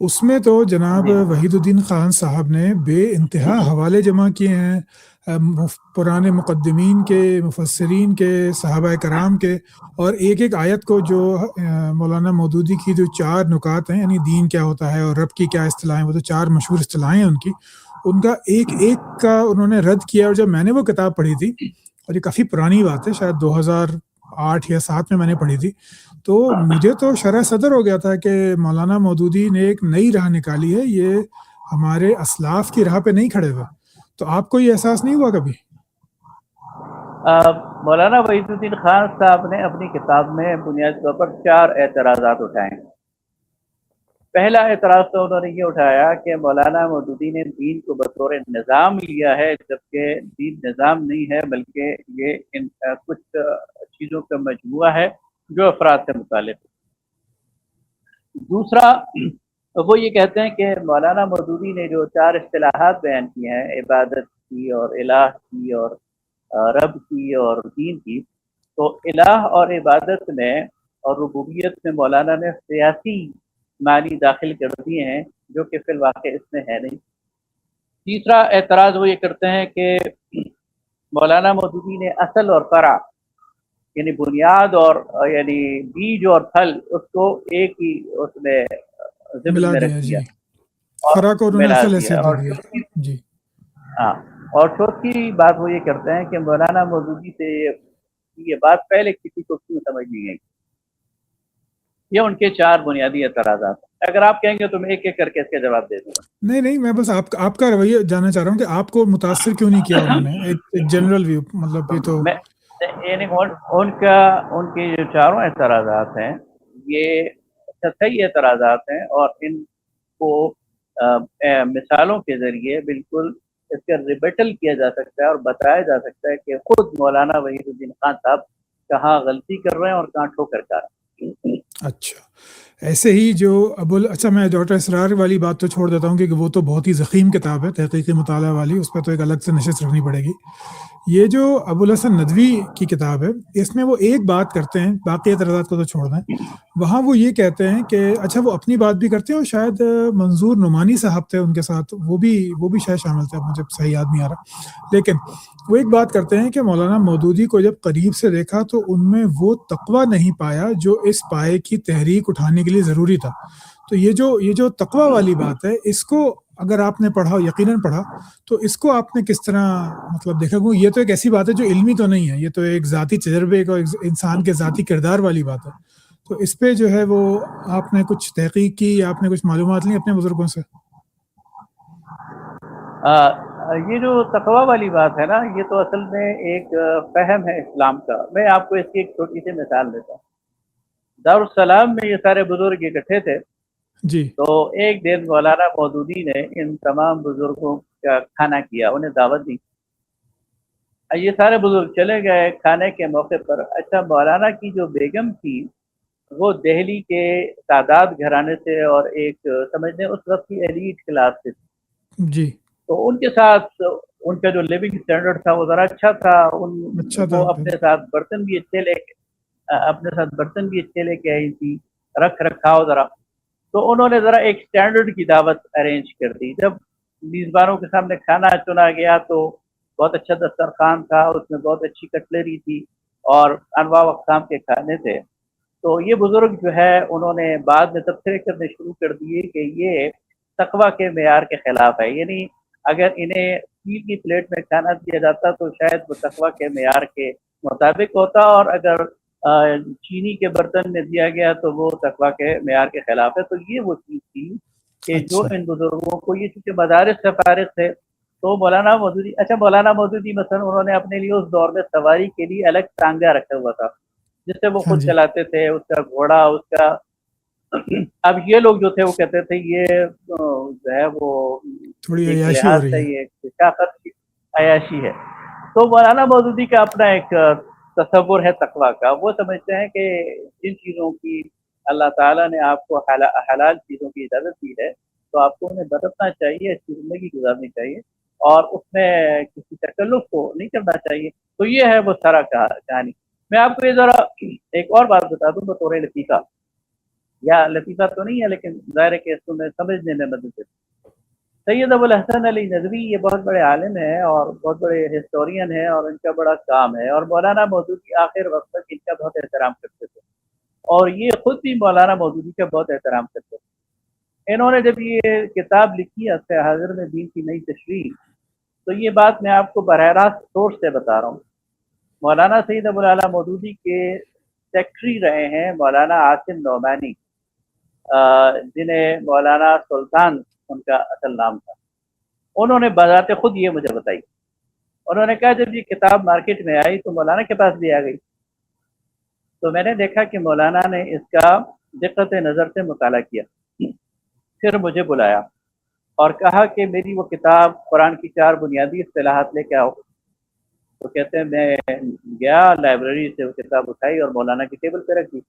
اس میں تو جناب جی وحید الدین خان صاحب نے بے انتہا حوالے جمع کیے ہیں پرانے مقدمین کے، مفسرین کے، صحابہ کرام کے، اور ایک ایک آیت کو جو مولانا مودودی کی جو 4 نکات ہیں، یعنی دین کیا ہوتا ہے اور رب کی کیا اصطلاحیں، وہ تو 4 مشہور اصطلاحیں ہیں ان کا ایک ایک کا انہوں نے رد کیا. اور جب میں نے وہ کتاب پڑھی تھی، اور یہ کافی پرانی بات ہے، شاید 2008 یا 7 میں نے پڑھی تھی، تو مجھے تو شرح صدر ہو گیا تھا کہ مولانا مودودی نے ایک نئی راہ نکالی ہے، یہ ہمارے اسلاف کی راہ پہ نہیں کھڑے ہوئے. تو آپ کو یہ احساس نہیں ہوا کبھی؟ مولانا وحید الدین خان صاحب نے اپنی کتاب میں بنیادی طور پر 4 اعتراضات اٹھائے ہیں. پہلا اعتراض تو انہوں نے یہ اٹھایا کہ مولانا مودودی نے دین کو بطور نظام لیا ہے، جبکہ دین نظام نہیں ہے، بلکہ یہ کچھ چیزوں کا مجموعہ ہے جو افراد سے متعلق ہے. دوسرا وہ یہ کہتے ہیں کہ مولانا مودودی نے جو 4 اصطلاحات بیان کی ہیں، عبادت کی اور الہ کی اور رب کی اور دین کی، تو الہ اور عبادت میں اور ربوبیت میں مولانا نے سیاسی معنی داخل کر دیے ہیں، جو کہ فی الواقع اس میں ہے نہیں. تیسرا اعتراض وہ یہ کرتے ہیں کہ مولانا مودودی نے اصل اور فرع، یعنی بنیاد اور یعنی بیج اور پھل، اس کو ایک ہی اس میں ضمن ملا میں رکھ دیا دیا جی، اور فرا کو انہوں نے ملا اصل دیا. حیثیت دے دی. جی ہاں اور چوتھی بات وہ یہ کرتے ہیں کہ مولانا مودودی سے یہ بات پہلے کسی کو کیوں سمجھ نہیں آئی. یہ ان کے 4 بنیادی اعتراضات ہیں. اگر آپ کہیں گے تو میں ایک ایک کر کے اس کے جواب دے دوں گا. نہیں، میں بس آپ کا رویہ جاننا چاہ رہا ہوں کہ آپ کو متاثر کیوں نہیں کیا انہوں نے، ایک جنرل ویو، مطلب یہ تو میں یعنی ان کے جو 4 اعتراضات ہیں یہ صحیح اعتراضات ہیں، اور ان کو مثالوں کے ذریعے بالکل اس کا ریبٹل کیا جا سکتا ہے اور بتایا جا سکتا ہے کہ خود مولانا وحید الدین خان صاحب کہاں غلطی کر رہے ہیں اور کہاں ٹھوکر کر رہے ہیں. اچھا. ایسے ہی جو اچھا، میں ڈاکٹر اسرار والی بات تو چھوڑ دیتا ہوں کیونکہ وہ تو بہت ہی ضخیم کتاب ہے، تحقیقی مطالعہ والی، اس پہ تو ایک الگ سے نشست رکھنی پڑے گی. یہ جو ابوالحسن ندوی کی کتاب ہے، اس میں وہ ایک بات کرتے ہیں، باقی اعتراضات کو تو چھوڑ دیں. وہاں وہ یہ کہتے ہیں کہ اچھا، وہ اپنی بات بھی کرتے ہیں، اور شاید منظور نعمانی صاحب تھے ان کے ساتھ، وہ بھی شاید شامل تھے، مجھے صحیح یاد نہیں آ رہا. لیکن وہ ایک بات کرتے ہیں کہ مولانا مودودی کو جب قریب سے دیکھا تو ان میں وہ تقویٰ نہیں پایا جو اس پائے کی تحریک اٹھانے کے لیے ضروری تھا. تو یہ جو تقویٰ والی بات ہے، اس کو اگر آپ نے پڑھا، یقیناً پڑھا، تو اس کو آپ نے کس طرح مطلب دیکھا؟ یہ تو ایک ایسی بات ہے جو علمی تو نہیں ہے، یہ تو ایک ذاتی تجربے کو، انسان کے ذاتی کردار والی بات ہے. تو اس پہ جو ہے وہ آپ نے کچھ تحقیق کی یا آپ نے کچھ معلومات لی اپنے بزرگوں سے؟ یہ جو تقویٰ والی بات ہے نا، یہ تو اصل میں ایک فہم ہے اسلام کا. میں آپ کو اس کی ایک چھوٹی سی مثال دیتا ہوں. دارالسلام میں یہ سارے بزرگ اکٹھے تھے، جی تو ایک دن مولانا مودودی نے ان تمام بزرگوں کا کھانا کیا، انہیں دعوت دی. یہ سارے بزرگ چلے گئے کھانے کے موقع پر. اچھا، مولانا کی جو بیگم تھی وہ دہلی کے سادات گھرانے سے اور ایک سمجھ لیں اس وقت کی ایلیٹ کلاس سے تھی. جی تو ان کے ساتھ ان کا جو لیونگ اسٹینڈرڈ تھا وہ ذرا اچھا تھا. اچھا تھا وہ اپنے ساتھ برتن بھی اچھے لے کے آئی تھی، رکھ رکھاؤ ذرا. تو انہوں نے ذرا ایک اسٹینڈرڈ کی دعوت ارینج کر دی. جب میزبانوں کے سامنے کھانا چنا گیا تو بہت اچھا دسترخوان تھا، اس میں بہت اچھی کٹلری تھی اور انواع اقسام کے کھانے تھے. تو یہ بزرگ جو ہے انہوں نے بعد میں تبصرے کرنے شروع کر دیے کہ یہ تقویٰ کے معیار کے خلاف ہے. یعنی اگر انہیں اسٹیل کی پلیٹ میں کھانا دیا جاتا تو شاید وہ تقویٰ کے معیار کے مطابق ہوتا، اور اگر چینی کے برتن میں دیا گیا تو وہ تقویٰ کے معیار کے خلاف ہے. تو یہ وہ چیز تھی کہ جو اچھا ان بزرگوں کو، یہ چونکہ مدارس سے فارغ تھے، تو مولانا مودودی مثلا انہوں نے اپنے لیے اس دور میں سواری کے لیے الگ ٹانگا رکھا ہوا تھا جس سے وہ ہاں خود جی، چلاتے تھے، اس کا گھوڑا، اس کا اب یہ لوگ جو تھے وہ کہتے تھے یہ جو ہے وہ تھوڑی ایک عیاشی ہو لحاظ رہی سے ہے. یہ شفاقت کی عیاشی ہے. تو مولانا مودودی کا اپنا ایک تصور ہے تقویٰ کا. وہ سمجھتے ہیں کہ جن چیزوں کی اللہ تعالیٰ نے آپ کو حلال چیزوں کی اجازت دی ہے تو آپ کو انہیں برتنا چاہیے، اچھی زندگی گزارنی چاہیے، اور اس میں کسی تکلف کو نہیں کرنا چاہیے. تو یہ ہے وہ سارا کہانی. میں آپ کو یہ ذرا ایک اور بات بتا دوں بطور لطیفہ. یا لطیفہ تو نہیں ہے لیکن ظاہر ہے کہ اس کو میں سمجھنے میں مدد دیتی. سید ابو الحسن علی ندوی یہ بہت بڑے عالم ہیں اور بہت بڑے ہسٹورین ہیں اور ان کا بڑا کام ہے, اور مولانا مودودی آخر وقت تک ان کا بہت احترام کرتے تھے, اور یہ خود بھی مولانا مودودی کا بہت احترام کرتے تھے. انہوں نے جب یہ کتاب لکھی عصر حاضر میں دین کی نئی تشریح, تو یہ بات میں آپ کو براہ راست سورس سے بتا رہا ہوں. مولانا سید ابو الاعلیٰ مودودی کے سیکٹری رہے ہیں مولانا عاصم نعمانی, جنہیں مولانا سلطان ان کا اصل نام تھا. انہوں نے بذات خود یہ مجھے بتائی. انہوں نے کہا جب یہ کتاب مارکیٹ میں آئی تو مولانا کے پاس بھی آ گئی, تو میں نے دیکھا کہ مولانا نے اس کا دقت نظر سے مطالعہ کیا. پھر مجھے بلایا اور کہا کہ میری وہ کتاب قرآن کی 4 بنیادی اصطلاحات لے کے آؤ. تو کہتے ہیں میں گیا لائبریری سے وہ کتاب اٹھائی اور مولانا کی ٹیبل پہ رکھ دی.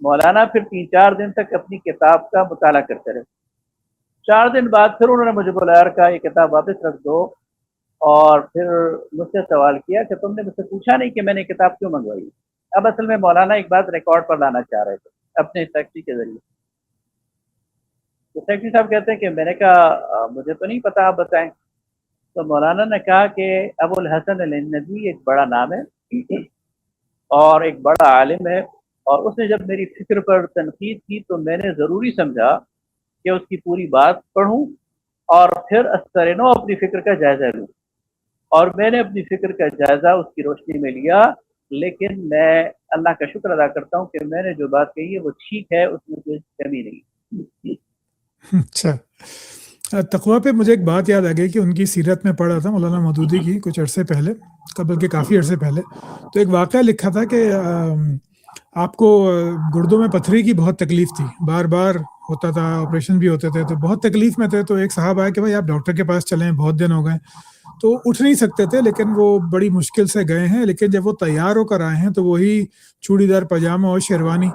مولانا پھر 3-4 دن تک اپنی کتاب کا مطالعہ کرتے رہے. 4 دن بعد پھر انہوں نے مجھے بلایا اور کہا یہ کتاب واپس رکھ دو, اور پھر مجھ سے سوال کیا کہ تم نے مجھ سے پوچھا نہیں کہ میں نے کتاب کیوں منگوائی. اب اصل میں مولانا ایک بات ریکارڈ پر لانا چاہ رہے تھے اپنے سیکٹری کے ذریعے. تو سیکٹری صاحب کہتے ہیں کہ میں نے کہا مجھے تو نہیں پتا, آپ بتائیں. تو مولانا نے کہا کہ ابو الحسن الندوی ایک بڑا نام ہے اور ایک بڑا عالم ہے, اور اس نے جب میری فکر پر تنقید کی تو میں نے ضروری سمجھا کہ اس کی پوری بات پڑھوں اور پھر اثر نو اپنی فکر کا جائزہ لوں. اور میں نے اپنی فکر کا جائزہ اس کی روشنی میں لیا, لیکن میں اللہ کا شکر ادا کرتا ہوں کہ میں نے جو بات کہی ہے وہ ٹھیک ہے, اس میں کوئی کمی نہیں. اچھا, تقویٰ پہ مجھے ایک بات یاد آ گئی کہ ان کی سیرت میں پڑھا تھا مولانا مودودی کی کچھ عرصے پہلے, بلکہ کافی عرصے پہلے. تو ایک واقعہ لکھا تھا کہ آپ کو گردوں میں پتھری کی بہت تکلیف تھی, بار بار ہوتا تھا, آپریشن بھی ہوتے تھے, تو بہت تکلیف میں تھے. تو ایک صاحب آئے کہ بھائی آپ ڈاکٹر کے پاس چلیں, بہت دن ہو گئے. تو اٹھ نہیں سکتے تھے, لیکن وہ بڑی مشکل سے گئے ہیں, لیکن جب وہ تیار ہو کر آئے ہیں تو وہی چوڑی دار پاجامہ اور شیروانی.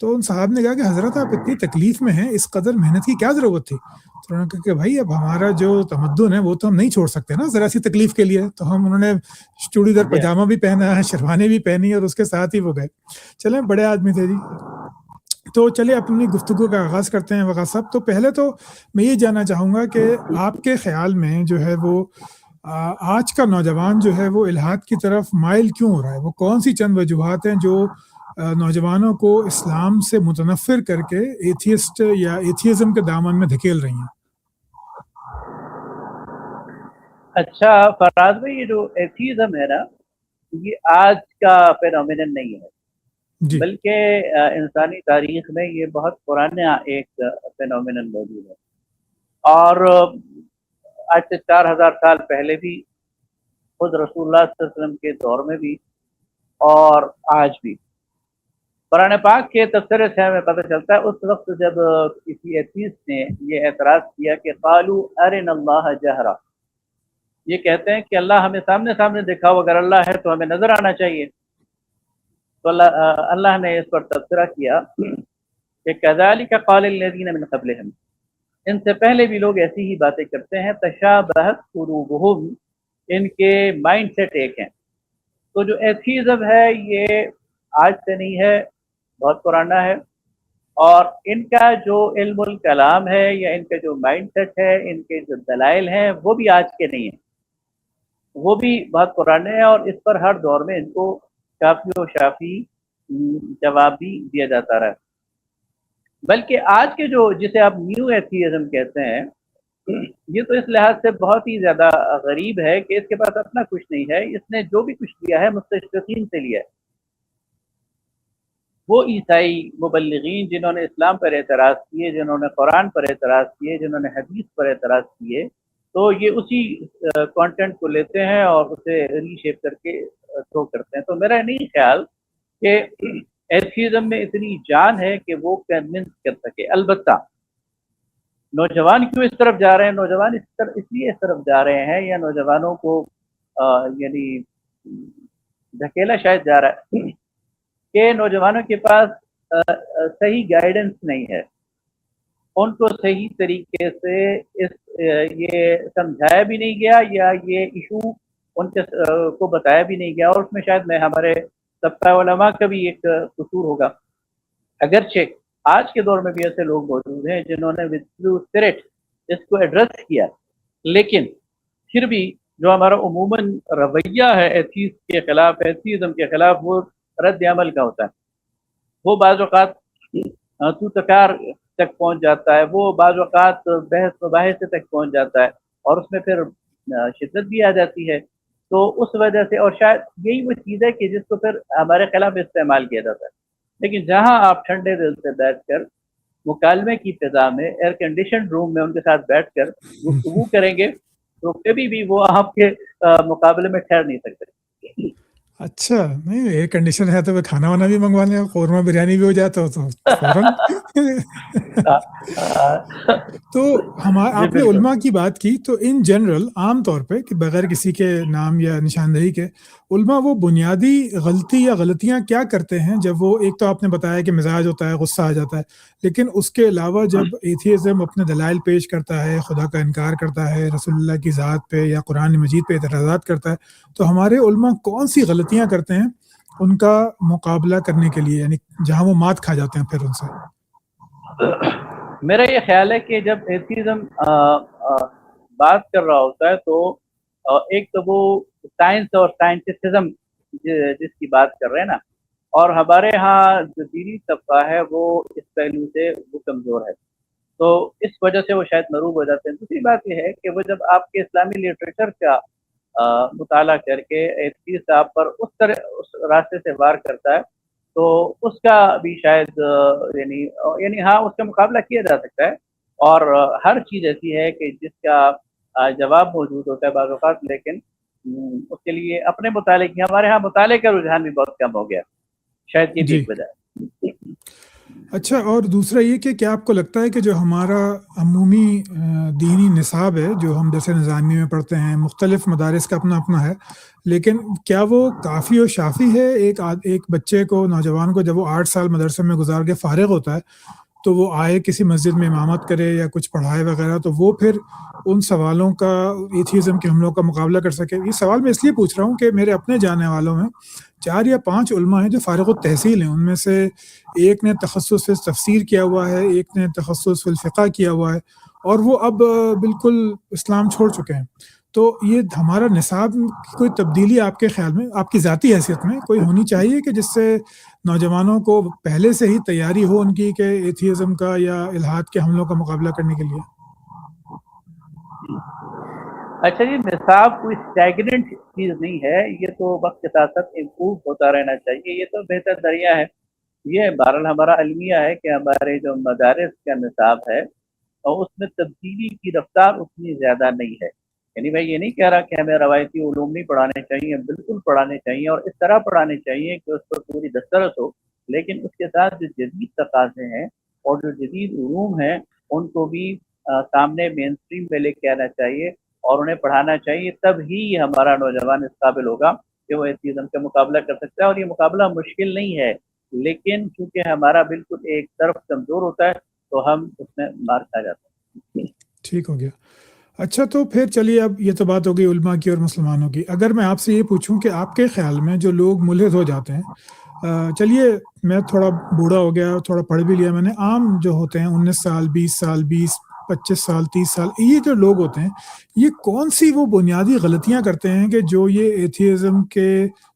تو ان صاحب نے کہا کہ حضرت آپ اتنی تکلیف میں ہیں, اس قدر محنت کی کیا ضرورت تھی؟ تو انہوں نے کہا کہ بھائی اب ہمارا جو تمدن ہے وہ تو ہم نہیں چھوڑ سکتے نا ذرا سی تکلیف کے لیے. تو انہوں نے چوڑی دار پاجامہ بھی پہنا ہے, شیروانی بھی پہنی, اور اس کے ساتھ ہی وہ گئے. چلیں, بڑے آدمی تھے جی. تو چلے اپنی گفتگو کا آغاز کرتے ہیں وقاص صاحب. تو پہلے تو میں یہ جاننا چاہوں گا کہ آپ کے خیال میں جو ہے وہ آج کا نوجوان جو ہے وہ الحاد کی طرف مائل کیوں ہو رہا ہے؟ وہ کون سی چند وجوہات ہیں جو نوجوانوں کو اسلام سے متنفر کر کے ایتھیسٹ یا ایتھیزم کے دامن میں دھکیل رہی ہیں؟ اچھا فراز بھائی, یہ جو ایتھیزم ہے نا, یہ آج کا فینومینن نہیں ہے, جی بلکہ انسانی تاریخ میں یہ بہت پرانا ایک فینومینن موجود ہے. اور آج سے 4000 سال پہلے بھی, خود رسول اللہ صلی اللہ علیہ وسلم کے دور میں بھی, اور آج بھی. قرآن پاک کے تفسیر سے ہمیں پتہ چلتا ہے اس وقت جب کسی ایتھیسٹ نے یہ اعتراض کیا کہ قالوا ارنا اللہ جہرا, یہ کہتے ہیں کہ اللہ ہمیں سامنے سامنے دکھاؤ, اگر اللہ ہے تو ہمیں نظر آنا چاہیے. تو اللہ نے اس پر تبصرہ کیا کہ کذالک قال الذین من قبلہم, ان سے پہلے بھی لوگ ایسی ہی باتیں کرتے ہیں. تشابہت قلوبہم, ان کے مائنڈ سیٹ ایک ہیں. تو جو ایتھیزم ہے یہ آج سے نہیں ہے, بہت پرانا ہے, اور ان کا جو علم الکلام ہے یا ان کا جو مائنڈ سیٹ ہے, ان کے جو دلائل ہیں وہ بھی آج کے نہیں ہیں, وہ بھی بہت پرانے ہیں, اور اس پر ہر دور میں ان کو کافی و شافی جواب بھی دیا جاتا رہا. بلکہ آج کے جو جسے آپ نیو ایتھیزم کہتے ہیں, یہ تو اس لحاظ سے بہت ہی زیادہ غریب ہے کہ اس کے پاس اپنا کچھ نہیں ہے, اس نے جو بھی کچھ لیا ہے مستشرقین سے لیا ہے. وہ عیسائی مبلغین جنہوں نے اسلام پر اعتراض کیے, جنہوں نے قرآن پر اعتراض کیے, جنہوں نے حدیث پر اعتراض کیے, تو یہ اسی کانٹینٹ کو لیتے ہیں اور اسے ری شیپ کر کے تھرو کرتے ہیں. تو میرا نہیں خیال کہ ایتھیزم میں اتنی جان ہے کہ وہ کنونس کر سکے. البتہ نوجوان کیوں اس طرف جا رہے ہیں؟ نوجوان اس لیے اس طرف جا رہے ہیں, یا نوجوانوں کو یعنی دھکیلا شاید جا رہا ہے کہ نوجوانوں کے پاس صحیح گائیڈنس نہیں ہے, ان کو صحیح طریقے سے یہ سمجھایا بھی نہیں گیا, یا یہ ایشو ان کو بتایا بھی نہیں گیا. اور اس میں شاید میں ہمارے طبقہ علماء کا بھی ایک قصور ہوگا, اگرچہ آج کے دور میں بھی ایسے لوگ موجود ہیں جنہوں نے with true spirit اس کو ایڈریس کیا، لیکن پھر بھی جو ہمارا عموماً رویہ ہے ایتھیسٹ کے خلاف، ایتھیزم کے خلاف، وہ رد عمل کا ہوتا ہے. وہ بعض اوقات تو تکار تک پہنچ جاتا ہے، وہ بعض اوقات بحث مباحثے تک پہنچ جاتا ہے، اور اس میں پھر شدت بھی آ جاتی ہے. تو اس وجہ سے، اور شاید یہی وہ چیز ہے کہ جس کو پھر ہمارے خلاف استعمال کیا جاتا ہے. لیکن جہاں آپ ٹھنڈے دل سے بیٹھ کر مکالمے کی فضا میں ایئر کنڈیشن روم میں ان کے ساتھ بیٹھ کر گفتگو کریں گے تو کبھی بھی وہ آپ کے مقابلے میں ٹھہر نہیں سکتے. اچھا، نہیں ایئر کنڈیشن ہے تو کھانا وانا بھی منگوا لیں، قورمہ بریانی بھی ہو جاتا ہو تو فوراً. تو جی آپ نے بالکل. علماء کی بات کی، تو ان جنرل عام طور پہ کہ بغیر کسی کے نام یا نشاندہی کے، علماء وہ بنیادی غلطی یا غلطیاں کیا کرتے ہیں جب وہ، ایک تو آپ نے بتایا کہ مزاج ہوتا ہے، غصہ آ جاتا ہے، لیکن اس کے علاوہ جب ایتھیزم اپنے دلائل پیش کرتا ہے، خدا کا انکار کرتا ہے، رسول اللہ کی ذات پہ یا قرآن مجید پہ اعتراضات کرتا ہے، تو ہمارے علماء کون سی غلطیاں کرتے ہیں ان کا مقابلہ کرنے کے لیے، یعنی جہاں وہ مات کھا جاتے ہیں پھر ان سے؟ میرا یہ خیال ہے کہ جب ایتھیزم بات کر رہا ہوتا ہے تو ایک تو وہ سائنس اور سائنٹسزم جس کی بات کر رہے ہیں نا، اور ہمارے ہاں جو دینی طبقہ ہے وہ اس پہلو سے وہ کمزور ہے، تو اس وجہ سے وہ شاید مروب ہو جاتے ہیں. دوسری بات یہ ہے کہ وہ جب آپ کے اسلامی لٹریچر کا مطالعہ کر کے ایتھیسٹ آپ پر اس راستے سے وار کرتا ہے تو اس کا بھی شاید یعنی ہاں اس کا مقابلہ کیا جا سکتا ہے، اور ہر چیز ایسی ہے کہ جس کا جواب موجود ہوتا ہے بعض اوقات، لیکن اس کے لیے اپنے مطالعے کی، ہمارے ہاں مطالعے کا رجحان بھی بہت کم ہو گیا، شاید یہ بھی جی. ایک وجہ ہے. اچھا، اور دوسرا یہ کہ کیا آپ کو لگتا ہے کہ جو ہمارا عمومی دینی نصاب ہے، جو ہم جیسے نظامی میں پڑھتے ہیں، مختلف مدارس کا اپنا اپنا ہے، لیکن کیا وہ کافی و شافی ہے ایک بچے کو، نوجوان کو، جب وہ 8 سال مدرسے میں گزار کے فارغ ہوتا ہے تو وہ آئے کسی مسجد میں امامت کرے یا کچھ پڑھائے وغیرہ، تو وہ پھر ان سوالوں کا، ایتھیزم کے حملوں کا مقابلہ کر سکے؟ یہ سوال میں اس لیے پوچھ رہا ہوں کہ میرے اپنے جانے والوں میں 4 یا 5 علماء ہیں جو فارغ التحصیل ہیں. ان میں سے ایک نے تخصص فی تفسیر کیا ہوا ہے، ایک نے تخصص فی الفقہ کیا ہوا ہے، اور وہ اب بالکل اسلام چھوڑ چکے ہیں. تو یہ ہمارا نصاب کی کوئی تبدیلی آپ کے خیال میں، آپ کی ذاتی حیثیت میں کوئی ہونی چاہیے کہ جس سے نوجوانوں کو پہلے سے ہی تیاری ہو ان کی کہ ایتھیزم کا یا الحاد کے حملوں کا مقابلہ کرنے کے لیے؟ اچھا جی، نصاب کوئی اسٹیگننٹ چیز نہیں ہے، یہ تو وقت کے ساتھ ساتھ امپروو ہوتا رہنا چاہیے، یہ تو بہتر ذریعہ ہے. یہ بہرحال ہمارا المیہ ہے کہ ہمارے جو مدارس کا نصاب ہے اور اس میں تبدیلی کی رفتار اتنی زیادہ نہیں ہے. یعنی میں یہ نہیں کہہ رہا کہ ہمیں روایتی علوم نہیں پڑھانے چاہیے، بالکل پڑھانے چاہیے، اور اس طرح پڑھانے چاہیے کہ اس پر پوری دسترس ہو، لیکن اس کے ساتھ جو جدید تقاضے ہیں اور جو جدید علوم ہیں ان کو بھی سامنے مین اسٹریم میں لے کے آنا چاہیے اور انہیں پڑھانا چاہیے. تب ہی ہمارا نوجوان اس قابل ہوگا کہ وہ ایتھیزم کا مقابلہ کر سکتا ہے. اور یہ مقابلہ مشکل نہیں ہے، لیکن چونکہ ہمارا بالکل ایک طرف کمزور ہوتا ہے تو ہم اس میں مار کھا جاتے ہیں. ٹھیک ہو گیا. اچھا، تو پھر چلیے، اب یہ تو بات ہو گئی علماء کی اور مسلمانوں کی. اگر میں آپ سے یہ پوچھوں کہ آپ کے خیال میں جو لوگ ملحد ہو جاتے ہیں، چلیے میں تھوڑا بوڑھا ہو گیا، تھوڑا پڑھ بھی لیا میں نے، عام جو ہوتے ہیں 19 سال 20 سال 25 سال 30 سال، یہ جو لوگ ہوتے ہیں، یہ کون سی وہ بنیادی غلطیاں کرتے ہیں کہ جو یہ ایتھیزم کے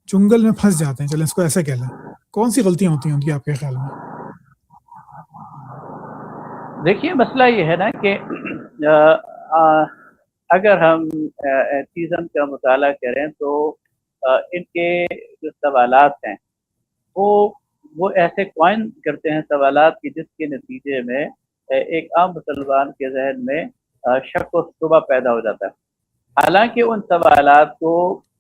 چنگل میں پھنس جاتے ہیں، چلیں اس کو ایسے کہہ لیں؟ کون سی غلطیاں ہوتی ہیں ان کی آپ کے خیال میں؟ دیکھیے مسئلہ یہ ہے نا کہ اگر ہم ایتھیزم کا مطالعہ کریں تو ان کے جو سوالات ہیں وہ ایسے کوائن کرتے ہیں سوالات کی جس کے نتیجے میں ایک عام مسلمان کے ذہن میں شک و شبہ پیدا ہو جاتا ہے. حالانکہ ان سوالات کو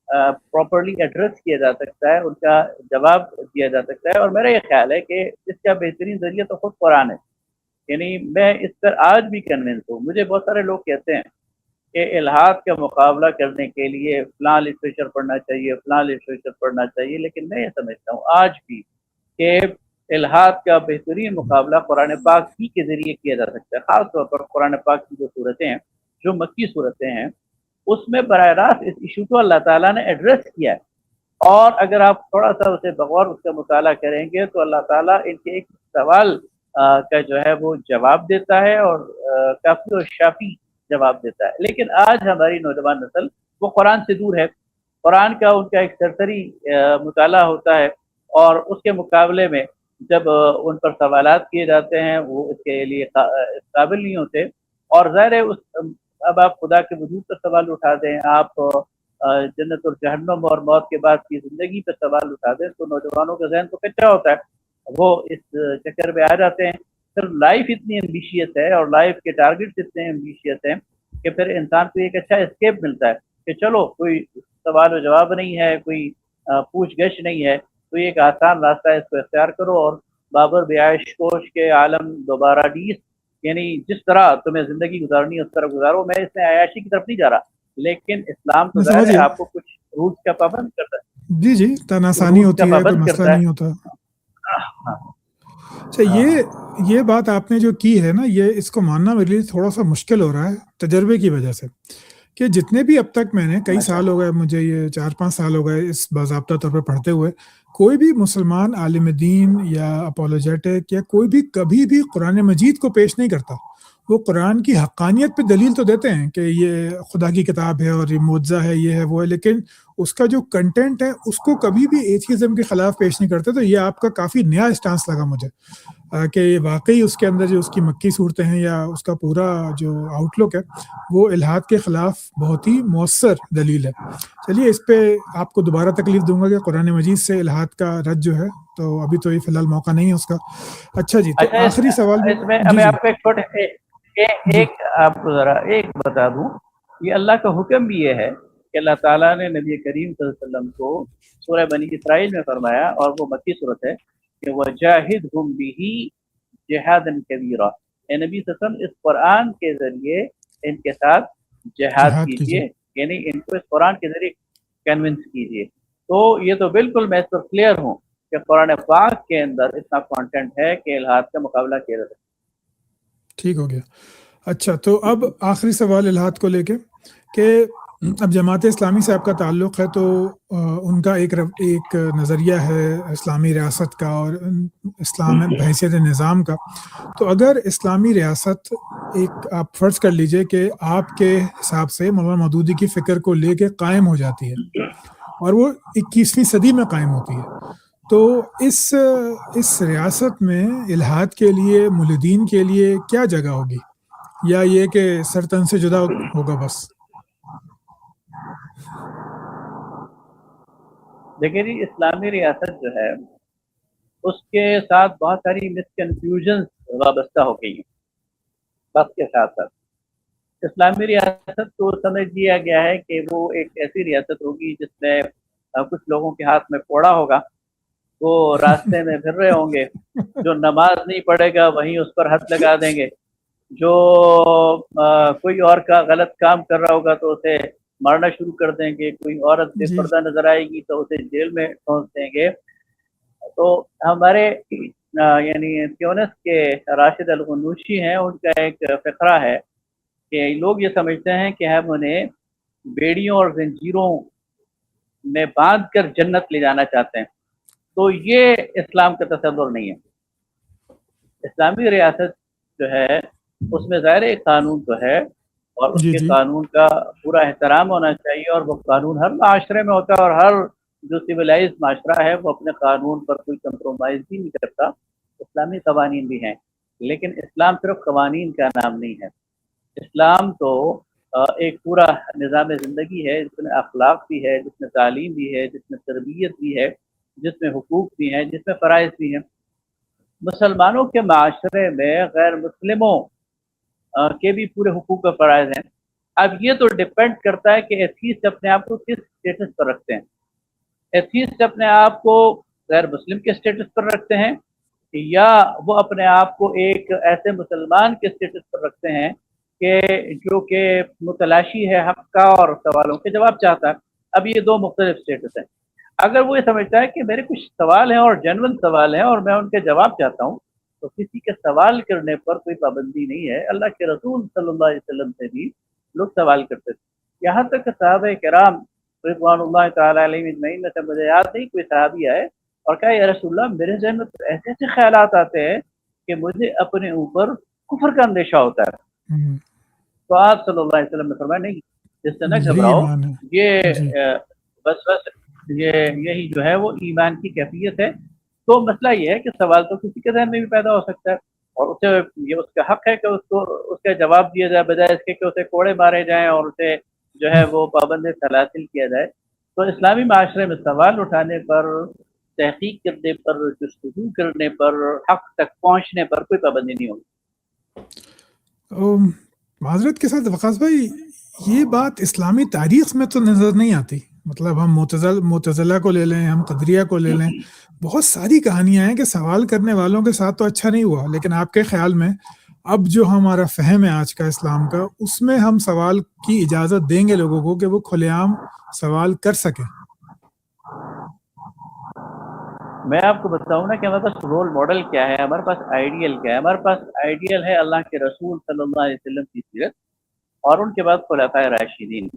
پراپرلی ایڈریس کیا جا سکتا ہے، ان کا جواب دیا جا سکتا ہے، اور میرا یہ خیال ہے کہ اس کا بہترین ذریعہ تو خود قرآن ہے. یعنی میں اس پر آج بھی کنونس ہوں. مجھے بہت سارے لوگ کہتے ہیں کہ الحاد کا مقابلہ کرنے کے لیے فلاں لٹریچر پڑھنا چاہیے، فلاں لٹریچر پڑھنا چاہیے، لیکن میں یہ سمجھتا ہوں آج بھی کہ الحاد کا بہترین مقابلہ قرآن پاک ہی کے ذریعے کیا جا سکتا ہے. خاص طور پر قرآن پاک کی جو صورتیں ہیں، جو مکی صورتیں ہیں، اس میں براہ راست اس ایشو کو اللہ تعالیٰ نے ایڈریس کیا ہے. اور اگر آپ تھوڑا سا اسے بغور اس کا مطالعہ کریں گے تو اللہ تعالیٰ ان کے ایک سوال کا جو ہے وہ جواب دیتا ہے اور کافی اور شافی جواب دیتا ہے. لیکن آج ہماری نوجوان نسل وہ قرآن سے دور ہے. قرآن کا ان کا ایک سرسری مطالعہ ہوتا ہے اور اس کے مقابلے میں جب ان پر سوالات کیے جاتے ہیں وہ اس کے لیے قابل نہیں ہوتے. اور ظاہر ہے اب آپ خدا کے وجود پر سوال اٹھا دیں, آپ جنت اور جہنم اور موت کے بعد کی زندگی پہ سوال اٹھا دیں تو نوجوانوں کا ذہن تو کچا ہوتا ہے, وہ اس چکر میں آ جاتے ہیں. پھر لائف اتنی ایمبیشیس ہے اور لائف کے ٹارگیٹس اتنے ایمبیشیس ہیں کہ پھر انسان کو ایک اچھا اسکیپ ملتا ہے کہ چلو کوئی سوال و جواب نہیں ہے, کوئی پوچھ گچھ نہیں ہے, تو یہ ایک آسان راستہ ہے, اس کو اختیار کرو اور بابر بیاش کوش کے عالم دوبارہ ڈیس, یعنی جس طرح تمہیں زندگی گزارنی ہے اس طرح گزارو. میں اس میں عیاشی کی طرف نہیں جا رہا, لیکن اسلام تو میں ظاہر سمجھ ہے گیا. آپ کو کچھ رولس کا پابند کرتا ہے, جی جی, تناسانی رولس کا ہوتی ہے, کوئی پابند مسئلہ کرتا نہیں ہے. ہوتا. ہاں اچھا, یہ بات آپ نے جو کی ہے نا, یہ اس کو ماننا میرے لیے تھوڑا سا مشکل ہو رہا ہے تجربے کی وجہ سے, کہ جتنے بھی اب تک میں نے, کئی اچھا سال ہو گئے مجھے, یہ 4-5 سال ہو گئے اس باضابطہ طور پہ پڑھتے ہوئے, کوئی بھی مسلمان عالم دین یا اپولوجیٹک یا کوئی بھی کبھی بھی قرآن مجید کو پیش نہیں کرتا. وہ قرآن کی حقانیت پہ دلیل تو دیتے ہیں کہ یہ خدا کی کتاب ہے اور یہ معجزہ ہے, یہ ہے وہ ہے, لیکن اس کا جو کنٹینٹ ہے اس کو کبھی بھی ایتھیزم کے خلاف پیش نہیں کرتے. تو یہ آپ کا کافی نیا اسٹانس لگا مجھے, کہ واقعی اس کے اندر جو اس کی مکی صورتیں ہیں یا اس کا پورا جو آؤٹ لک ہے وہ الحاد کے خلاف بہت ہی مؤثر دلیل ہے. چلیے, اس پہ آپ کو دوبارہ تکلیف دوں گا کہ قرآن مجید سے الحاد کا رد جو ہے, تو ابھی تو یہ فی الحال موقع نہیں ہے اس کا. اچھا جی, تو اچھا, آخری سوال اس میں جی میں جی آپ کو ایک چھوٹے جی ایک آپ کو ذرا ایک بتا دوں, یہ اللہ کا حکم بھی یہ ہے کہ اللہ تعالیٰ نے نبی کریم صلی اللہ علیہ وسلم کو سورہ بنی اسرائیل میں فرمایا, اور وہ مکی صورت ہے, کہ وَجَاهِدْهُمْ بِهِ جِهَادًا كَبِيرًا. اے نبی صلی اللہ علیہ وسلم, اس قرآن کے ذریعے ان کے ساتھ جہاد جہاد کیجیے. کیجیے, یعنی ان کو اس قرآن کے ذریعے کنونس کیجیے. تو یہ تو بالکل میں اس پر کلیئر ہوں کہ قرآن پاک کے اندر اتنا کانٹینٹ ہے کہ الحاد کا مقابلہ کیا جا سکتا ہے. ٹھیک ہو گیا. اچھا, تو اب آخری سوال الحاد کو لے کے, کہ اب جماعت اسلامی سے آپ کا تعلق ہے, تو ان کا ایک نظریہ ہے اسلامی ریاست کا اور اسلام بحیثیت نظام کا. تو اگر اسلامی ریاست ایک آپ فرض کر لیجئے کہ آپ کے حساب سے مولانا مودودی کی فکر کو لے کے قائم ہو جاتی ہے اور وہ 21ویں صدی میں قائم ہوتی ہے, تو اس ریاست میں الحاد کے لیے, ملحدین کے لیے کیا جگہ ہوگی, یا یہ کہ سرتن سے جدا ہوگا بس؟ دیکھیے جی, اسلامی ریاست جو ہے اس کے ساتھ بہت ساری مسکنفیوژن وابستہ ہو گئی ہیں. وقت کے ساتھ ساتھ اسلامی ریاست کو سمجھ لیا گیا ہے کہ وہ ایک ایسی ریاست ہوگی جس میں کچھ لوگوں کے ہاتھ میں کوڑا ہوگا, وہ راستے میں پھر رہے ہوں گے, جو نماز نہیں پڑھے گا وہیں اس پر حد لگا دیں گے, جو کوئی اور کا غلط کام کر رہا ہوگا تو اسے مارنا شروع کر دیں گے, کوئی عورت بے جی پردہ نظر آئے گی تو اسے جیل میں ٹھونس دیں گے. تو ہمارے یعنی تیونس کے راشد الغنوشی ہیں, ان کا ایک فقرہ ہے کہ لوگ یہ سمجھتے ہیں کہ ہم انہیں بیڑیوں اور زنجیروں میں باندھ کر جنت لے جانا چاہتے ہیں. تو یہ اسلام کا تصور نہیں ہے. اسلامی ریاست جو ہے اس میں ظاہر ایک قانون تو ہے, اور اس جی کے جی قانون کا پورا احترام ہونا چاہیے, اور وہ قانون ہر معاشرے میں ہوتا ہے, اور ہر جو سویلائز معاشرہ ہے وہ اپنے قانون پر کوئی کمپرومائز بھی نہیں کرتا. اسلامی قوانین بھی ہیں, لیکن اسلام صرف قوانین کا نام نہیں ہے. اسلام تو ایک پورا نظام زندگی ہے جس میں اخلاق بھی ہے, جس میں تعلیم بھی ہے, جس میں تربیت بھی ہے, جس میں حقوق بھی ہیں, جس میں فرائض بھی ہیں. مسلمانوں کے معاشرے میں غیر مسلموں کے بھی پورے حقوق و فرائض ہیں. اب یہ تو ڈپینڈ کرتا ہے کہ ایتھیسٹ اپنے آپ کو کس اسٹیٹس پر رکھتے ہیں. ایتھیسٹ اپنے آپ کو غیر مسلم کے اسٹیٹس پر رکھتے ہیں, یا وہ اپنے آپ کو ایک ایسے مسلمان کے اسٹیٹس پر رکھتے ہیں کہ جو کہ متلاشی ہے حق کا اور سوالوں کے جواب چاہتا ہے. اب یہ دو مختلف اسٹیٹس ہیں. اگر وہ یہ سمجھتا ہے کہ میرے کچھ سوال ہیں اور جینون سوال ہیں اور میں ان کے جواب چاہتا ہوں, تو کسی کے سوال کرنے پر کوئی پابندی نہیں ہے. اللہ کے رسول صلی اللہ علیہ وسلم سے بھی لوگ سوال کرتے تھے, یہاں تک کہ صحابہ کرام رضوان اللہ تعالیٰ علیہ اجمعین میں سے مجھے یاد نہیں کوئی صحابی آئے اور کہا یا رسول اللہ, میرے ذہن میں ایسے ایسے خیالات آتے ہیں کہ مجھے اپنے اوپر کفر کا اندیشہ ہوتا ہے. ہوں، تو آپ صلی اللہ علیہ وسلم نے فرمایا نہیں، اس سے نہ یہی گھبراؤ، ایمان ہے. یہ جی بس یہی جو ہے وہ ایمان کی کیفیت ہے. تو مسئلہ یہ ہے کہ سوال تو کسی کے ذہن میں بھی پیدا ہو سکتا ہے، اور اسے یہ اس کا حق ہے کہ اس کا جواب دیا جائے، بجائے اس کے کہ اسے کوڑے مارے جائیں اور اسے جو ہے وہ پابند سلاسل کیا جائے. تو اسلامی معاشرے میں سوال اٹھانے پر، تحقیق کرنے پر، جستجو کرنے پر، حق تک پہنچنے پر کوئی پابندی نہیں ہوگی. معذرت کے ساتھ وقاص بھائی، یہ بات اسلامی تاریخ میں تو نظر نہیں آتی. مطلب ہم معتزلہ کو لے لیں، ہم قدریہ کو لے لیں، بہت ساری کہانیاں ہیں کہ سوال کرنے والوں کے ساتھ تو اچھا نہیں ہوا. لیکن آپ کے خیال میں اب جو ہمارا فہم ہے آج کا اسلام کا، اس میں ہم سوال کی اجازت دیں گے لوگوں کو کہ وہ کھلے عام سوال کر سکیں؟ میں آپ کو بتاؤں نا کہ ہمارے پاس رول ماڈل کیا ہے، ہمارے پاس آئیڈیل کیا ہے. ہمارے پاس آئیڈیل ہے اللہ کے رسول صلی اللہ علیہ وسلم کی سیرت، اور ان کے بعد خلفائے راشدین.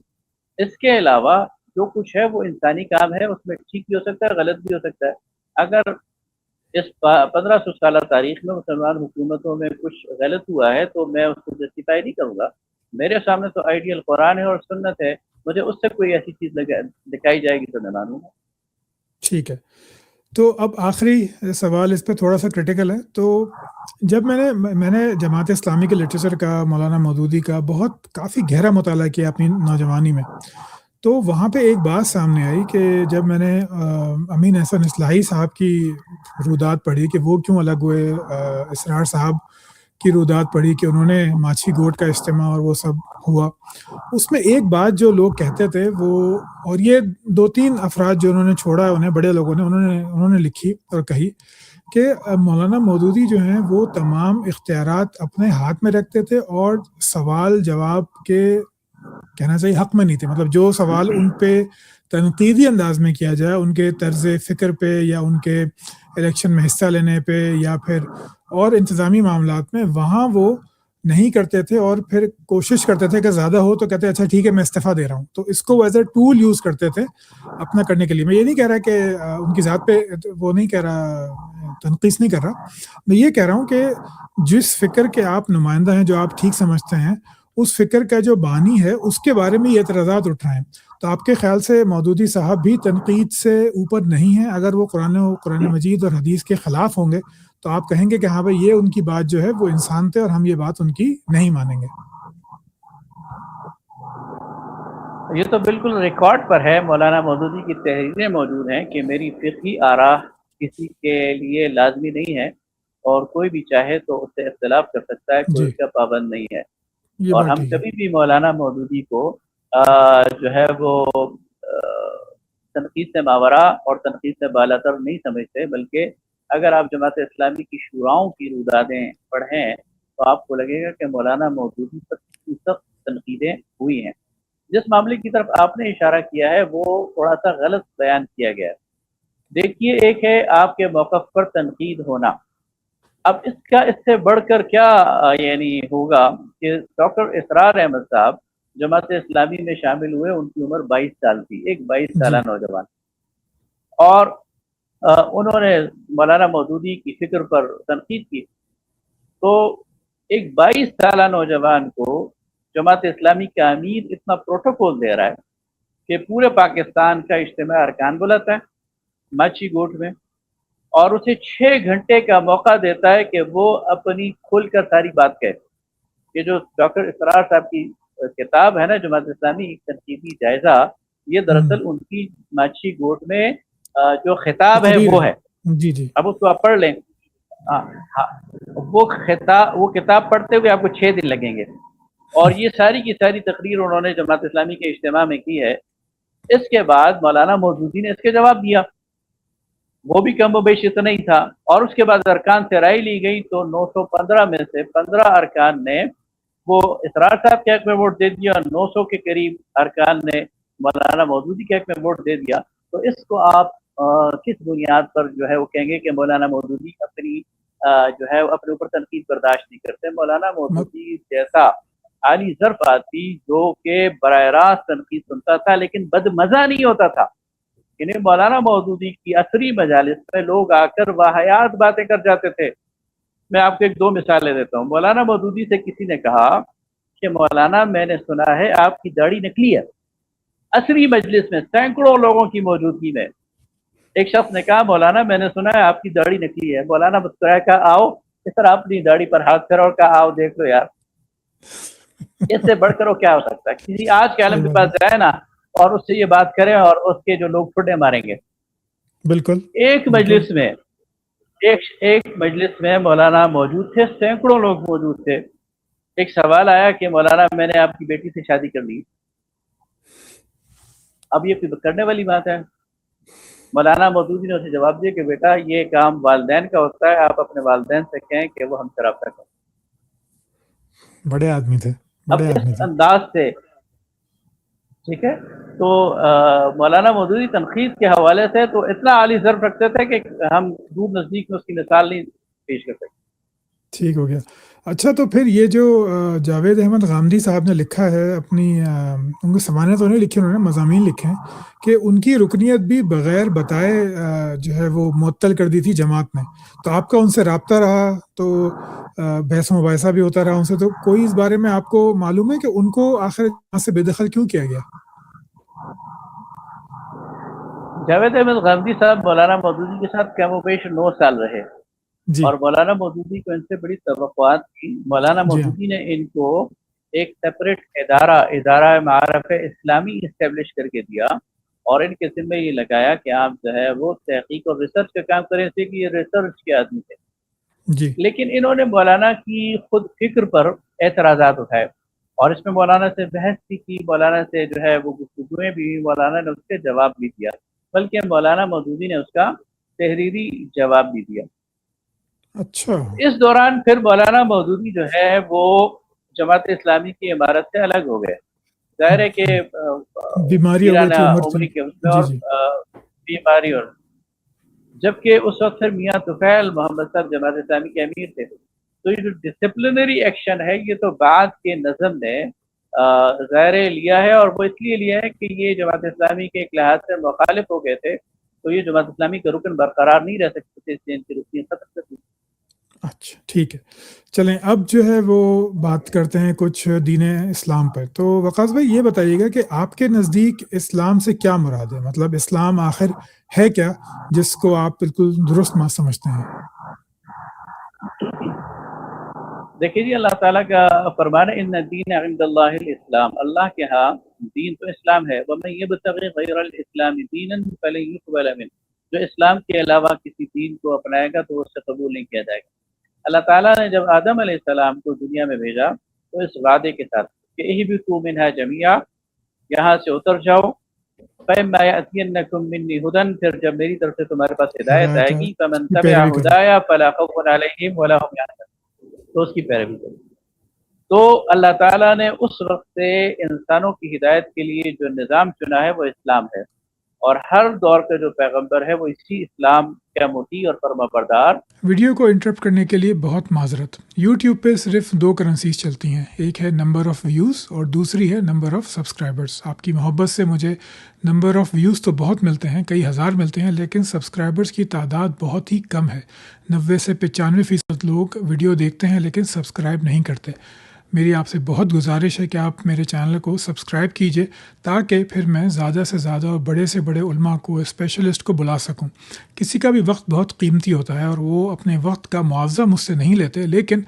اس کے علاوہ جو کچھ ہے وہ انسانی کام ہے، اس میں ٹھیک بھی ہو سکتا ہے، غلط بھی ہو سکتا ہے. اگر اس 1500 سالہ تاریخ میں مسلمان حکومتوں میں کچھ غلط ہوا ہے تو میں اس کو جسٹیفائی نہیں کروں گا. میرے سامنے تو آئیڈیل قرآن ہے اور سنت ہے، مجھے اس سے کوئی ایسی چیز دکھائی جائے گی تو میں مانوں گا. ٹھیک ہے. تو اب آخری سوال اس پہ تھوڑا سا کرٹیکل ہے. تو جب میں نے جماعت اسلامی کے لٹریچر کا، مولانا مودودی کا کافی گہرا مطالعہ کیا اپنی نوجوانی میں، تو وہاں پہ ایک بات سامنے آئی کہ جب میں نے امین احسن اصلاحی صاحب کی رودات پڑھی کہ وہ کیوں الگ ہوئے، اسرار صاحب کی رودات پڑھی کہ انہوں نے ماچھی گوٹ کا اجتماع اور وہ سب ہوا، اس میں ایک بات جو لوگ کہتے تھے وہ، اور یہ 2-3 افراد جو انہوں نے چھوڑا ہے انہیں، بڑے لوگوں نے، انہوں نے لکھی اور کہی کہ مولانا مودودی جو ہیں وہ تمام اختیارات اپنے ہاتھ میں رکھتے تھے اور سوال جواب کے کہنا چاہیے حق میں نہیں تھے. مطلب جو سوال ان پہ تنقیدی انداز میں کیا جائے، ان کے طرز فکر پہ یا ان کے الیکشن میں حصہ لینے پہ یا پھر اور انتظامی معاملات میں، وہاں وہ نہیں کرتے تھے، اور پھر کوشش کرتے تھے کہ زیادہ ہو تو کہتے اچھا ٹھیک ہے میں استعفیٰ دے رہا ہوں. تو اس کو ایز اے ٹول یوز کرتے تھے اپنا کرنے کے لیے. میں یہ نہیں کہہ رہا کہ ان کی ذات پہ وہ نہیں کہہ رہا، تنقیص نہیں کر رہا. میں یہ کہہ رہا ہوں کہ جس فکر کے آپ نمائندہ ہیں، جو آپ ٹھیک سمجھتے ہیں، اس فکر کا جو بانی ہے اس کے بارے میں یہ اعتراضات اٹھ رہے ہیں. تو آپ کے خیال سے مودودی صاحب بھی تنقید سے اوپر نہیں ہیں؟ اگر وہ قرآن مجید اور حدیث کے خلاف ہوں گے تو آپ کہیں گے کہ ہاں بھائی یہ ان کی بات جو ہے وہ انسان تھے اور ہم یہ بات ان کی نہیں مانیں گے؟ یہ تو بالکل ریکارڈ پر ہے، مولانا مودودی کی تحریریں موجود ہیں کہ میری فقہی آراء کسی کے لیے لازمی نہیں ہے، اور کوئی بھی چاہے تو اس سے اختلاف کر سکتا ہے، کوئی جی، اس کا پابند نہیں ہے. یہ اور بات ہم ٹھیک ہے. کبھی بھی مولانا مودودی کو جو ہے وہ تنقید سے ماورا اور تنقید سے بالاتر نہیں سمجھتے، بلکہ اگر آپ جماعت اسلامی کی شوراؤں کی رودادیں پڑھیں تو آپ کو لگے گا کہ مولانا مودودی پر سخت تنقیدیں ہوئی ہیں. جس معاملے کی طرف آپ نے اشارہ کیا ہے وہ تھوڑا سا غلط بیان کیا گیا ہے. دیکھیے، ایک ہے آپ کے موقف پر تنقید ہونا، اب اس سے بڑھ کر کیا یعنی ہوگا کہ ڈاکٹر اسرار احمد صاحب جماعت اسلامی میں شامل ہوئے، ان کی عمر 22 سال تھی، ایک 22 جی سالہ نوجوان، اور انہوں نے مولانا مودودی کی فکر پر تنقید کی. تو ایک 22 سالہ نوجوان کو جماعت اسلامی کا امیر اتنا پروٹوکول دے رہا ہے کہ پورے پاکستان کا اجتماع ارکان بلاتا ہے ماچھی گوٹ میں، اور اسے 6 گھنٹے کا موقع دیتا ہے کہ وہ اپنی کھل کر ساری بات کہے. یہ جو ڈاکٹر اسرار صاحب کی کتاب ہے نا جماعت اسلامی تنقیدی جائزہ، یہ دراصل ان کی ماچھی گوٹ میں جو خطاب ہے تقریر وہ ہے. جی جی. اب اس کو آپ پڑھ لیں. وہ کتاب پڑھتے ہوئے آپ کو 6 دن لگیں گے، اور یہ ساری کی ساری تقریر انہوں نے جماعت اسلامی کے اجتماع میں کی ہے. اس کے بعد مولانا مودودی نے اس کے جواب دیا، وہ بھی کم و بیش اتنا ہی تھا، اور اس کے بعد ارکان سے رائے لی گئی تو 915 میں سے 15 ارکان نے وہ اسرار صاحب کے حق میں ووٹ دے دیا، اور 900 کے قریب ارکان نے مولانا مودودی کے حق میں ووٹ دے دیا. تو اس کو آپ کس بنیاد پر جو ہے وہ کہیں گے کہ مولانا مودودی اپنی جو ہے اپنے اوپر تنقید برداشت نہیں کرتے؟ مولانا مودودی جیسا عالی ظرف آدمی جو کہ براہ راست تنقید سنتا تھا لیکن بد مزہ نہیں ہوتا تھا. یعنی مولانا مودودی کی عصری مجالس میں لوگ آ کر واہیات باتیں کر جاتے تھے، میں آپ کو ایک دو مثالیں دیتا ہوں. مولانا مودودی سے کسی نے کہا کہ مولانا میں نے سنا ہے آپ کی داڑھی نکلی ہے. عصری مجلس میں سینکڑوں لوگوں کی موجودگی میں ایک شخص نے کہا مولانا میں نے سنا ہے آپ کی داڑھی نکلی ہے. مولانا مسکرایا کہا آؤ. اس طرح اپنی داڑھی پر ہاتھ پھیرا اور کہا آؤ دیکھ لو یار, اس سے بڑھ کر کیا ہو سکتا ہے. کسی آج کے عالم کے پاس جائے نا اور اس سے یہ بات کریں اور اس کے جو لوگ ٹھڈے ماریں گے. بالکل. ایک مجلس میں ایک مجلس میں مولانا موجود تھے, سینکڑوں لوگ موجود تھے. ایک سوال آیا کہ مولانا میں نے آپ کی بیٹی سے شادی کر لی. اب یہ کوئی کرنے والی بات ہے؟ مولانا مودودی نے اسے جواب دیا کہ بیٹا یہ کام والدین کا ہوتا ہے, آپ اپنے والدین سے کہیں کہ وہ ہم سے رابطہ کریں. بڑے آدمی تھے, اب بڑے آدمی اس تھے. انداز سے ٹھیک ہے. تو مولانا مودودی تنقید کے حوالے سے تو اتنا عالی ضرب رکھتے تھے کہ ہم دور نزدیک میں اس کی مثال نہیں پیش کر سکتے. ٹھیک ہو گیا. اچھا تو پھر یہ جو جاوید احمد غامدی صاحب نے لکھا ہے اپنی ان کی سوانح تو نہیں لکھی, انہوں نے مضامین لکھے ہیں کہ ان کی رکنیت بھی بغیر بتائے جو ہے وہ معطل کر دی تھی جماعت نے. تو آپ کا ان سے رابطہ رہا تو بحث و مباحثہ بھی ہوتا رہا ان سے, تو کوئی اس بارے میں آپ کو معلوم ہے کہ ان کو آخر جماعت سے بے دخل کیوں کیا گیا؟ جاوید احمد غامدی صاحب مولانا مودودی کے ساتھ کم و بیش 9 سال رہے جی اور مولانا مودودی کو ان سے بڑی توقعات تھی. مولانا جی ہاں مودودی نے ان کو ایک سپریٹ ادارہ معارف اسلامی اسٹیبلش کر کے دیا اور ان کے ذمہ یہ لگایا کہ آپ جو ہے وہ تحقیق اور ریسرچ کا کام کریں, سے کہ یہ ریسرچ کے آدمی تھے. جی لیکن انہوں نے مولانا کی خود فکر پر اعتراضات اٹھائے اور اس میں مولانا سے بحث بھی کی, مولانا سے جو ہے وہ گفتگویں بھی ہوئی, مولانا نے اس کے جواب بھی دیا, بلکہ مولانا مودودی نے اس کا تحریری جواب بھی دیا. اچھا. اس دوران پھر مولانا مودودی جو ہے وہ جماعت اسلامی کی عمارت سے الگ ہو گئے. ظاہر ہے کہ بیماری ہو گئی پیرانہ تھی, عمر عمری تھی. کے اس میں جی اور جی بیماری, اور جبکہ اس وقت پھر میاں طفیل محمد صاحب جماعت اسلامی کے امیر تھے. تو یہ جو ڈسپلنری ایکشن ہے یہ تو بعد کے نظم نے ظاہر لیا ہے, اور وہ اس لیے لیا ہے کہ یہ جماعت اسلامی کے ایک لحاظ سے مخالف ہو گئے تھے, تو یہ جماعت اسلامی کا رکن برقرار نہیں رہ سکتے تھے, اس لیے ان کی رکنیت ختم کر دی. اچھا ٹھیک ہے. چلیں اب جو ہے وہ بات کرتے ہیں کچھ دین اسلام پر. تو وقاص بھائی یہ بتائیے گا کہ آپ کے نزدیک اسلام سے کیا مراد ہے, مطلب اسلام آخر ہے کیا جس کو آپ بالکل درست سمجھتے ہیں؟ دیکھیے جی, اللہ تعالیٰ کا فرمان ہے ان الدین عند اللہ الاسلام, اللہ کے ہاں دین تو اسلام ہے. ومن یبتغی غیر الاسلام دینا فلن یقبل منہ, جو اسلام کے علاوہ کسی دین کو اپنائے گا تو اس سے قبول نہیں کیا جائے گا. اللہ تعالیٰ نے جب آدم علیہ السلام کو دنیا میں بھیجا تو اس وعدے کے ساتھ کہ اہبطوا منہا جمیعا, یہاں سے اتر جاؤ, فإما یأتینکم منی ھدی, پھر جب میری طرف سے تمہارے پاس ہدایت آئے گی, فمن کی تبع پیروی کریں. ھدایا فلا خوف علیہم ولا هم یحزنون, تو اس کی پیروی کریں. تو اللہ تعالیٰ نے اس وقت سے انسانوں کی ہدایت کے لیے جو نظام چنا ہے وہ اسلام ہے, اور ہر دور کا جو پیغمبر ہے وہ اسی اسلام کا مطیع اور فرما بردار. ویڈیو کو انٹرپٹ کرنے کے لیے بہت معذرت. یوٹیوب پہ صرف 2 کرنسیز چلتی ہیں, ایک ہے نمبر آف ویوز اور دوسری ہے نمبر آف سبسکرائبرز. آپ کی محبت سے مجھے نمبر آف ویوز تو بہت ملتے ہیں, کئی ہزار ملتے ہیں, لیکن سبسکرائبرز کی تعداد بہت ہی کم ہے. 90 سے 95% لوگ ویڈیو دیکھتے ہیں لیکن سبسکرائب نہیں کرتے. میری آپ سے بہت گزارش ہے کہ آپ میرے چینل کو سبسکرائب کیجئے تاکہ پھر میں زیادہ سے زیادہ اور بڑے سے بڑے علماء کو, اسپیشلسٹ کو بلا سکوں. کسی کا بھی وقت بہت قیمتی ہوتا ہے اور وہ اپنے وقت کا معاوضہ مجھ سے نہیں لیتے, لیکن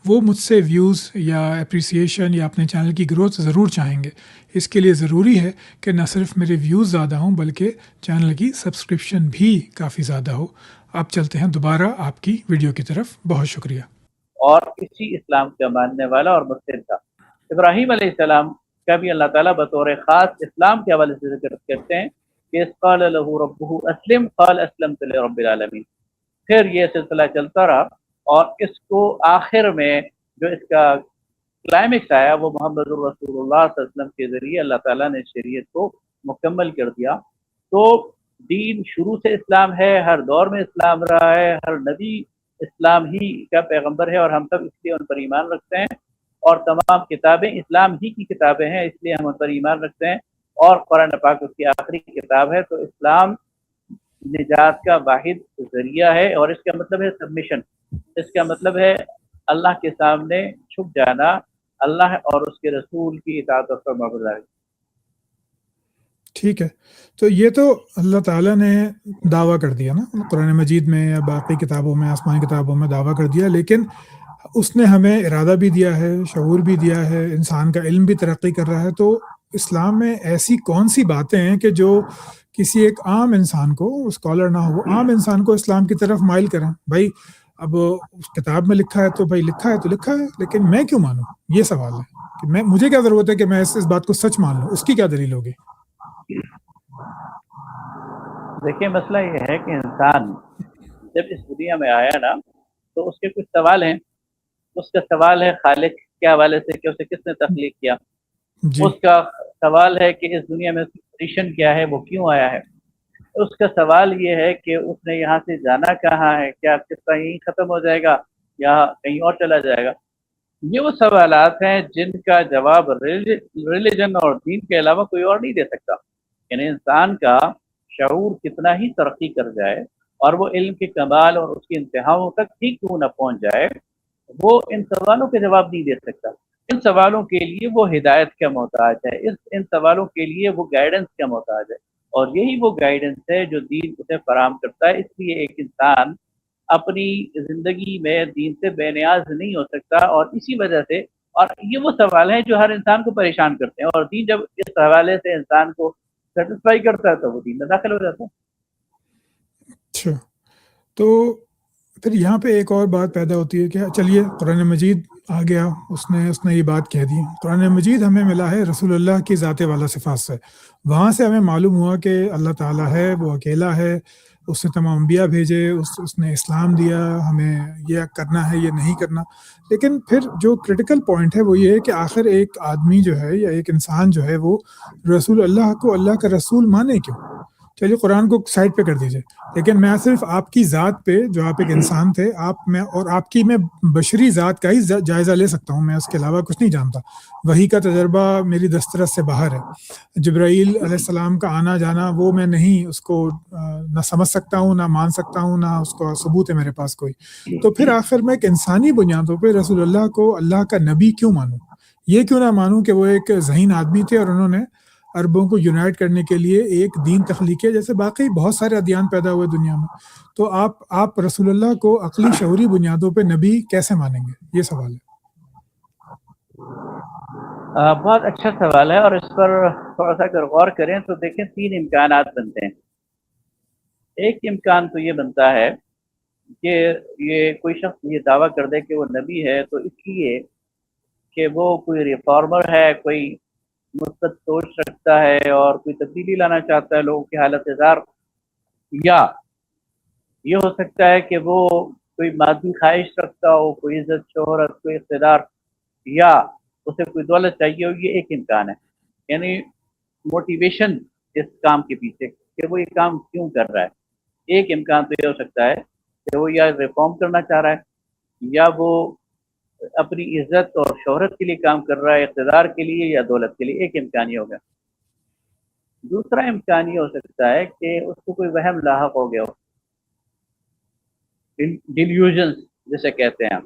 وہ مجھ سے ویوز یا اپریسیشن یا اپنے چینل کی گروتھ ضرور چاہیں گے. اس کے لیے ضروری ہے کہ نہ صرف میرے ویوز زیادہ ہوں بلکہ چینل کی سبسکرپشن بھی کافی زیادہ ہو. اب چلتے ہیں دوبارہ آپ کی ویڈیو کی طرف. بہت شکریہ. اور اسی اسلام کا ماننے والا اور مسلم تھا. ابراہیم علیہ السلام کا بھی اللہ تعالیٰ بطور خاص اسلام کے حوالے سے ذکر کرتے ہیں کہ اذ قال له ربه اسلم قال اسلمت لرب العالمین. پھر یہ سلسلہ چلتا رہا اور اس کو آخر میں جو اس کا کلائمیکس آیا وہ محمد الرسول اللہ صلی اللہ علیہ وسلم کے ذریعے اللہ تعالیٰ نے شریعت کو مکمل کر دیا. تو دین شروع سے اسلام ہے, ہر دور میں اسلام رہا ہے, ہر نبی اسلام ہی کا پیغمبر ہے اور ہم سب اس لیے ان پر ایمان رکھتے ہیں, اور تمام کتابیں اسلام ہی کی کتابیں ہیں اس لیے ہم ان پر ایمان رکھتے ہیں, اور قرآن پاک اس کی آخری کتاب ہے. تو اسلام نجات کا واحد ذریعہ ہے, اور اس کا مطلب ہے سبمیشن, اس کا مطلب ہے اللہ کے سامنے جھک جانا، اللہ اور اس کے رسول کی اطاعت و فرمانبرداری۔ ٹھیک ہے، تو یہ تو اللہ تعالیٰ نے دعویٰ کر دیا نا قرآن مجید میں یا باقی کتابوں میں، آسمانی کتابوں میں دعویٰ کر دیا، لیکن اس نے ہمیں ارادہ بھی دیا ہے، شعور بھی دیا ہے، انسان کا علم بھی ترقی کر رہا ہے۔ تو اسلام میں ایسی کون سی باتیں ہیں کہ جو کسی ایک عام انسان کو، اسکالر نہ ہو، عام انسان کو اسلام کی طرف مائل کریں؟ بھائی اب اس کتاب میں لکھا ہے تو بھائی لکھا ہے تو لکھا ہے، لیکن میں کیوں مانوں؟ یہ سوال ہے کہ مجھے کیا ضرورت ہے کہ میں اس بات کو سچ مان لوں؟ اس کی کیا دلیل ہوگی؟ دیکھیں مسئلہ یہ ہے کہ انسان جب اس دنیا میں آیا نا تو اس کے کچھ سوال ہیں۔ اس کا سوال ہے خالق کے حوالے سے کہ اسے کس نے تخلیق کیا، جی اس کا سوال ہے کہ اس دنیا میں اس کی پوزیشن کیا ہے، وہ کیوں آیا ہے، اس کا سوال یہ ہے کہ اس نے یہاں سے جانا کہاں ہے، کیا قصہ یہیں ختم ہو جائے گا یا کہیں اور چلا جائے گا۔ یہ وہ سوالات ہیں جن کا جواب ریلیجن اور دین کے علاوہ کوئی اور نہیں دے سکتا۔ یعنی انسان کا شعور کتنا ہی ترقی کر جائے اور وہ علم کے کمال اور اس کی انتہاؤں تک ہی کیوں نہ پہنچ جائے، وہ ان سوالوں کے جواب نہیں دے سکتا۔ ان سوالوں کے لیے وہ ہدایت کا محتاج ہے، ان سوالوں کے لیے وہ گائیڈنس کا محتاج ہے، اور یہی وہ گائیڈنس ہے جو دین اسے فراہم کرتا ہے۔ اس لیے ایک انسان اپنی زندگی میں دین سے بے نیاز نہیں ہو سکتا، اور اسی وجہ سے، اور یہ وہ سوال ہیں جو ہر انسان کو پریشان کرتے ہیں، اور دین جب اس حوالے سے انسان کو سیٹسفائی کرتا ہے تو وہ دین میں داخل ہو جاتا ہے۔ اچھا، تو پھر یہاں پہ ایک اور بات پیدا ہوتی ہے کہ چلیے قرآن مجید آ گیا، اس نے یہ بات کہہ دی، قرآن مجید ہمیں ملا ہے رسول اللہ کی ذات والا صفات سے، وہاں سے ہمیں معلوم ہوا کہ اللہ تعالیٰ ہے، وہ اکیلا ہے، اس نے تمام انبیاء بھیجے، اس نے اسلام دیا، ہمیں یہ کرنا ہے یہ نہیں کرنا۔ لیکن پھر جو کریٹیکل پوائنٹ ہے وہ یہ ہے کہ آخر ایک آدمی جو ہے یا ایک انسان جو ہے وہ رسول اللہ کو اللہ کا رسول مانے کیوں؟ چلیے قرآن کو سائڈ پہ کر دیجئے، لیکن میں صرف آپ کی ذات پہ، جو آپ ایک انسان تھے، آپ کی میں بشری ذات کا ہی جائزہ لے سکتا ہوں، میں اس کے علاوہ کچھ نہیں جانتا۔ وحی کا تجربہ میری دسترس سے باہر ہے، جبرائیل علیہ السلام کا آنا جانا وہ میں نہیں اس کو نہ سمجھ سکتا ہوں، نہ مان سکتا ہوں، نہ اس کو ثبوت ہے میرے پاس کوئی۔ تو پھر آخر میں ایک انسانی بنیادوں پہ رسول اللہ کو اللہ کا نبی کیوں مانوں؟ یہ کیوں نہ مانوں کہ وہ ایک ذہین آدمی تھے اور انہوں نے عربوں کو یونائٹ کرنے کے لیے ایک دین تخلیق کیا، جیسے باقی بہت سارے ادیان پیدا ہوئے دنیا میں۔ تو آپ رسول اللہ کو عقلی شعوری بنیادوں پہ نبی کیسے مانیں گے؟ یہ سوال ہے۔ بہت اچھا سوال ہے، اور اس پر تھوڑا سا اگر غور کریں تو دیکھیں 3 امکانات بنتے ہیں۔ ایک امکان تو یہ بنتا ہے کہ یہ کوئی شخص یہ دعویٰ کر دے کہ وہ نبی ہے تو اس لیے کہ وہ کوئی ریفارمر ہے، کوئی مثبت سوچ رکھتا ہے اور کوئی تبدیلی لانا چاہتا ہے لوگوں کی حالت زار، یا یہ ہو سکتا ہے کہ وہ کوئی مادی خواہش رکھتا ہو، کوئی عزت شہرت، کوئی اقتدار، یا اسے کوئی دولت چاہیے ہو۔ یہ ایک امکان ہے، یعنی موٹیویشن اس کام کے پیچھے کہ وہ یہ کام کیوں کر رہا ہے۔ ایک امکان تو یہ ہو سکتا ہے کہ وہ یا ریفارم کرنا چاہ رہا ہے، یا وہ اپنی عزت اور شہرت کے لیے کام کر رہا ہے، اقتدار کے لیے یا دولت کے لیے۔ ایک امکان یہ ہوگا۔ دوسرا امکان یہ ہو سکتا ہے کہ اس کو کوئی وہم لاحق ہو گیا ہو، ڈیلیوژنس جسے کہتے ہیں،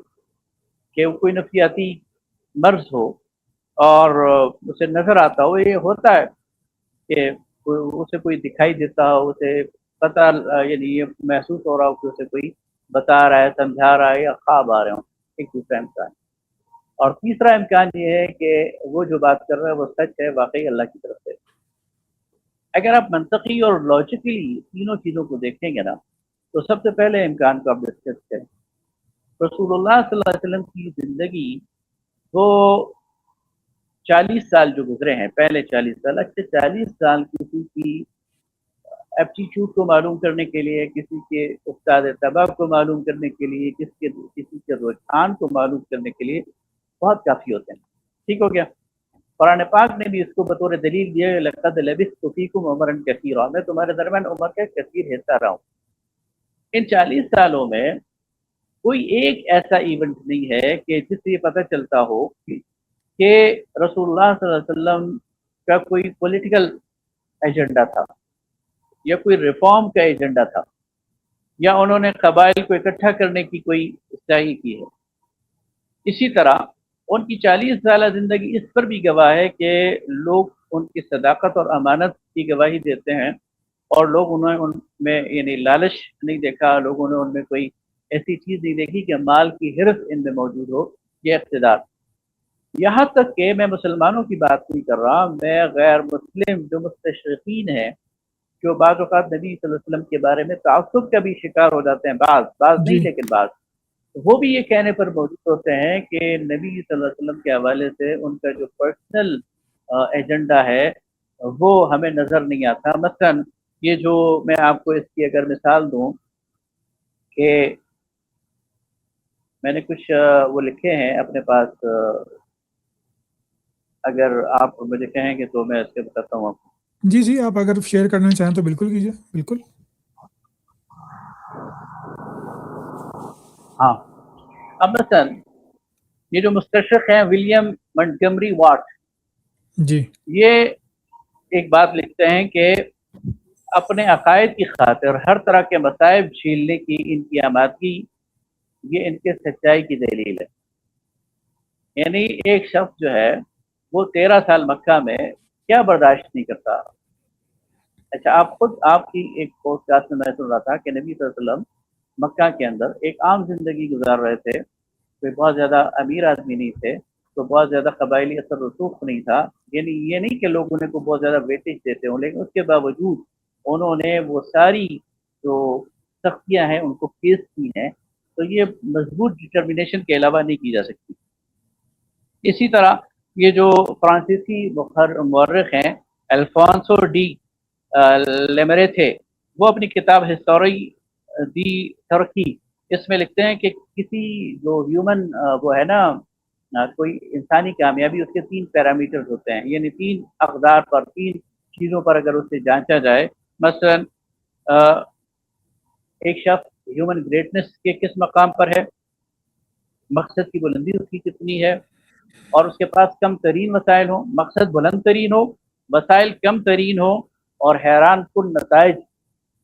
کہ وہ کوئی نفسیاتی مرض ہو اور اسے نظر آتا ہو، یہ ہوتا ہے کہ اسے کوئی دکھائی دیتا ہو، اسے پتہ، یعنی یہ محسوس ہو رہا ہو کہ اسے کوئی بتا رہا ہے، سمجھا رہا ہے، یا خواب آ رہے ہوں۔ ایک دوسرا امکان۔ اور تیسرا امکان یہ ہے کہ وہ جو بات کر رہا ہے وہ سچ ہے، واقعی اللہ کی طرف سے۔ اگر آپ منطقی اور لاجیکلی تینوں چیزوں کو دیکھیں گے نا تو سب سے پہلے امکان کو آپ ڈسکس کریں۔ رسول اللہ صلی اللہ علیہ وسلم کی زندگی وہ 40 سال جو گزرے ہیں، پہلے 40 سال، اچھے 40 سال کسی کی ایپٹیچیوڈ کو معلوم کرنے کے لیے، کسی کے استاد طباب کو معلوم کرنے کے لیے، کسی کے رجحان کو معلوم کرنے کے لیے بہت کافی ہوتے ہیں۔ ٹھیک ہو گیا؟ قرآن پاک نے بھی اس کو بطور دلیل دیا ہے، لقد لبثت فیکم عمرا کثیرا، میں تمہارے درمیان عمر کا کثیر حصہ رہا ہوں۔ ان 40 سالوں میں کوئی ایک ایسا ایونٹ نہیں ہے کہ جس سے یہ پتہ چلتا ہو کہ رسول اللہ صلی اللہ علیہ وسلم کا کوئی پولیٹیکل ایجنڈا تھا یا کوئی ریفارم کا ایجنڈا تھا۔ یا انہوں نے قبائل کو اکٹھا کرنے کی کوئی اصلاحی کی ہے۔ اسی طرح ان کی 40 سالہ زندگی اس پر بھی گواہ ہے کہ لوگ ان کی صداقت اور امانت کی گواہی دیتے ہیں، اور لوگ انہیں ان میں یعنی لالچ نہیں دیکھا، لوگوں نے ان میں کوئی ایسی چیز نہیں دیکھی کہ مال کی حرص ان میں موجود ہو یا اقتدار۔ یہاں تک کہ میں مسلمانوں کی بات نہیں کر رہا، میں غیر مسلم جو مستشرقین ہیں، جو بعض اوقات نبی صلی اللہ علیہ وسلم کے بارے میں تعصب کا بھی شکار ہو جاتے ہیں، بعض نہیں جی لیکن بعض، وہ بھی یہ کہنے پر موجود ہوتے ہیں کہ نبی صلی اللہ علیہ وسلم کے حوالے سے ان کا جو پرسنل ایجنڈا ہے وہ ہمیں نظر نہیں آتا۔ مثلا یہ جو میں آپ کو اس کی اگر مثال دوں کہ میں نے کچھ وہ لکھے ہیں اپنے پاس، اگر آپ مجھے کہیں گے تو میں اس کے بتاتا ہوں آپ کو۔ جی جی، آپ اگر شیئر کرنا چاہیں تو بالکل کیجیے، بالکل۔ ہاں، اب مثلا یہ جو مستشرق ہیں ولیم منٹگمری واٹ، جی یہ ایک بات لکھتے ہیں کہ اپنے عقائد کی خاطر ہر طرح کے مصائب جھیلنے کی ان کی آمادگی یہ ان کے سچائی کی دلیل ہے۔ یعنی ایک شخص جو ہے وہ 13 سال مکہ میں کیا برداشت نہیں کرتا۔ اچھا، آپ خود آپ کی ایک پوسٹ کاسٹ میں سن رہا تھا کہ نبی صلی اللہ علیہ وسلم مکہ کے اندر ایک عام زندگی گزار رہے تھے، کوئی بہت زیادہ امیر آدمی نہیں تھے، تو بہت زیادہ قبائلی اثر رسوخ نہیں تھا، یعنی یہ نہیں کہ لوگ انہیں کو بہت زیادہ ویٹیج دیتے ہوں، لیکن اس کے باوجود انہوں نے وہ ساری جو سختیاں ہیں ان کو فیس کی ہیں، تو یہ مضبوط ڈٹرمنیشن کے علاوہ نہیں کی جا سکتی۔ اسی طرح یہ جو فرانسیسی مورخ ہیں الفونسو ڈی لیمرے تھے، وہ اپنی کتاب ہسٹوری دی ترکی اس میں لکھتے ہیں کہ کسی جو ہیومن وہ ہے نا کوئی انسانی کامیابی، اس کے 3 پیرامیٹرز ہوتے ہیں، یعنی 3 اقدار پر، 3 چیزوں پر اگر اسے جانچا جائے۔ مثلا ایک شخص ہیومن گریٹنس کے کس مقام پر ہے، مقصد کی بلندی اس کی کتنی ہے، اور اس کے پاس کم ترین وسائل ہوں، مقصد بلند ترین ہو، وسائل کم ترین ہو، اور حیران کن نتائج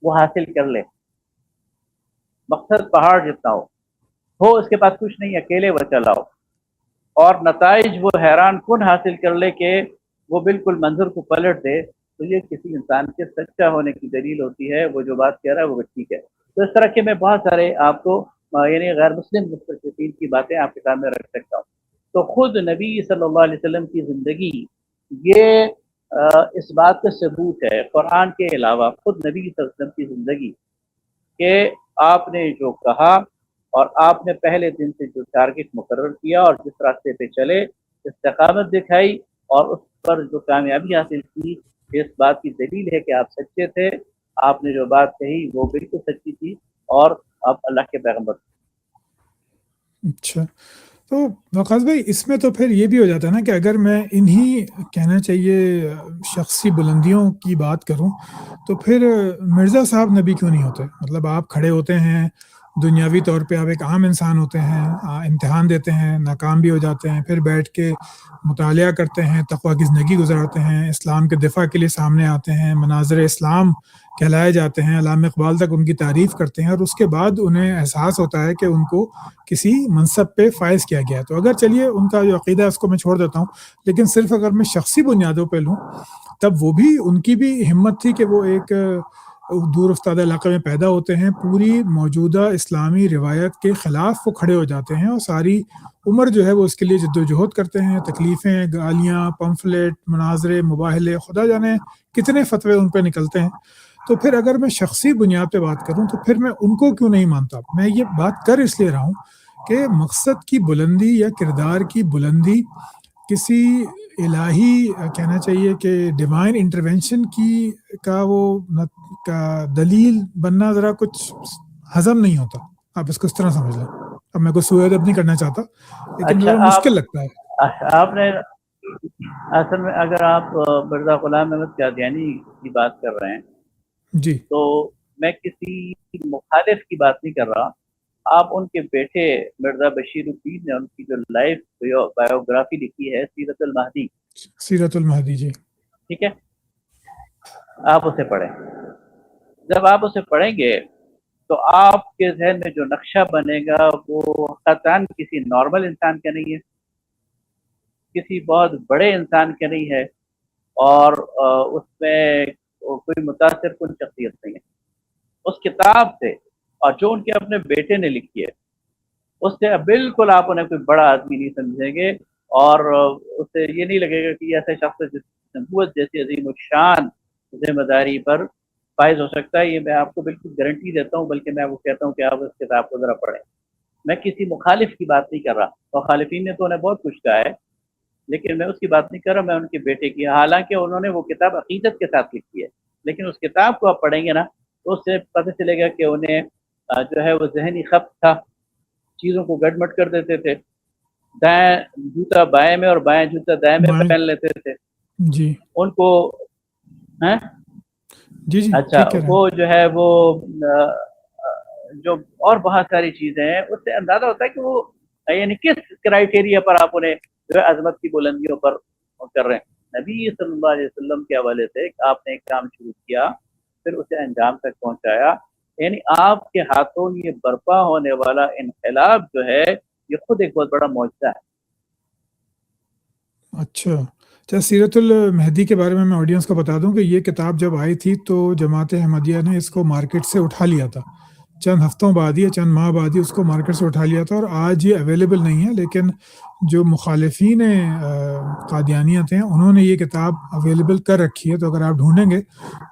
وہ حاصل کر لے۔ مقصد پہاڑ جتنا ہو اس کے پاس کچھ نہیں، اکیلے وہ چلاؤ، اور نتائج وہ حیران کن حاصل کر لے کہ وہ بالکل منظر کو پلٹ دے، تو یہ کسی انسان کے سچا ہونے کی دلیل ہوتی ہے۔ وہ جو بات کہہ رہا ہے وہ ٹھیک ہے۔ تو اس طرح کے میں بہت سارے آپ کو یعنی غیر مسلم مستشرقین کی باتیں آپ کے سامنے رکھ سکتا ہوں۔ تو خود نبی صلی اللہ علیہ وسلم کی زندگی یہ اس بات کا ثبوت ہے، قرآن کے علاوہ خود نبی صلی اللہ علیہ وسلم کی زندگی، کہ آپ نے جو کہا اور آپ نے پہلے دن سے جو ٹارگٹ مقرر کیا اور جس راستے پہ چلے، استقامت دکھائی اور اس پر جو کامیابی حاصل کی، اس بات کی دلیل ہے کہ آپ سچے تھے، آپ نے جو بات کہی وہ بالکل سچی تھی، اور آپ اللہ کے پیغمبر تھے۔ اچھا، تو وقاص بھائی اس میں تو پھر یہ بھی ہو جاتا ہے نا کہ اگر میں انہی کہنا چاہیے شخصی بلندیوں کی بات کروں تو پھر مرزا صاحب نبی کیوں نہیں ہوتے؟ مطلب آپ کھڑے ہوتے ہیں، دنیاوی طور پہ آپ ایک عام انسان ہوتے ہیں، امتحان دیتے ہیں، ناکام بھی ہو جاتے ہیں، پھر بیٹھ کے مطالعہ کرتے ہیں، تقویٰ کی زندگی گزارتے ہیں، اسلام کے دفاع کے لیے سامنے آتے ہیں، مناظر اسلام کہلائے جاتے ہیں، علامہ اقبال تک ان کی تعریف کرتے ہیں، اور اس کے بعد انہیں احساس ہوتا ہے کہ ان کو کسی منصب پہ فائز کیا گیا ہے۔ تو اگر چلیے ان کا جو عقیدہ ہے اس کو میں چھوڑ دیتا ہوں، لیکن صرف اگر میں شخصی بنیادوں پہ لوں، تب وہ بھی ان کی بھی ہمت تھی کہ وہ ایک دور افتادہ علاقے میں پیدا ہوتے ہیں، پوری موجودہ اسلامی روایت کے خلاف وہ کھڑے ہو جاتے ہیں، اور ساری عمر جو ہے وہ اس کے لیے جد و جہد کرتے ہیں، تکلیفیں، گالیاں، پمفلٹ، مناظرے، مباہلے، خدا جانے کتنے فتوے ان پہ نکلتے ہیں۔ تو پھر اگر میں شخصی بنیاد پہ بات کروں تو پھر میں ان کو کیوں نہیں مانتا؟ میں یہ بات کر اس لیے رہا ہوں کہ مقصد کی بلندی یا کردار کی بلندی کسی الہی کہنا چاہیے کہ ڈیوائن انٹرونشن کی کا وہ کا دلیل بننا ذرا کچھ ہضم نہیں ہوتا۔ آپ اس کو اس طرح سمجھ لیں۔ اب میں کوئی سوء ادب نہیں کرنا چاہتا، لیکن اچھا، ذرا مشکل لگتا ہے۔ آپ نے اصل میں اگر آپ مرزا غلام احمد قادیانی کی بات کر رہے ہیں جی تو میں کسی مخالف کی بات نہیں کر رہا، آپ ان کے بیٹے مرزا بشیر الدین نے ان کی جو لائف بایوگرافی لکھی ہے، سیرت المہدی، سیرت المہدی، جی ٹھیک ہے، آپ اسے پڑھیں۔ جب آپ اسے پڑھیں گے تو آپ کے ذہن میں جو نقشہ بنے گا وہ قطعاً کسی نارمل انسان کا نہیں ہے، کسی بہت بڑے انسان کا نہیں ہے، اور اس میں کوئی متاثر کن شخصیت نہیں ہے۔ اس کتاب سے، اور جو ان کے اپنے بیٹے نے لکھی ہے، اس سے بالکل آپ انہیں کوئی بڑا آدمی نہیں سمجھیں گے، اور اس سے یہ نہیں لگے گا کہ یہ ایسا شخص ہے جس نبوت جیسی عظیم الشان ذمہ داری پر فائز ہو سکتا ہے۔ یہ میں آپ کو بالکل گارنٹی دیتا ہوں، بلکہ میں وہ کہتا ہوں کہ آپ اس کتاب کو ذرا پڑھیں۔ میں کسی مخالف کی بات نہیں کر رہا، مخالفین نے تو انہیں بہت کچھ کہا ہے، لیکن میں اس کی بات نہیں کر رہا، میں ان کے بیٹے کی، حالانکہ انہوں نے وہ کتاب عقیدت کے ساتھ لکھی ہے، لیکن اس کتاب کو آپ پڑھیں گے نا تو اس سے پتہ چلے گا کہ انہیں جو ہے وہ ذہنی خط تھا، چیزوں کو گڑمٹ کر دیتے تھے، دائیں جوتا بائیں میں اور بائیں جوتا دائیں میں بائیں، پہن لیتے تھے، جی ان کو ہیں جی جی اچھا ٹھیک کہہ رہے وہ ہیں. جو ہے وہ جو اور بہت ساری چیزیں ہیں، اس سے اندازہ ہوتا ہے کہ وہ یعنی کس کرائٹیریا پر آپ انہیں جو ہے عظمت کی بلندیوں پر کر رہے ہیں۔ نبی صلی اللہ علیہ وسلم کے حوالے سے آپ نے ایک کام شروع کیا، پھر اسے انجام تک پہنچایا، یعنی آپ کے ہاتھوں یہ برپا ہونے والا انقلاب جو ہے یہ خود ایک بہت بڑا معجزہ ہے۔ اچھا سیرت المہدی کے بارے میں آڈینس کو بتا دوں کہ یہ کتاب جب آئی تھی تو جماعت احمدیہ نے اس کو مارکیٹ سے اٹھا لیا تھا، چند ہفتوں بعد ہی، چند ماہ بعد ہی اس کو مارکیٹ سے اٹھا لیا تھا، اور آج یہ اویلیبل نہیں ہے، لیکن جو مخالفین قادیانیت ہیں انہوں نے یہ کتاب اویلیبل کر رکھی ہے، تو اگر آپ ڈھونڈیں گے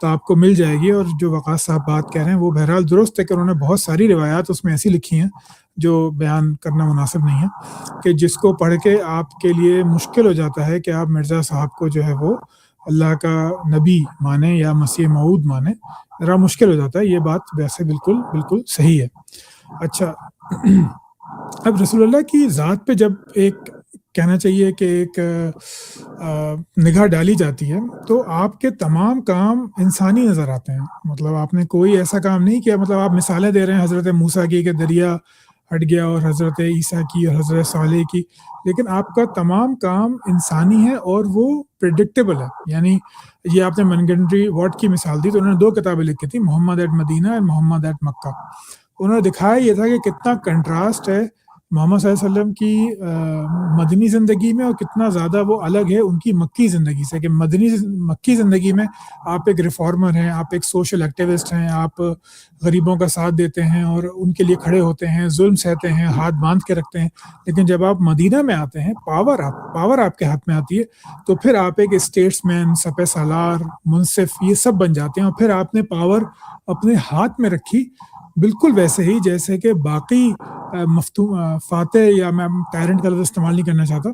تو آپ کو مل جائے گی۔ اور جو وقاص صاحب بات کہہ رہے ہیں وہ بہرحال درست ہے کہ انہوں نے بہت ساری روایات اس میں ایسی لکھی ہیں جو بیان کرنا مناسب نہیں ہے، کہ جس کو پڑھ کے آپ کے لیے مشکل ہو جاتا ہے کہ آپ مرزا صاحب کو جو ہے وہ اللہ کا نبی مانیں یا مسیح موعود مانیں، ذرا مشکل ہو جاتا ہے۔ یہ بات ویسے بالکل صحیح ہے۔ اچھا اب رسول اللہ کی ذات پہ جب ایک کہنا چاہیے کہ ایک نگاہ ڈالی جاتی ہے تو آپ کے تمام کام انسانی نظر آتے ہیں، مطلب آپ نے کوئی ایسا کام نہیں کیا، مطلب آپ مثالیں دے رہے ہیں حضرت موسیٰ کی کہ دریا ہٹ گیا، اور حضرت عیسیٰ کی اور حضرت صالح کی، لیکن آپ کا تمام کام انسانی ہے اور وہ پریڈکٹیبل ہے۔ یعنی یہ آپ نے منگنڈری واٹ کی مثال دی، تو انہوں نے 2 کتابیں لکھی تھی، محمد ایٹ مدینہ اور محمد ایٹ مکہ۔ انہوں نے دکھایا یہ تھا کہ کتنا کنٹراسٹ ہے محمد صلی اللہ علیہ وسلم کی مدنی زندگی میں، اور کتنا زیادہ وہ الگ ہے ان کی مکی زندگی سے، کہ مکی زندگی میں آپ ایک ریفارمر ہیں، آپ ایک سوشل ایکٹیوسٹ ہیں، آپ غریبوں کا ساتھ دیتے ہیں اور ان کے لیے کھڑے ہوتے ہیں، ظلم سہتے ہیں، ہاتھ باندھ کے رکھتے ہیں، لیکن جب آپ مدینہ میں آتے ہیں، پاور آپ کے ہاتھ میں آتی ہے، تو پھر آپ ایک اسٹیٹس مین، سپہ سالار، منصف، یہ سب بن جاتے ہیں، اور پھر آپ نے پاور اپنے ہاتھ میں رکھی، بالکل ویسے ہی جیسے کہ باقی فاتح، یا میں ٹائرنٹ کا لفظ استعمال نہیں کرنا چاہتا،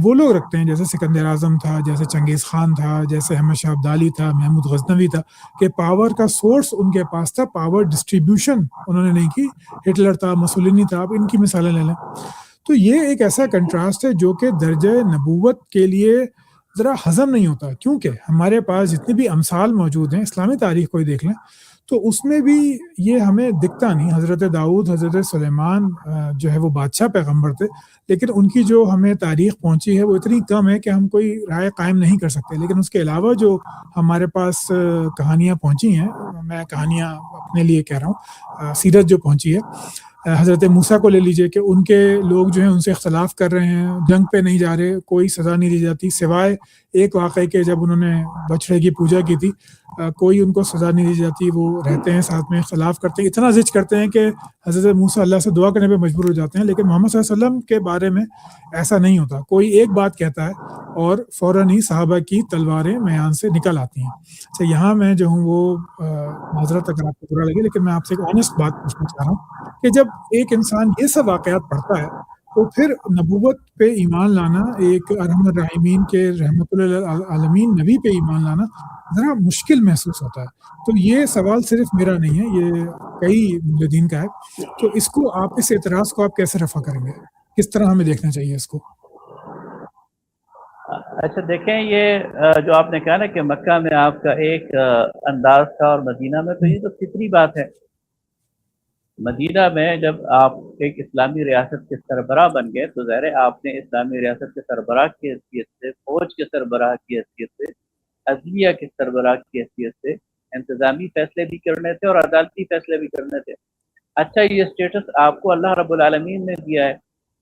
وہ لوگ رکھتے ہیں، جیسے سکندر اعظم تھا، جیسے چنگیز خان تھا، جیسے احمد شاہ ابدالی تھا، محمود غزنوی تھا، کہ پاور کا سورس ان کے پاس تھا، پاور ڈسٹریبیوشن انہوں نے نہیں کی۔ ہٹلر تھا، مسولینی تھا، آپ ان کی مثالیں لے لیں۔ تو یہ ایک ایسا کنٹراسٹ ہے جو کہ درجہ نبوت کے لیے ذرا ہضم نہیں ہوتا، کیونکہ ہمارے پاس جتنی بھی امثال موجود ہیں، اسلامی تاریخ کو ہی دیکھ لیں تو اس میں بھی یہ ہمیں دکھتا نہیں۔ حضرت داؤد، حضرت سلیمان جو ہے وہ بادشاہ پیغمبر تھے، لیکن ان کی جو ہمیں تاریخ پہنچی ہے وہ اتنی کم ہے کہ ہم کوئی رائے قائم نہیں کر سکتے، لیکن اس کے علاوہ جو ہمارے پاس کہانیاں پہنچی ہیں، میں کہانیاں اپنے لیے کہہ رہا ہوں، سیرت جو پہنچی ہے، حضرت موسیٰ کو لے لیجئے کہ ان کے لوگ جو ہیں ان سے اختلاف کر رہے ہیں، جنگ پہ نہیں جا رہے، کوئی سزا نہیں دی جاتی سوائے ایک واقعے کے، جب انہوں نے بچڑے کی پوجا کی تھی، کوئی ان کو سزا نہیں دی جاتی، وہ رہتے ہیں ساتھ میں، اختلاف کرتے ہیں، اتنا زج کرتے ہیں کہ حضرت موسیٰ اللہ سے دعا کرنے پہ مجبور ہو جاتے ہیں۔ لیکن محمد صلی اللہ علیہ وسلم کے بارے میں ایسا نہیں ہوتا، کوئی ایک بات کہتا ہے اور فوراً ہی صحابہ کی تلواریں میان سے نکل آتی ہیں۔ اچھا یہاں میں جو ہوں وہ معذرت اگر آپ کو برا لگے، لیکن میں آپ سے ایک آنےسٹ بات پوچھنا چاہ رہا ہوں کہ جب ایک انسان یہ سب واقعات پڑھتا ہے تو پھر نبوت پہ ایمان لانا، ایک ارحم الراحمین کے رحمت للعالمین نبی پہ ایمان لانا ذرا مشکل محسوس ہوتا ہے۔ تو یہ سوال صرف میرا نہیں ہے، یہ کئی مولدین کا ہے، تو اس کو آپ، اس اعتراض کو آپ کیسے رفع کریں گے؟ کس طرح ہمیں دیکھنا چاہیے اس کو؟ اچھا دیکھیں، یہ جو آپ نے کہا نا کہ مکہ میں آپ کا ایک انداز تھا اور مدینہ میں، تو یہ تو فطری بات ہے۔ مدینہ میں جب آپ ایک اسلامی ریاست کے سربراہ بن گئے تو ظاہر ہے آپ نے اسلامی ریاست کے سربراہ کی حیثیت سے، فوج کے سربراہ کی حیثیت سے، عدلیہ کے سربراہ کی حیثیت سے انتظامی فیصلے بھی کرنے تھے اور عدالتی فیصلے بھی کرنے تھے۔ اچھا یہ اسٹیٹس آپ کو اللہ رب العالمین نے دیا ہے،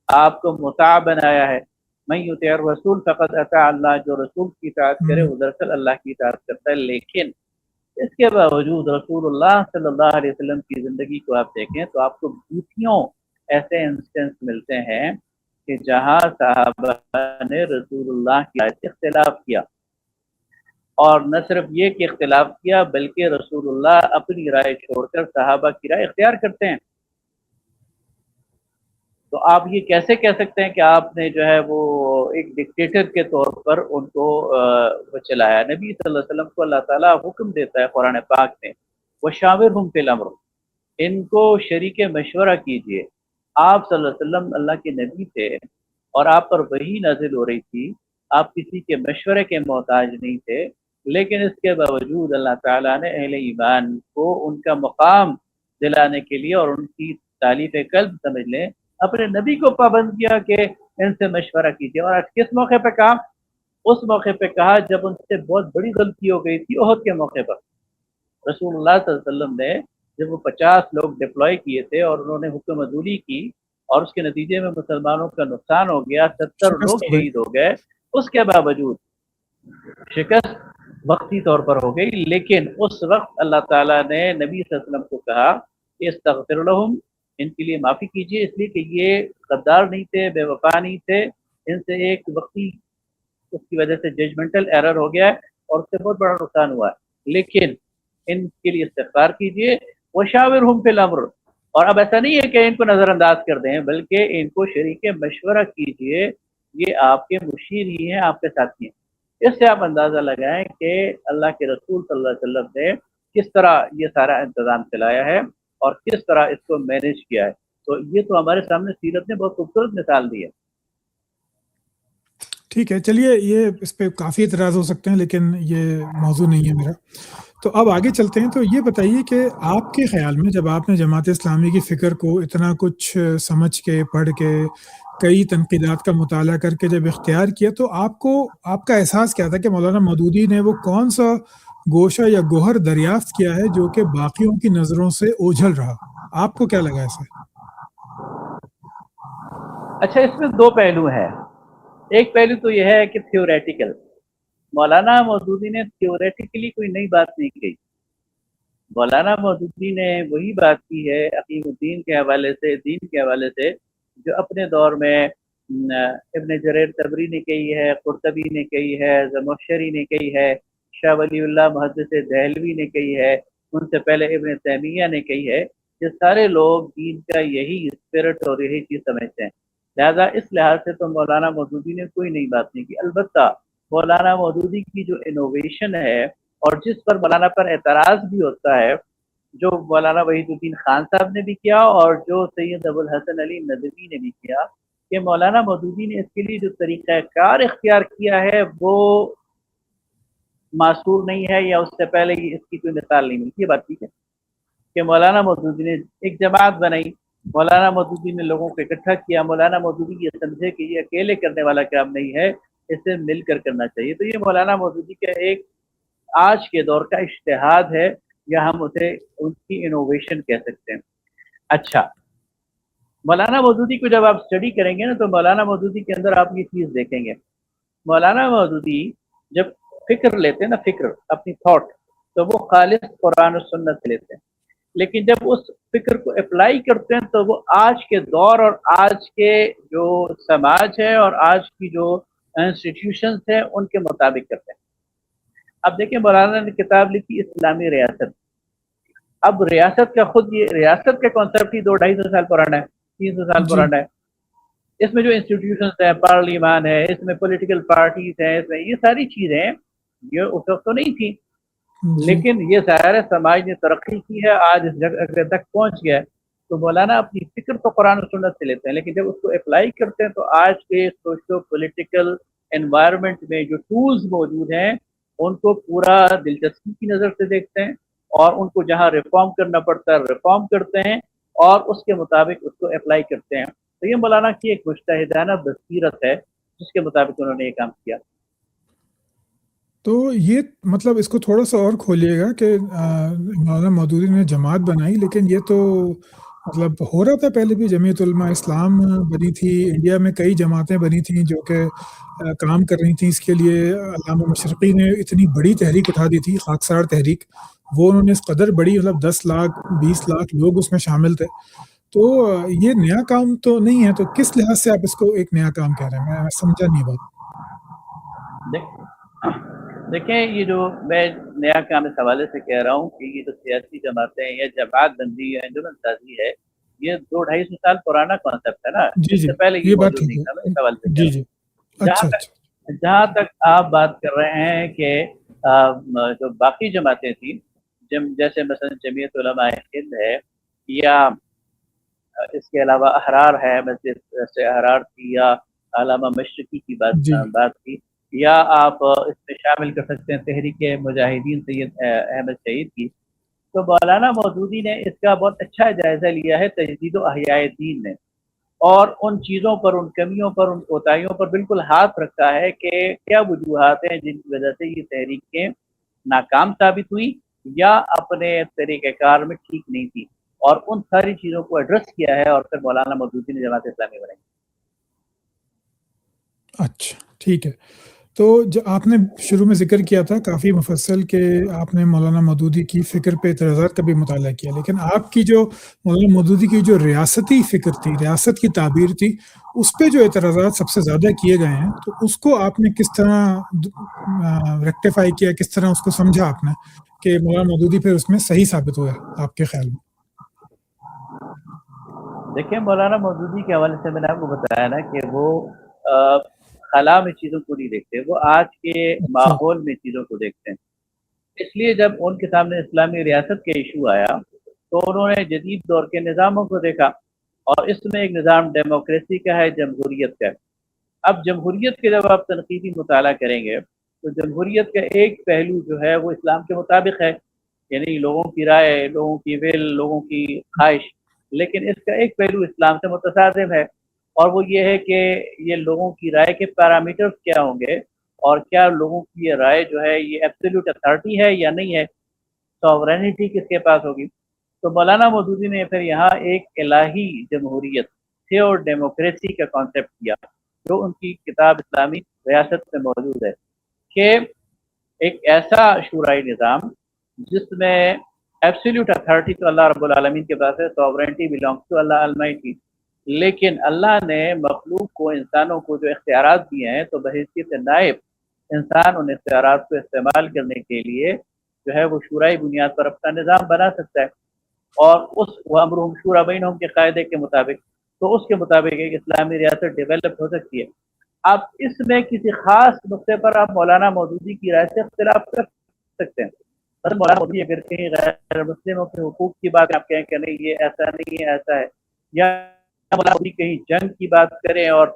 آپ کو مطاع بنایا ہے، من یطیع الرسول فقد اطاع اللہ، جو رسول کی اطاعت کرے وہ دراصل اللہ کی اطاعت کرتا ہے۔ لیکن اس کے باوجود رسول اللہ صلی اللہ علیہ وسلم کی زندگی کو آپ دیکھیں تو آپ کو بھوتیوں ایسے انسٹنس ملتے ہیں کہ جہاں صحابہ نے رسول اللہ کی آیت سے اختلاف کیا، اور نہ صرف یہ کہ اختلاف کیا بلکہ رسول اللہ اپنی رائے چھوڑ کر صحابہ کی رائے اختیار کرتے ہیں۔ تو آپ یہ کیسے کہہ سکتے ہیں کہ آپ نے جو ہے وہ ایک ڈکٹیٹر کے طور پر ان کو وہ چلایا؟ نبی صلی اللہ علیہ وسلم کو اللہ تعالیٰ حکم دیتا ہے قرآن پاک میں، وَشَاوِرْهُمْ فِي الْأَمْرِ، ان کو شریک مشورہ کیجئے۔ آپ صلی اللہ علیہ وسلم اللہ کے نبی تھے اور آپ پر وحی نازل ہو رہی تھی، آپ کسی کے مشورے کے محتاج نہیں تھے، لیکن اس کے باوجود اللہ تعالیٰ نے اہل ایمان کو ان کا مقام دلانے کے لیے اور ان کی تالیف قلب سمجھ لیں اپنے نبی کو پابند کیا کہ ان سے مشورہ کیجیے۔ اور آج کس موقع پہ کہا؟ اس موقع پہ کہا جب ان سے بہت بڑی غلطی ہو گئی تھی احد کے موقع پر۔ رسول اللہ صلی اللہ علیہ وسلم نے جب وہ 50 لوگ ڈپلوائے کیے تھے اور انہوں نے حکم عدولی کی اور اس کے نتیجے میں مسلمانوں کا نقصان ہو گیا، 70 لوگ شکست ہو گئی۔ شہید ہو گئے، اس کے باوجود شکست وقتی طور پر ہو گئی، لیکن اس وقت اللہ تعالیٰ نے نبی صلی اللہ علیہ وسلم کو کہا کہ استغفر لہم، ان کے لیے معافی کیجیے، اس لیے کہ یہ غدار نہیں تھے، بے وفا نہیں تھے، ان سے ایک وقتی اس کی وجہ سے ججمنٹل ایرر ہو گیا ہے اور اس سے بہت بڑا نقصان ہوا ہے، لیکن ان کے لیے استغفار کیجیے۔ وشاورہم فی الامر، اور اب ایسا نہیں ہے کہ ان کو نظر انداز کر دیں بلکہ ان کو شریک مشورہ کیجیے، یہ آپ کے مشیر ہی ہیں، آپ کے ساتھی ہیں۔ اس سے آپ اندازہ لگائیں کہ اللہ کے رسول صلی اللہ علیہ وسلم نے کس طرح یہ سارا انتظام چلایا ہے اور کس طرح اس کو مینیج کیا ہے۔ تو یہ تو ہمارے سامنے سیرت نے بہت خوبصورت مثال دی ہے۔ ٹھیک ہے، چلیے یہ اس پہ کافی اعتراض ہو سکتے ہیں لیکن یہ موضوع نہیں ہے میرا۔ تو اب آگے چلتے ہیں، تو یہ بتائیے کہ آپ کے خیال میں جب آپ نے جماعت اسلامی کی فکر کو اتنا کچھ سمجھ کے پڑھ کے کئی تنقیدات کا مطالعہ کر کے جب اختیار کیا تو آپ کا احساس کیا تھا کہ مولانا مودودی نے وہ کون سا گوشہ یا گوہر دریافت کیا ہے جو کہ باقیوں کی نظروں سے اوجھل رہا؟ آپ کو کیا لگا ایسا؟ اچھا اس میں دو پہلو ہیں۔ ایک پہلو تو یہ ہے کہ تھیوریٹیکل، مولانا مودودی نے تھیوریٹیکلی کوئی نئی بات نہیں کہی، مولانا مودودی نے وہی بات کی ہے عقیم الدین کے حوالے سے، دین کے حوالے سے، جو اپنے دور میں ابن جریر طبری نے کہی ہے، قرطبی نے کہی ہے، زمخشری نے کہی ہے، شاہ ولی اللہ محدث دہلوی نے کہی ہے، ان سے پہلے ابن تیمیہ نے کہی ہے۔ یہ سارے لوگ دین کا یہی اسپرٹ اور یہی چیز سمجھتے ہیں، لہذا اس لحاظ سے تو مولانا مودودی نے کوئی نئی بات نہیں کی۔ البتہ مولانا مودودی کی جو انوویشن ہے اور جس پر مولانا پر اعتراض بھی ہوتا ہے، جو مولانا وحید الدین خان صاحب نے بھی کیا اور جو سید ابوالحسن علی ندوی نے بھی کیا، کہ مولانا مودودی نے اس کے لیے جو طریقہ کار اختیار کیا ہے وہ معصور نہیں ہے، یا اس سے پہلے اس کی کوئی مثال نہیں ملتی۔ یہ بات ٹھیک ہے کہ مولانا مودودی نے ایک جماعت بنائی، مولانا مودودی نے لوگوں کو اکٹھا کیا، مولانا مودودی یہ سمجھے کہ یہ اکیلے کرنے والا کام نہیں ہے، اسے مل کر کرنا چاہیے۔ تو یہ مولانا مودودی کا ایک آج کے دور کا اجتہاد ہے، یا ہم اسے ان کی انوویشن کہہ سکتے ہیں۔ اچھا مولانا مودودی کو جب آپ اسٹڈی کریں گے نا تو مولانا مودودی کے اندر آپ یہ چیز دیکھیں گے، مولانا مودودی جب فکر لیتے ہیں نا، فکر اپنی تھاٹ، تو وہ خالص قرآن و سنت سے لیتے ہیں، لیکن جب اس فکر کو اپلائی کرتے ہیں تو وہ آج کے دور اور آج کے جو سماج ہے اور آج کی جو انسٹیٹیوشنز ہیں ان کے مطابق کرتے ہیں۔ اب دیکھیں مولانا نے کتاب لکھی اسلامی ریاست، اب ریاست کا خود یہ ریاست کا کانسیپٹ ہی 200-250 سال پرانا ہے، 300 سال پرانا ہے۔ اس میں جو انسٹیٹیوشنز ہیں، پارلیمان ہے، اس میں پولیٹیکل پارٹیز ہیں، اس میں یہ ساری چیزیں یہ اس وقت تو نہیں تھی، لیکن یہ سارے سماج نے ترقی کی ہے، آج اس جگہ تک پہنچ گیا ہے۔ تو مولانا اپنی فکر تو قرآن و سنت سے لیتے ہیں، لیکن جب اس کو اپلائی کرتے ہیں تو آج کے سوشو پولیٹیکل انوائرمنٹ میں جو ٹولز موجود ہیں ان کو پورا دلچسپی کی نظر سے دیکھتے ہیں، اور ان کو جہاں ریفارم کرنا پڑتا ہے ریفارم کرتے ہیں اور اس کے مطابق اس کو اپلائی کرتے ہیں۔ تو یہ مولانا کی ایک مجتہدانہ بصیرت ہے جس کے مطابق انہوں نے یہ کام کیا۔ تو یہ مطلب اس کو تھوڑا سا اور کھولیے گا کہ مولانا مودودی نے جماعت بنائی، لیکن یہ تو مطلب ہو رہا تھا پہلے بھی، جمعیت علماء اسلام بنی تھی، انڈیا میں کئی جماعتیں بنی تھیں جو کہ کام کر رہی تھیں اس کے لیے. علامہ مشرقی نے اتنی بڑی تحریک اٹھا دی تھی، خاکسار تحریک، وہ انہوں نے اس قدر بڑی، مطلب 10 لاکھ 20 لاکھ لوگ اس میں شامل تھے. تو یہ نیا کام تو نہیں ہے، تو کس لحاظ سے آپ اس کو ایک نیا کام کہہ رہے ہیں؟ میں سمجھا نہیں بات. دیکھیں یہ جو میں نیا کام اس حوالے سے کہہ رہا ہوں کہ یہ جو سیاسی جماعتیں یا جماعت بندی یا انجمن سازی ہے، یہ 200-250 سال پرانا کانسیپٹ ہے نا. جی اس جی سے پہلے یہ یہ بات موجود ٹھیک نہیں تھا. میں ہے. اس حوالے سے کہہ جی رہا جی ہوں. اچھا جہاں تک آپ بات کر رہے ہیں کہ جو باقی جماعتیں تھیں، جیسے مثلا جمعیت علماء ہند ہے، یا اس کے علاوہ احرار ہے، جیسے احرار تھی، یا علامہ مشرقی کی جی بات تھی، یا آپ اس میں شامل کر سکتے ہیں تحریک مجاہدین سید احمد شہید کی. تو مولانا مودودی نے اس کا بہت اچھا جائزہ لیا ہے تجدید و احیاء دین نے، اور ان چیزوں پر، ان کمیوں پر، ان کوتاہیوں پر بالکل ہاتھ رکھا ہے کہ کیا وجوہات ہیں جن کی وجہ سے یہ تحریکیں ناکام ثابت ہوئی یا اپنے طریقہ کار میں ٹھیک نہیں تھی، اور ان ساری چیزوں کو ایڈریس کیا ہے، اور پھر مولانا مودودی نے جماعت اسلامی بنائی. اچھا ٹھیک ہے. تو جو آپ نے شروع میں ذکر کیا تھا کافی مفصل کہ آپ نے مولانا مودودی کی فکر پہ اعتراضات کا بھی مطالعہ کیا، لیکن آپ کی جو مولانا مودودی کی جو ریاستی فکر تھی، ریاست کی تعبیر تھی، اس پہ جو اعتراضات سب سے زیادہ کیے گئے ہیں، تو اس کو آپ نے کس طرح ریکٹیفائی کیا، کس طرح اس کو سمجھا آپ نے کہ مولانا مودودی پھر اس میں صحیح ثابت ہوا آپ کے خیال میں؟ دیکھیں مولانا مودودی کے حوالے سے میں نے آپ کو بتایا نا کہ وہ خلا میں چیزوں کو نہیں دیکھتے، وہ آج کے اچھا ماحول میں چیزوں کو دیکھتے ہیں. اس لیے جب ان کے سامنے اسلامی ریاست کے ایشو آیا تو انہوں نے جدید دور کے نظاموں کو دیکھا، اور اس میں ایک نظام ڈیموکریسی کا ہے، جمہوریت کا ہے. اب جمہوریت کے جب آپ تنقیدی مطالعہ کریں گے تو جمہوریت کا ایک پہلو جو ہے وہ اسلام کے مطابق ہے، یعنی لوگوں کی رائے، لوگوں کی ول، لوگوں کی خواہش. لیکن اس کا ایک پہلو اسلام سے متصادم ہے، اور وہ یہ ہے کہ یہ لوگوں کی رائے کے پیرامیٹرز کیا ہوں گے، اور کیا لوگوں کی یہ رائے جو ہے یہ ایبسولوٹ اتھارٹی ہے یا نہیں ہے، سوورینٹی کس کے پاس ہوگی. تو مولانا مودودی نے پھر یہاں ایک الہی جمہوریت، تھیور ڈیموکریسی کا کانسیپٹ کیا، جو ان کی کتاب اسلامی ریاست میں موجود ہے، کہ ایک ایسا شورائی نظام جس میں ایبسولوٹ اتھارٹی تو اللہ رب العالمین کے پاس ہے، سوورینٹی بیلانگس ٹو اللہ المیٹی، لیکن اللہ نے مخلوق کو، انسانوں کو جو اختیارات دیے ہیں، تو بحیثیت نائب انسان ان اختیارات کو استعمال کرنے کے لیے جو ہے وہ شورائی بنیاد پر اپنا نظام بنا سکتا ہے، اور اس وامرہم شورا بینہم کے قاعدے کے مطابق، تو اس کے مطابق ایک اسلامی ریاست ڈیولپ ہو سکتی ہے. آپ اس میں کسی خاص نقطے پر آپ مولانا مودودی کی رائے سے اختلاف کر سکتے ہیں. مولانا مودودی اگر کہیں غیر مسلموں کے حقوق کی بات آپ کہیں کہ نہیں یہ ایسا نہیں ہے، ایسا ہے، یا مولانا مودودی کہیں جنگ کی بات کریں اور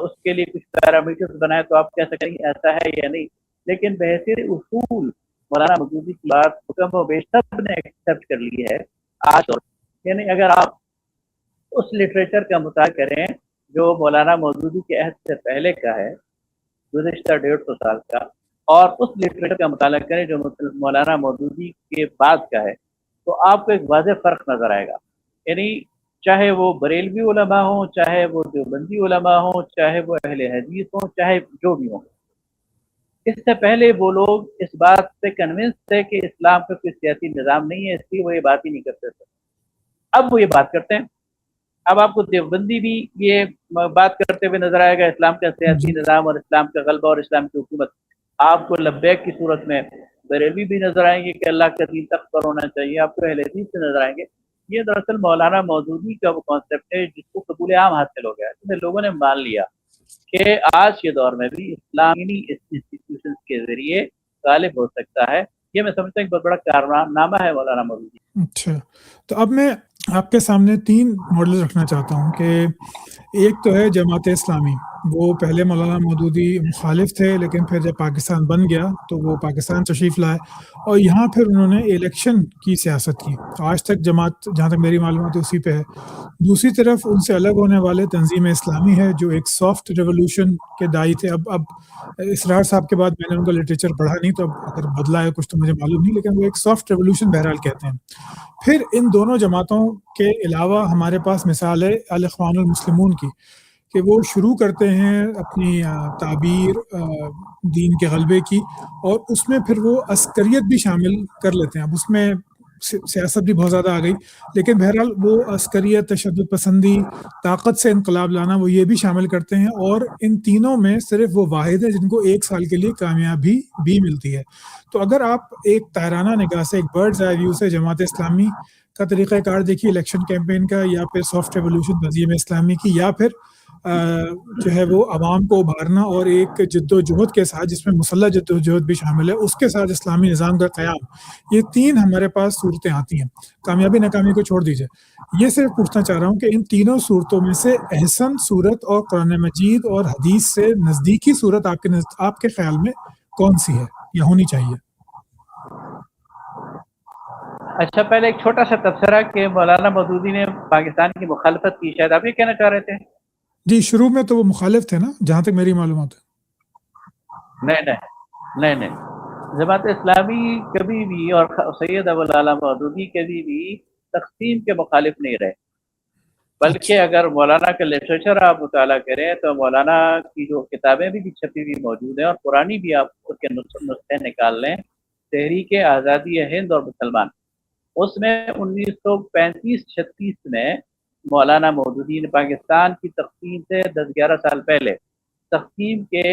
اس کے لیے کچھ پیرامیٹرز بنائے، تو آپ کہہ سکتے ہیں ایسا ہے یا نہیں. لیکن بحیثیت اصول مولانا مودودی کی بات حکم و بیش سب نے ایکسیپٹ کر لی ہے آج. یعنی اگر آپ اس لٹریچر کا مطالعہ کریں جو مولانا مودودی کے عہد سے پہلے کا ہے، گزشتہ 150 سال کا، اور اس لٹریچر کا مطالعہ کریں جو مولانا مودودی کے بعد کا ہے، تو آپ کو ایک واضح فرق نظر آئے گا. یعنی چاہے وہ بریلوی علماء ہوں، چاہے وہ دیوبندی علماء ہوں، چاہے وہ اہل حدیث ہوں، چاہے جو بھی ہوں، اس سے پہلے وہ لوگ اس بات سے کنونس تھے کہ اسلام کا کوئی سیاسی نظام نہیں ہے، اس لیے وہ یہ بات ہی نہیں کرتے تھے. اب وہ یہ بات کرتے ہیں. اب آپ کو دیوبندی بھی یہ بات کرتے ہوئے نظر آئے گا اسلام کا سیاسی نظام اور اسلام کا غلبہ اور اسلام کی حکومت. آپ کو لبیک کی صورت میں بریلوی بھی نظر آئیں گے کہ اللہ کا دین تخت پر ہونا چاہیے، آپ کو اہل حدیث سے نظر آئیں گے. یہ دراصل مولانا مودودی کا وہ کانسیپٹ ہے جس کو قبول عام حاصل ہو گیا ہے، جسے لوگوں نے مان لیا کہ آج کے دور میں بھی اسلامی انسٹیٹیوشنز کے ذریعے غالب ہو سکتا ہے. یہ میں سمجھتا ہوں ایک بہت بڑا کارنامہ ہے مولانا مودودی. اچھا، تو اب میں آپ کے سامنے 3 ماڈل رکھنا چاہتا ہوں کہ ایک تو ہے جماعت اسلامی، وہ پہلے مولانا مودودی مخالف تھے، لیکن پھر جب پاکستان بن گیا تو وہ پاکستان تشریف لائے اور یہاں پھر انہوں نے الیکشن کی سیاست کی. آج تک جماعت جہاں تک میری معلومات ہے اسی پہ ہے. دوسری طرف ان سے الگ ہونے والے تنظیم اسلامی ہے جو ایک سافٹ ریولوشن کے دائی تھے. اب اسرار صاحب کے بعد میں نے ان کا لٹریچر پڑھا نہیں، تو اب اگر بدلا ہے کچھ تو مجھے معلوم نہیں، لیکن وہ ایک سافٹ ریولوشن بہرحال کہتے ہیں. پھر ان دونوں جماعتوں کے علاوہ ہمارے پاس مثال ہے الاخوان المسلمون کی، کہ وہ شروع کرتے ہیں اپنی تعبیر دین کے غلبے کی، اور اس میں پھر وہ عسکریت بھی شامل کر لیتے ہیں. اب اس میں سیاست بھی بہت زیادہ آ گئی، لیکن بہرحال وہ عسکریت، تشدد پسندی، طاقت سے انقلاب لانا، وہ یہ بھی شامل کرتے ہیں. اور ان تینوں میں صرف وہ واحد ہیں جن کو 1 سال کے لیے کامیابی بھی ملتی ہے. تو اگر آپ ایک تائرانہ نگاہ سے، ایک برڈز آئی ویو سے جماعت اسلامی کا طریقہ کار دیکھیے الیکشن کیمپین کا، یا پھر سافٹ ریولوشن تنظیم اسلامی کی، یا پھر جو ہے وہ عوام کو ابھارنا اور ایک جد و جہد کے ساتھ، جس میں مسلح جد و جہد بھی شامل ہے، اس کے ساتھ اسلامی نظام کا قیام، یہ 3 ہمارے پاس صورتیں آتی ہیں. کامیابی ناکامی کو چھوڑ دیجئے. یہ صرف پوچھنا چاہ رہا ہوں کہ ان تینوں صورتوں میں سے احسن صورت اور قرآن مجید اور حدیث سے نزدیکی صورت آپ کے خیال میں کون سی ہے یا ہونی چاہیے؟ اچھا، پہلے ایک چھوٹا سا تبصرہ کہ مولانا مودودی نے پاکستان کی مخالفت کی، شاید آپ یہ کہنا چاہ رہے تھے؟ جی، شروع میں تو وہ مخالف تھے نا، جہاں تک میری معلومات ہے. نہیں، جماعت اسلامی کبھی بھی اور سید ابوالعلا مودودی کبھی بھی تقسیم کے مخالف نہیں رہے، بلکہ اچھا. اگر مولانا کا لٹریچر آپ مطالعہ کریں تو مولانا کی جو کتابیں بھی چھپی ہوئی موجود ہیں، اور پرانی بھی آپ اس کے نسخے نکال لیں، تحریک آزادی ہند اور مسلمان، اس میں 1935-36 میں مولانا مودودی نے پاکستان کی تقسیم سے 10-11 سال پہلے تقسیم کے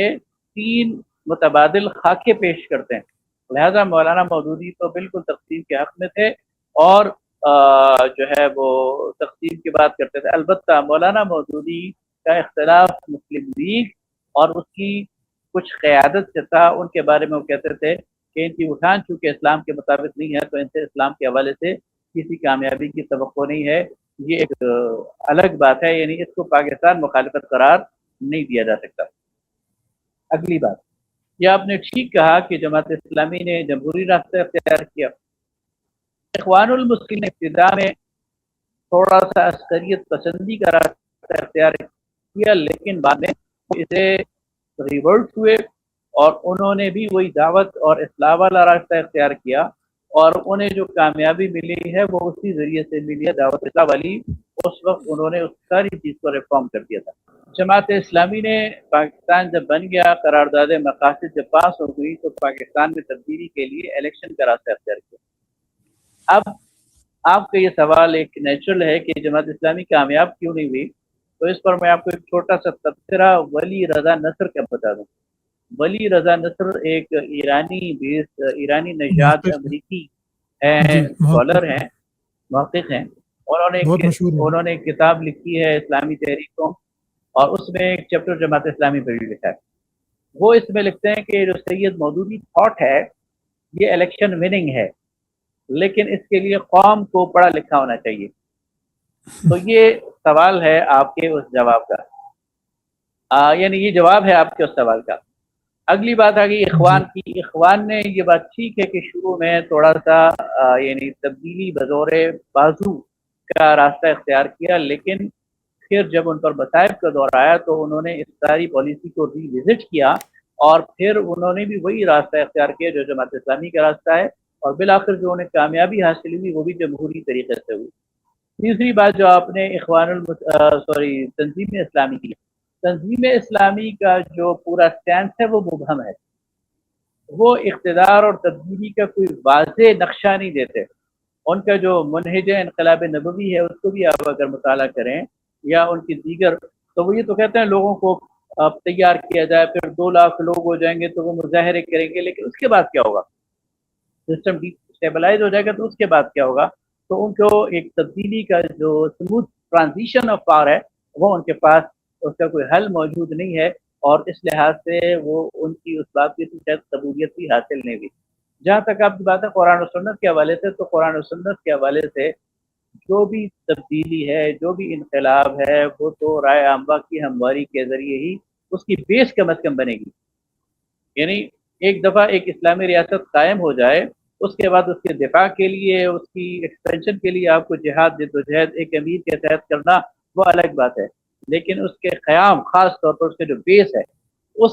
3 متبادل خاکے پیش کرتے ہیں. لہذا مولانا مودودی تو بالکل تقسیم کے حق میں تھے، اور جو ہے وہ تقسیم کی بات کرتے تھے. البتہ مولانا مودودی کا اختلاف مسلم لیگ اور اس کی کچھ قیادت سے تھا. ان کے بارے میں وہ کہتے تھے کہ ان کی اٹھان چونکہ اسلام کے مطابق نہیں ہے، تو ان سے اسلام کے حوالے سے کسی کامیابی کی توقع نہیں ہے. یہ ایک الگ بات ہے، یعنی اس کو پاکستان مخالفت قرار نہیں دیا جا سکتا. اگلی بات، یہ آپ نے ٹھیک کہا کہ جماعت اسلامی نے جمہوری راستہ اختیار کیا. اخوان المسلمین ابتدا میں تھوڑا سا عسکریت پسندی کا راستہ اختیار کیا، لیکن بعد میں اسے ریورٹ ہوئے اور انہوں نے بھی وہی دعوت اور اصلاح والا راستہ اختیار کیا، اور انہیں جو کامیابی ملی ہے وہ اسی ذریعے سے ملی ہے، دعوت اصلاح والی. اس وقت انہوں نے اس ساری چیز کو ریفارم کر دیا تھا. جماعت اسلامی نے پاکستان جب بن گیا، قرارداد مقاصد جب پاس ہو گئی، تو پاکستان میں تبدیلی کے لیے الیکشن کا راستہ اختیار کیا. اب آپ کا یہ سوال ایک نیچرل ہے کہ جماعت اسلامی کامیاب کیوں نہیں ہوئی، تو اس پر میں آپ کو ایک چھوٹا سا تبصرہ ولی رضا نصر کا بتا دوں. ولی رضا نصر ایک ایرانی نژاد امریکی اسکالر ہیں، محقق ہیں. بہت مشہور ہے. انہوں نے ایک کتاب لکھی ہے اسلامی تحریکوں، اور اس میں ایک چیپٹر جماعت اسلامی پر بھی لکھا ہے. وہ اس میں لکھتے ہیں کہ جو سید مودودی تھاٹ ہے یہ الیکشن وننگ ہے، لیکن اس کے لیے قوم کو پڑھا لکھا ہونا چاہیے. تو یہ سوال ہے آپ کے اس جواب کا، یعنی یہ جواب ہے آپ کے اس سوال کا. اگلی بات آ گئی اخوان کی. اخوان نے یہ بات ٹھیک ہے کہ شروع میں تھوڑا سا یعنی تبدیلی بزور بازو کا راستہ اختیار کیا، لیکن پھر جب ان پر مصائب کا دور آیا تو انہوں نے اس ساری پالیسی کو ری وزٹ کیا، اور پھر انہوں نے بھی وہی راستہ اختیار کیا جو جماعت اسلامی کا راستہ ہے، اور بالآخر جو انہیں کامیابی حاصل ہوئی وہ بھی جمہوری طریقے سے ہوئی. تیسری بات جو آپ نے تنظیم اسلامی کی، تنظیم اسلامی کا جو پورا سٹینس ہے وہ مبہم ہے. وہ اقتدار اور تبدیلی کا کوئی واضح نقشہ نہیں دیتے. ان کا جو منہج انقلاب نبوی ہے اس کو بھی آپ اگر مطالعہ کریں، یا ان کی دیگر، تو وہ یہ تو کہتے ہیں لوگوں کو تیار کیا جائے، پھر 2 لاکھ لوگ ہو جائیں گے تو وہ مظاہرے کریں گے، لیکن اس کے بعد کیا ہوگا؟ سسٹم اسٹیبلائز ہو جائے گا تو اس کے بعد کیا ہوگا؟ تو ان کو ایک تبدیلی کا جو اسموتھ ٹرانزیشن آف پاور ہے وہ ان کے پاس اس کا کوئی حل موجود نہیں ہے، اور اس لحاظ سے وہ ان کی اس بات کی شاید قبولیت بھی حاصل نہیں ہوئی. جہاں تک آپ کی بات ہے قرآن و سنت کے حوالے سے، تو قرآن و سنت کے حوالے سے جو بھی تبدیلی ہے، جو بھی انقلاب ہے، وہ تو رائے عامہ کی ہمواری کے ذریعے ہی اس کی بیس کم از کم بنے گی. یعنی ایک دفعہ ایک اسلامی ریاست قائم ہو جائے، اس کے بعد اس کے دفاع کے لیے، اس کی ایکسپینشن کے لیے آپ کو جہاد جدوجہد ایک امیر کے تحت کرنا وہ الگ بات ہے، لیکن اس کے قیام خاص طور پر اس کے جو بیس ہے اس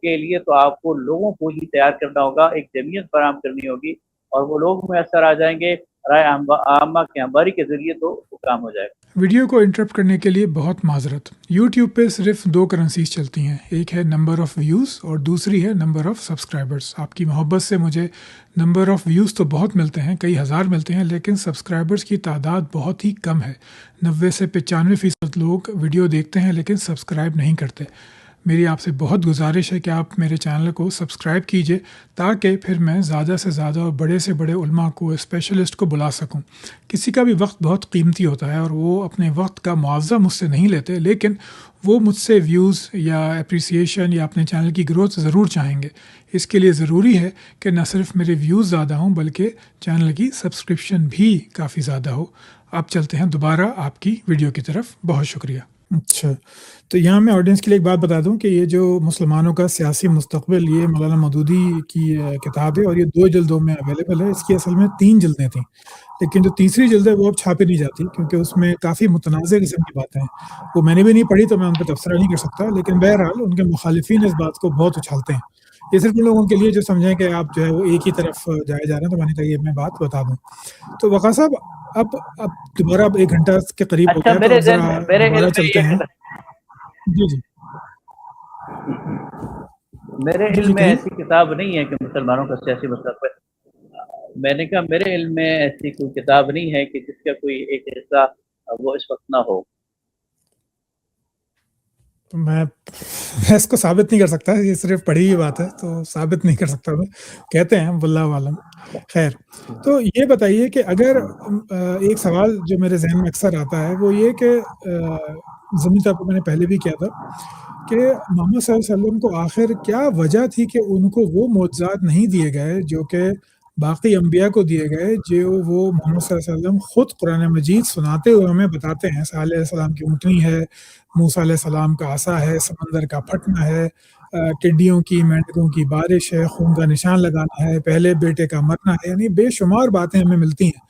کے لیے تو آپ کو لوگوں کو ہی تیار کرنا ہوگا، ایک جمعیت فراہم کرنی ہوگی، اور وہ لوگ میسر آ جائیں گے رائے عامہ کی ہمواری کے ذریعے تو وہ کام ہو جائے گا. ویڈیو کو انٹرپٹ کرنے کے لیے بہت معذرت. یوٹیوب پہ صرف 2 کرنسیز چلتی ہیں، ایک ہے نمبر آف ویوز اور دوسری ہے نمبر آف سبسکرائبرز. آپ کی محبت سے مجھے نمبر آف ویوز تو بہت ملتے ہیں، کئی ہزار ملتے ہیں، لیکن سبسکرائبرز کی تعداد بہت ہی کم ہے. 90 سے 95% لوگ ویڈیو دیکھتے ہیں لیکن سبسکرائب نہیں کرتے. میری آپ سے بہت گزارش ہے کہ آپ میرے چینل کو سبسکرائب کیجئے تاکہ پھر میں زیادہ سے زیادہ اور بڑے سے بڑے علماء کو، اسپیشلسٹ کو بلا سکوں. کسی کا بھی وقت بہت قیمتی ہوتا ہے اور وہ اپنے وقت کا معاوضہ مجھ سے نہیں لیتے، لیکن وہ مجھ سے ویوز یا اپریسیشن یا اپنے چینل کی گروتھ ضرور چاہیں گے. اس کے لیے ضروری ہے کہ نہ صرف میرے ویوز زیادہ ہوں بلکہ چینل کی سبسکرپشن بھی کافی زیادہ ہو. اب چلتے ہیں دوبارہ آپ کی ویڈیو کی طرف. بہت شکریہ. اچھا، تو یہاں میں آڈینس کے لیے ایک بات بتا دوں کہ یہ جو مسلمانوں کا سیاسی مستقبل، یہ مولانا مودودی کی کتاب ہے اور یہ 2 جلدوں میں اویلیبل ہے. اس کی اصل میں 3 جلدیں تھیں، لیکن جو تیسری جلد ہے وہ اب چھاپی نہیں جاتی کیونکہ اس میں کافی متنازع قسم کی باتیں ہیں. وہ میں نے بھی نہیں پڑھی تو میں ان پہ تبصرہ نہیں کر سکتا، لیکن بہرحال ان کے مخالفین اس بات کو بہت اچھالتے ہیں. یہ صرف ان لوگوں کے لیے جو سمجھیں کہ آپ جو ہے وہ ایک ہی طرف جائے جا رہے ہیں، تو میں نے کہا یہ میں بات بتا دوں. تو وقا صاحب اب دوبارہ اب 1 گھنٹہ کے قریب ہو اچھا، گیا، تو اب ذرا میرے دوبارہ علم چلتے ہیں. جی جی میرے جی علم جی میں کہیے. ایسی کتاب نہیں ہے کہ مسلمانوں کا سیاسی مستقبل. میں نے کہا میرے علم میں ایسی کوئی کتاب نہیں ہے کہ جس کا کوئی ایک حصہ وہ اس وقت نہ ہو. تو میں اس کو ثابت نہیں کر سکتا، یہ صرف پڑھی ہوئی بات ہے تو ثابت نہیں کر سکتا میں. کہتے ہیں واللہ عالم. خیر، تو یہ بتائیے کہ اگر ایک سوال جو میرے ذہن میں اکثر آتا ہے وہ یہ کہ ضمنی طور پر میں نے پہلے بھی کیا تھا کہ محمد صلی اللہ علیہ وسلم کو آخر کیا وجہ تھی کہ ان کو وہ معجزات نہیں دیے گئے جو کہ باقی انبیاء کو دیے گئے، جو وہ محمد صلی اللہ علیہ وسلم خود قرآن مجید سناتے ہوئے ہمیں بتاتے ہیں. صالح علیہ السلام کی اونٹنی ہے، موسیٰ علیہ السلام کا عصا ہے، سمندر کا پھٹنا ہے، ٹڈیوں کی، مینڈکوں کی بارش ہے، خون کا نشان لگانا ہے، پہلے بیٹے کا مرنا ہے. یعنی بے شمار باتیں ہمیں ملتی ہیں،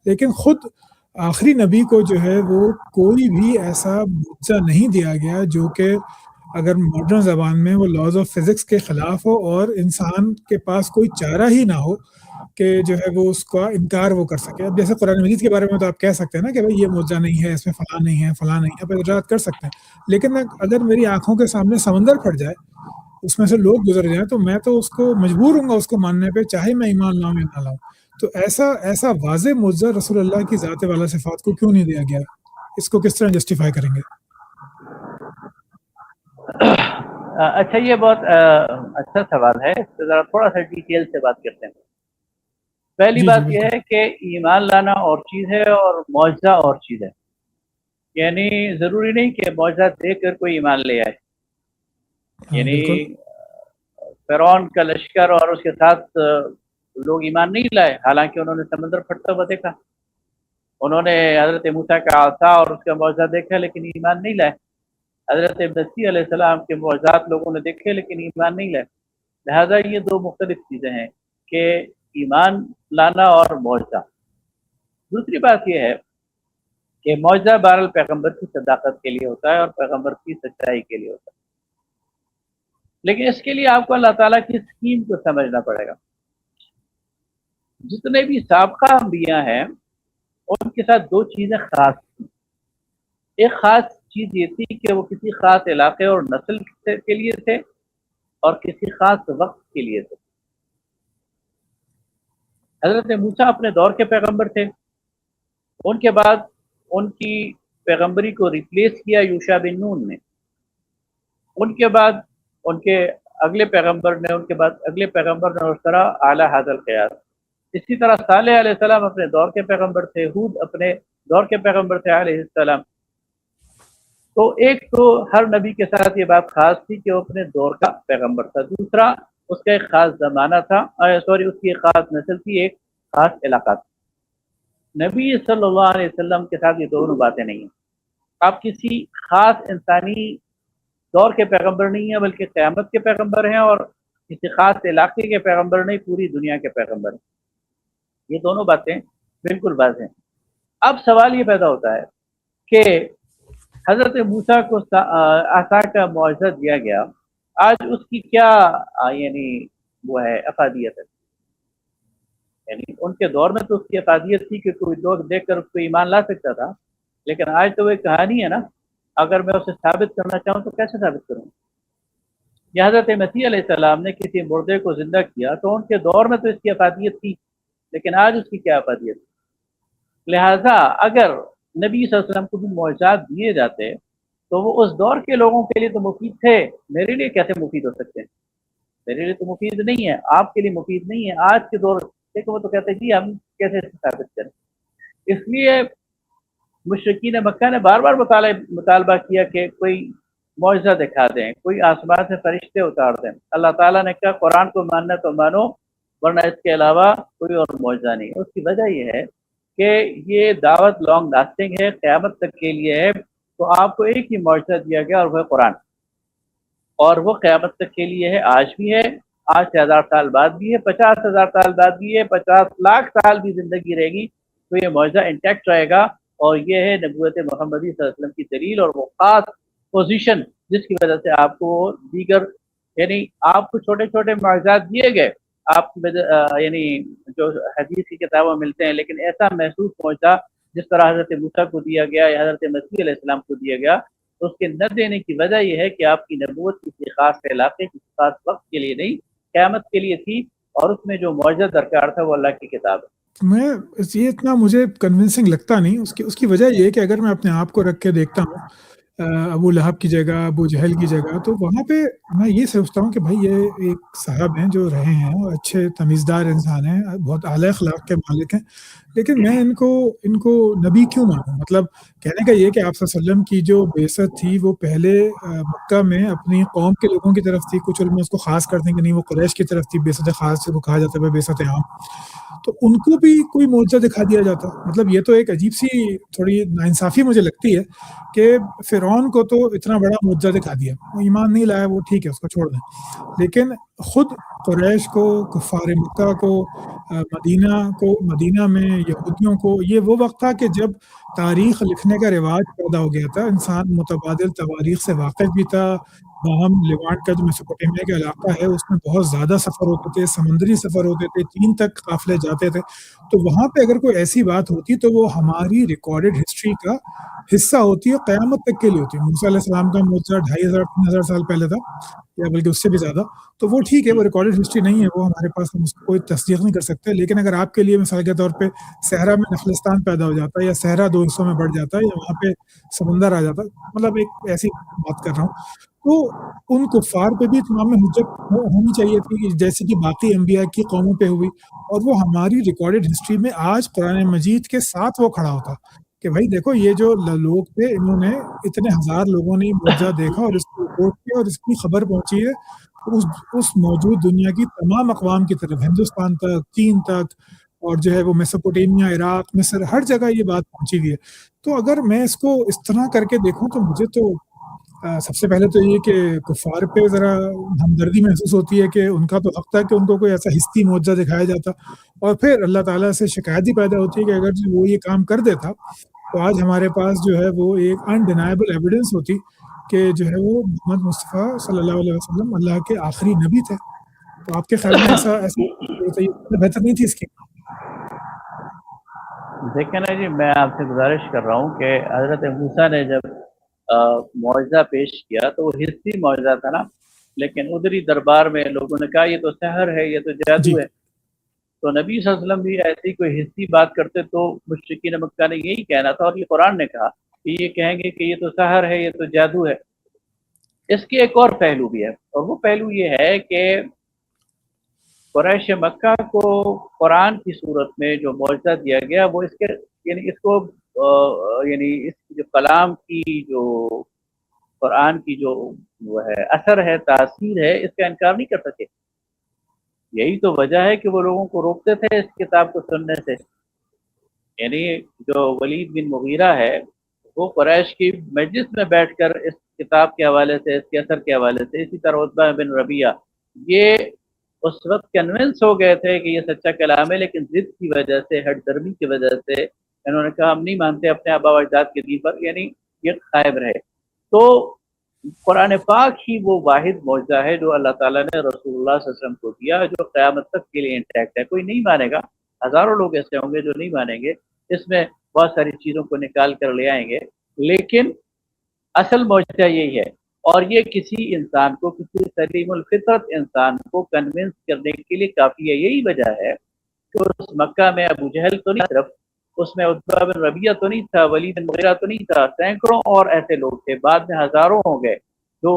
لیکن خود آخری نبی کو جو ہے وہ کوئی بھی ایسا معجزہ نہیں دیا گیا جو کہ اگر ماڈرن زبان میں وہ لاز آف فزکس کے خلاف ہو اور انسان کے پاس کوئی چارہ ہی نہ ہو کہ جو ہے وہ اس کا انکار وہ کر سکے. اب جیسے قرآن مجید کے بارے میں تو آپ کہہ سکتے ہیں نا کہ بھائی یہ معجزہ نہیں ہے، اس میں فلاں نہیں ہے، فلاں نہیں ہے، آپ اعتراض کر سکتے ہیں. لیکن اگر میری آنکھوں کے سامنے سمندر پھٹ جائے، اس میں سے لوگ گزر جائیں، تو میں تو اس کو مجبور ہوں گا اس کو ماننے پہ، چاہے میں ایمان لاؤں یا نہ لاؤں. تو ایسا واضح معجزہ رسول اللہ کی ذات والا صفات کو کیوں نہیں دیا گیا؟ اس کو کس طرح جسٹیفائی کریں گے؟ اچھا، یہ بہت اچھا سوال ہے. اس پہ ذرا تھوڑا سا ڈیٹیل سے بات کرتے ہیں. پہلی جی جی بات یہ بالکل. ہے کہ ایمان لانا اور چیز ہے اور معجزہ اور چیز ہے. یعنی ضروری نہیں کہ معجزہ دیکھ کر کوئی ایمان لے آئے. ہاں یعنی بالکل. فرعون کا لشکر اور اس کے ساتھ لوگ ایمان نہیں لائے، حالانکہ انہوں نے سمندر پھٹتا ہوا دیکھا. انہوں نے حضرت موسیٰ کا عصا اور اس کا معجزہ دیکھا لیکن ایمان نہیں لائے. حضرت مسیح علیہ السلام کے معجزات لوگوں نے دیکھے لیکن ایمان نہیں لائے. لہذا یہ 2 مختلف چیزیں ہیں کہ ایمان لانا اور معجزہ. دوسری بات یہ ہے کہ معجزہ بہرحال پیغمبر کی صداقت کے لیے ہوتا ہے اور پیغمبر کی سچائی کے لیے ہوتا ہے، لیکن اس کے لیے آپ کو اللہ تعالیٰ کی اسکیم کو سمجھنا پڑے گا. جتنے بھی سابقہ انبیاء ہیں ان کے ساتھ 2 چیزیں خاص تھیں. ایک خاص چیز یہ تھی کہ وہ کسی خاص علاقے اور نسل کے لیے تھے اور کسی خاص وقت کے لیے تھے. حضرت موسیٰ اپنے دور کے پیغمبر تھے، ان کے بعد ان کی پیغمبری کو ریپلیس کیا یوشع بن نون نے. ان کے بعد ان کے اگلے پیغمبر نے، ان کے بعد اگلے پیغمبر نے، اس طرح اعلیٰ حاضر القیاس. اسی طرح صالح علیہ السلام اپنے دور کے پیغمبر تھے، ہود اپنے دور کے پیغمبر تھے علیہ السلام. تو ایک تو ہر نبی کے ساتھ یہ بات خاص تھی کہ وہ اپنے دور کا پیغمبر تھا. دوسرا اس کا ایک خاص زمانہ تھا، اس کی ایک خاص نسل تھی، ایک خاص علاقہ تھا. نبی صلی اللہ علیہ وسلم کے ساتھ یہ دونوں باتیں نہیں ہیں. آپ کسی خاص انسانی دور کے پیغمبر نہیں ہیں بلکہ قیامت کے پیغمبر ہیں، اور کسی خاص علاقے کے پیغمبر نہیں، پوری دنیا کے پیغمبر ہیں۔ یہ دونوں باتیں بالکل واضح ہیں۔ اب سوال یہ پیدا ہوتا ہے کہ حضرت موسیٰ کو عصا کا معجزہ دیا گیا، آج اس کی کیا یعنی وہ ہے افادیت ہے؟ یعنی ان کے دور میں تو اس کی افادیت تھی کہ کوئی لوگ دیکھ کر اس کو ایمان لا سکتا تھا، لیکن آج تو وہ ایک کہانی ہے نا، اگر میں اسے ثابت کرنا چاہوں تو کیسے ثابت کروں؟ یا حضرت مسیح علیہ السلام نے کسی مردے کو زندہ کیا تو ان کے دور میں تو اس کی افادیت تھی، لیکن آج اس کی کیا افادیت؟ لہٰذا اگر نبی صلی اللہ علیہ وسلم کو بھی معجزات دیے جاتے تو وہ اس دور کے لوگوں کے لیے تو مفید تھے، میرے لیے کیسے مفید ہو سکتے ہیں؟ میرے لیے تو مفید نہیں ہے، آپ کے لیے مفید نہیں ہے آج کے دور۔ دیکھو وہ تو کہتے ہیں جی ہم کیسے ثابت کریں؟ اس لیے مشرکین مکہ نے بار بار مطالبہ کیا کہ کوئی معجزہ دکھا دیں، کوئی آسمان سے فرشتے اتار دیں۔ اللہ تعالیٰ نے کہا قرآن کو ماننا تو مانو، ورنہ اس کے علاوہ کوئی اور معجزہ نہیں۔ اس کی وجہ یہ ہے کہ یہ دعوت لانگ لاسٹنگ ہے، قیامت تک کے لیے ہے، تو آپ کو ایک ہی معجزہ دیا گیا اور وہ ہے قرآن، اور وہ قیامت تک کے لیے ہے، آج بھی ہے، آج سے 1000 سال بعد بھی ہے، 50,000 سال بعد بھی ہے، 50 لاکھ سال بھی زندگی رہے گی تو یہ معجزہ انٹیکٹ رہے گا، اور یہ ہے نبوت محمدی صلی اللہ علیہ وسلم کی دلیل اور وہ خاص پوزیشن جس کی وجہ سے آپ کو دیگر یعنی آپ کو چھوٹے چھوٹے معجزات دیے گئے، آپ یعنی جو حدیث کی کتابوں میں ملتے ہیں، لیکن ایسا محسوس معجزہ جس طرح حضرت موسیٰ کو دیا گیا یا حضرت مسیح علیہ السلام کو دیا گیا، تو اس کے نہ دینے کی وجہ یہ ہے کہ آپ کی نبوت کسی خاص علاقے کسی خاص وقت کے لیے نہیں، قیامت کے لیے تھی، اور اس میں جو معجزہ درکار تھا وہ اللہ کی کتاب ہے۔ میں یہ اتنا مجھے کنونسنگ لگتا نہیں، اس کی وجہ یہ ہے کہ اگر میں اپنے آپ کو رکھ کے دیکھتا ہوں ابو لہب کی جگہ، ابو جہل کی جگہ، تو وہاں پہ میں یہ سوچتا ہوں کہ بھائی یہ ایک صاحب ہیں جو رہے ہیں اور اچھے تمیزدار انسان ہیں، بہت اعلی اخلاق کے مالک ہیں، لیکن میں ان کو نبی کیوں مانوں؟ مطلب کہنے کا یہ کہ آپ صلی اللہ علیہ وسلم کی جو بعثت تھی وہ پہلے مکہ میں اپنی قوم کے لوگوں کی طرف تھی، کچھ علماء اس کو خاص کرتے ہیں کہ نہیں وہ قریش کی طرف تھی، بعثت خاص سے وہ کہا جاتا ہے بعثت عام، تو ان کو بھی کوئی معجزہ دکھا دیا جاتا۔ مطلب یہ تو ایک عجیب سی تھوڑی ناانصافی مجھے لگتی ہے کہ فرعون کو تو اتنا بڑا معجزہ دکھا دیا، وہ ایمان نہیں لایا، وہ ٹھیک ہے اس کو چھوڑ دیں، لیکن خود قریش کو، کفار مکہ کو، مدینہ میں یہودیوں کو، یہ وہ وقت تھا کہ جب تاریخ لکھنے کا رواج پیدا ہو گیا تھا، انسان متبادل تواریخ سے واقف بھی تھا، باہم لیوانٹ کا جو میسوپوٹیمیا کا علاقہ ہے اس میں بہت زیادہ سفر ہوتے تھے، سمندری سفر ہوتے تھے، چین تک قافلے جاتے تھے، تو وہاں پہ اگر کوئی ایسی بات ہوتی تو وہ ہماری ریکارڈڈ ہسٹری کا حصہ ہوتی ہے، قیامت تک کے لیے ہوتی ہے۔ موسیٰ علیہ السلام کا معجزہ 2500-3000 سال پہلے تھا، یا بلکہ اس سے بھی زیادہ، تو وہ ٹھیک ہے، وہ ریکارڈڈ ہسٹری نہیں ہے، وہ ہمارے پاس، ہم اس کو کوئی تصدیق نہیں کر سکتے، لیکن اگر آپ کے لیے مثال کے طور پہ صحرا میں نخلستان پیدا ہو جاتا ہے، یا صحرا 2 حصوں میں بڑھ جاتا ہے، یا وہاں پہ سمندر آ جاتا ہے، مطلب ایک ایسی بات کر رہا ہوں، تو ان کفار پہ بھی اتمام حجت ہونی چاہیے تھی کہ جیسے کہ باقی انبیاء کی قوموں پہ ہوئی، اور وہ ہماری ریکارڈڈ ہسٹری میں آج قرآن مجید کے ساتھ وہ کھڑا ہوتا کہ بھائی دیکھو یہ جو لوگ تھے، انہوں نے اتنے ہزار لوگوں نے معجزہ دیکھا اور اس کی رپورٹ کی اور اس کی خبر پہنچی ہے اس موجود دنیا کی تمام اقوام کی طرف، ہندوستان تک، چین تک، اور جو ہے وہ میسوپوٹیمیا، عراق، مصر، ہر جگہ یہ بات پہنچی ہوئی ہے۔ تو اگر میں اس کو اس طرح کر کے دیکھوں تو مجھے تو سب سے پہلے تو یہ کہ کفار پہ ذرا ہمدردی محسوس ہوتی ہے کہ ان کا تو حق تھا کہ ان کو کوئی ایسا حسی معجزہ دکھایا جاتا، اور پھر اللہ تعالیٰ سے شکایت ہی پیدا ہوتی ہے کہ اگر وہ یہ کام کر دیتا تو آج ہمارے پاس جو ہے وہ ایک انڈینائبل ایویڈنس ہوتی کہ جو ہے وہ محمد مصطفیٰ صلی اللہ علیہ وسلم اللہ کے آخری نبی تھے۔ تو آپ کے خیال میں ایسا بہتر نہیں تھی اس کی؟ دیکھیں نا جی، میں آپ سے گزارش کر رہا ہوں کہ حضرت موسیٰ نے جب معجزہ پیش کیا تو وہ حسی معجزہ تھا نا، لیکن ادھری دربار میں لوگوں نے کہا یہ تو سحر ہے، یہ تو جادو ہے، تو نبی صلی اللہ علیہ وسلم بھی ایسی کوئی حسی بات کرتے تو مشرکین مکہ نے یہی کہنا تھا، اور یہ قرآن نے کہا کہ یہ کہیں گے کہ یہ تو سحر ہے، یہ تو جادو ہے۔ اس کے ایک اور پہلو بھی ہے، اور وہ پہلو یہ ہے کہ قریش مکہ کو قرآن کی صورت میں جو معجزہ دیا گیا وہ اس کے یعنی اس کو یعنی اس کی جو کلام کی جو قرآن کی جو وہ ہے اثر ہے، تاثیر ہے، اس کا انکار نہیں کر سکے۔ یہی تو وجہ ہے کہ وہ لوگوں کو روکتے تھے اس کتاب کو سننے سے۔ یعنی جو ولید بن مغیرہ ہے وہ قریش کی مجلس میں بیٹھ کر اس کتاب کے حوالے سے، اس کے اثر کے حوالے سے، اسی طرح عتبہ بن ربیعہ یہ اس وقت کنونس ہو گئے تھے کہ یہ سچا کلام ہے، لیکن ضد کی وجہ سے، ہٹ درمی کی وجہ سے انہوں نے کہا ہم نہیں مانتے اپنے آبا و اجداد کے دین پر، یعنی یہ قائم رہے۔ تو قرآن پاک ہی وہ واحد معجزہ ہے جو اللہ تعالیٰ نے رسول اللہ صلی اللہ علیہ وسلم کو دیا، جو قیامت تک کے لیے انٹیکٹ ہے۔ کوئی نہیں مانے گا، ہزاروں لوگ ایسے ہوں گے جو نہیں مانیں گے، اس میں بہت ساری چیزوں کو نکال کر لے آئیں گے، لیکن اصل معجزہ یہی ہے۔ اور یہ کسی انسان کو، کسی سلیم الفطرت انسان کو کنونس کرنے کے لیے کافی ہے۔ یہی وجہ ہے کہ اس مکہ میں ابو جہل تو نہیں، صرف اس میں عتبہ بن ربیعہ تو نہیں تھا، ولید بن مغیرہ تو نہیں تھا، سینکڑوں اور ایسے لوگ تھے، بعد میں ہزاروں ہو گئے جو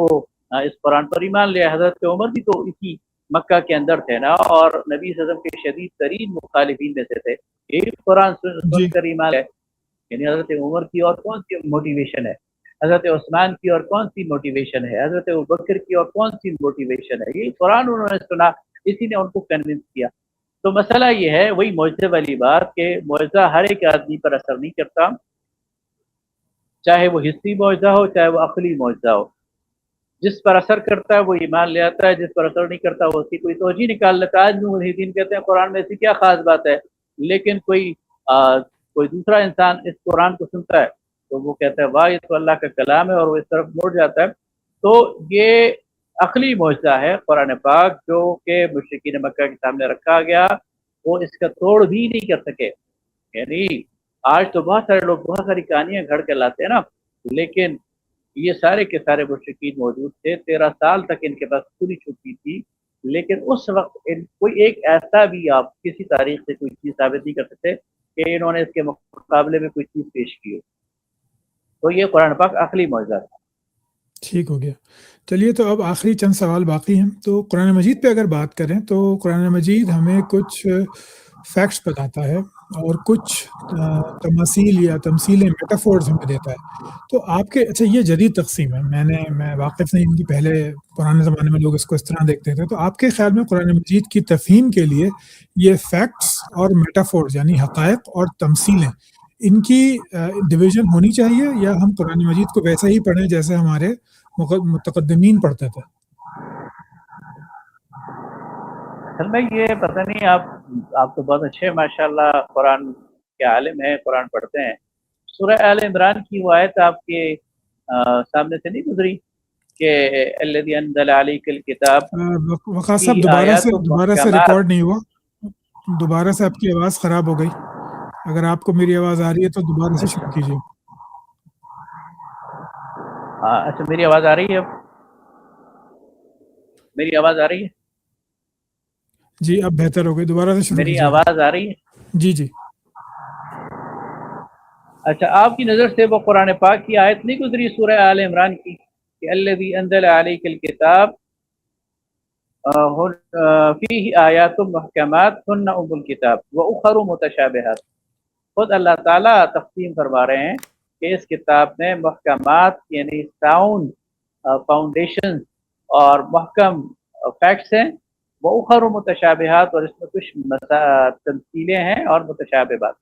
اس قرآن پر ایمان لیا۔ حضرت عمر بھی تو اسی مکہ کے اندر تھے نا، اور نبی صلی اللہ علیہ وسلم کے شدید ترین مخالفین میں سے تھے۔ یہی قرآن سن کر ایمان ہے، یعنی حضرت عمر کی اور کون سی موٹیویشن ہے، حضرت عثمان کی اور کون سی موٹیویشن ہے، حضرت ابوبکر کی اور کون سی موٹیویشن ہے؟ یہی قرآن انہوں نے سنا، اسی نے ان کو کنونس کیا۔ تو مسئلہ یہ ہے، وہی معجزے والی بات کہ معجزہ ہر ایک آدمی پر اثر نہیں کرتا، چاہے وہ حسی معجزہ ہو، چاہے وہ عقلی معجزہ ہو۔ جس پر اثر کرتا ہے وہ ایمان لے آتا ہے، جس پر اثر نہیں کرتا وہ اس کی کوئی توجہ نکال لیتا ہے۔ آج بھی ملحدین کہتے ہیں قرآن میں ایسی کیا خاص بات ہے، لیکن کوئی دوسرا انسان اس قرآن کو سنتا ہے تو وہ کہتا ہے واہ یہ تو اللہ کا کلام ہے، اور وہ اس طرف مڑ جاتا ہے۔ تو یہ عقلی معجزہ ہے قرآن پاک، جو کہ مشرکین مکہ کے سامنے رکھا گیا، وہ اس کا توڑ بھی نہیں کر سکے۔ یعنی آج تو بہت سارے لوگ بہت ساری کہانیاں گھڑ کے لاتے ہیں نا، لیکن یہ سارے کے سارے مشرکین موجود تھے، 13 سال تک ان کے پاس پوری چھٹی تھی، لیکن اس وقت کوئی ایک ایسا بھی آپ کسی تاریخ سے کوئی چیز ثابت نہیں کر سکتے کہ انہوں نے اس کے مقابلے میں کوئی چیز پیش کی ہو۔ تو یہ قرآن پاک عقلی معجزہ تھا۔ ٹھیک ہو گیا۔ چلیے تو اب آخری چند سوال باقی ہیں۔ تو قرآن مجید پہ اگر بات کریں تو قرآن مجید ہمیں کچھ فیکٹس بتاتا ہے اور کچھ تماثیل یا تمثیلیں، میٹافورز ہمیں دیتا ہے۔ تو آپ کے اچھا یہ جدید تقسیم ہے، میں واقف نہیں ہوں کہ پہلے پرانے زمانے میں لوگ اس کو اس طرح دیکھتے تھے۔ تو آپ کے خیال میں قرآن مجید کی تفہیم کے لیے یہ فیکٹس اور میٹافورز یعنی حقائق اور تمثیلیں، ان کی ڈویژن ہونی چاہیے، یا ہم قرآن مجید کو ویسے ہی پڑھیں جیسے ہمارے متقدمین پڑھتے تھے؟ اصل میں یہ پتہ نہیں، آپ تو بہت اچھے ماشاءاللہ قرآن کے عالم ہیں، قرآن پڑھتے ہیں۔ سورہ آل عمران کی وہ آیت آپ کے سامنے سے نہیں گزری کہ الذی انزل علیک الکتاب؟ وقاص صاحب دوبارہ سے ریکارڈ نہیں ہوا، دوبارہ سے آپ کی آواز خراب ہو گئی۔ اگر آپ کو میری آواز آ رہی ہے تو دوبارہ سے شروع کیجیے۔ اچھا میری آواز آ رہی ہے؟ میری آواز آ رہی ہے؟ جی اب بہتر ہو گئی، دوبارہ سے شروع میری کیجیے۔ آواز آ رہی ہے؟ جی اچھا آپ کی نظر سے وہ قرآن پاک کی آیت نہیں گزری سورہ آل عمران کی کہ الذی انزل علیک الکتاب فیہ آیات محکمات ہن ام الکتاب واخر متشابہات؟ خود اللہ تعالیٰ تقسیم فرما رہے ہیں کہ اس کتاب میں محکمات یعنی ساؤنڈ فاؤنڈیشن اور محکم فیکٹس ہیں، واخر متشابہات، اور اس میں کچھ تمثیلیں ہیں اور متشابہات۔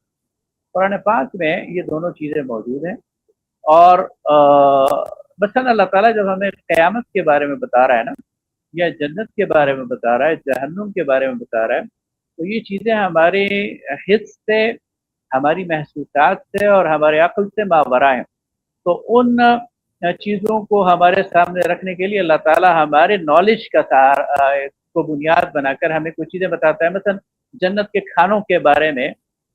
قرآن پاک میں یہ دونوں چیزیں موجود ہیں۔ اور مثلا اللہ تعالیٰ جب ہمیں قیامت کے بارے میں بتا رہا ہے نا، یا جنت کے بارے میں بتا رہا ہے، جہنم کے بارے میں بتا رہا ہے، تو یہ چیزیں ہمارے حس سے، ہماری محسوسات سے اور ہمارے عقل سے ماورا ہیں۔ تو ان چیزوں کو ہمارے سامنے رکھنے کے لیے اللہ تعالیٰ ہمارے نالج کا کو بنیاد بنا کر ہمیں کچھ چیزیں بتاتا ہے۔ مثلا جنت کے کھانوں کے بارے میں،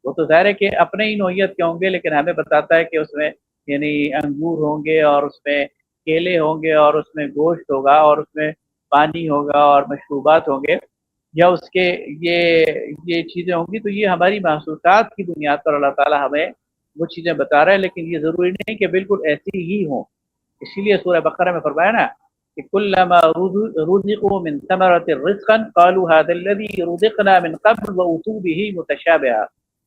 وہ تو ظاہر ہے کہ اپنے ہی نوعیت کے ہوں گے، لیکن ہمیں بتاتا ہے کہ اس میں یعنی انگور ہوں گے، اور اس میں کیلے ہوں گے، اور اس میں گوشت ہوگا، اور اس میں پانی ہوگا، اور مشروبات ہوں گے، یا اس کے یہ چیزیں ہوں گی۔ تو یہ ہماری محسوسات کی بنیاد پر اللہ تعالیٰ ہمیں وہ چیزیں بتا رہا ہے، لیکن یہ ضروری نہیں کہ بالکل ایسی ہی ہوں۔ اسی لیے سورہ بقرہ میں فرمایا نا کہ کلما رزقوا من ثمرۃ رزقا قالوا هذا الذي رزقنا من قبل واتوا به متشابها۔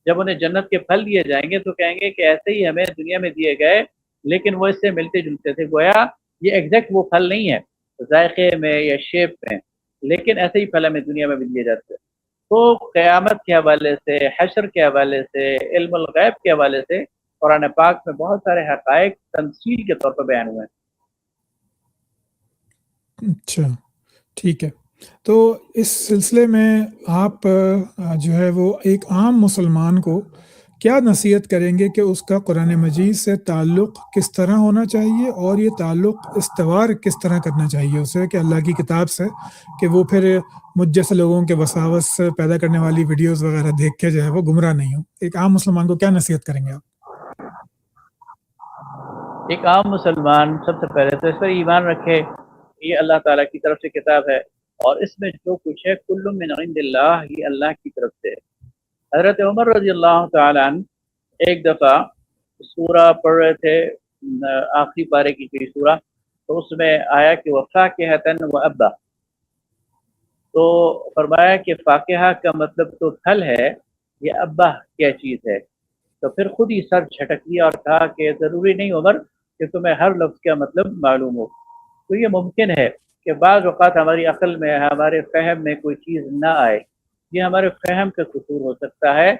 جب انہیں جنت کے پھل دیے جائیں گے تو کہیں گے کہ ایسے ہی ہمیں دنیا میں دیے گئے، لیکن وہ اس سے ملتے جلتے تھے۔ گویا یہ ایگزیکٹ وہ پھل نہیں ہے ذائقے میں یا شیپ میں، لیکن ایسے ہی پھل ہمیں دنیا میں بھی دیے جاتے ہیں۔ تو قیامت کے حوالے سے، حشر کے حوالے سے، علم الغیب کے حوالے سے قرآن پاک میں بہت سارے حقائق تمثیل کے طور پر بیان ہوئے ہیں۔ اچھا ٹھیک ہے، تو اس سلسلے میں آپ جو ہے وہ ایک عام مسلمان کو کیا نصیحت کریں گے کہ اس کا قرآن مجید سے تعلق کس طرح ہونا چاہیے، اور یہ تعلق استوار کس طرح کرنا چاہیے اسے کہ اللہ کی کتاب سے، کہ وہ پھر مجھ جیسے لوگوں کے وساوس پیدا کرنے والی ویڈیوز وغیرہ دیکھ کے جو ہے وہ گمراہ نہیں ہو؟ ایک عام مسلمان کو کیا نصیحت کریں گے آپ؟ ایک عام مسلمان سب سے پہلے تو اس پر ایمان رکھے، یہ اللہ تعالیٰ کی طرف سے کتاب ہے، اور اس میں جو کچھ ہے کل من عند اللہ، یہ اللہ کی طرف سے ہے۔ حضرت عمر رضی اللہ تعالیٰ عنہ ایک دفعہ سورہ پڑھ رہے تھے، آخری پارے کی کوئی سورہ، تو اس میں آیا کہ وفاکہۃ وابا، تو فرمایا کہ فاکہہ کا مطلب تو پھل ہے، یہ ابا کیا چیز ہے؟ تو پھر خود ہی سر جھٹک دیا اور کہا کہ ضروری نہیں عمر کہ تمہیں ہر لفظ کا مطلب معلوم ہو۔ تو یہ ممکن ہے کہ بعض اوقات ہماری عقل میں، ہمارے فہم میں کوئی چیز نہ آئے، یہ ہمارے فہم کا قصور ہو سکتا ہے،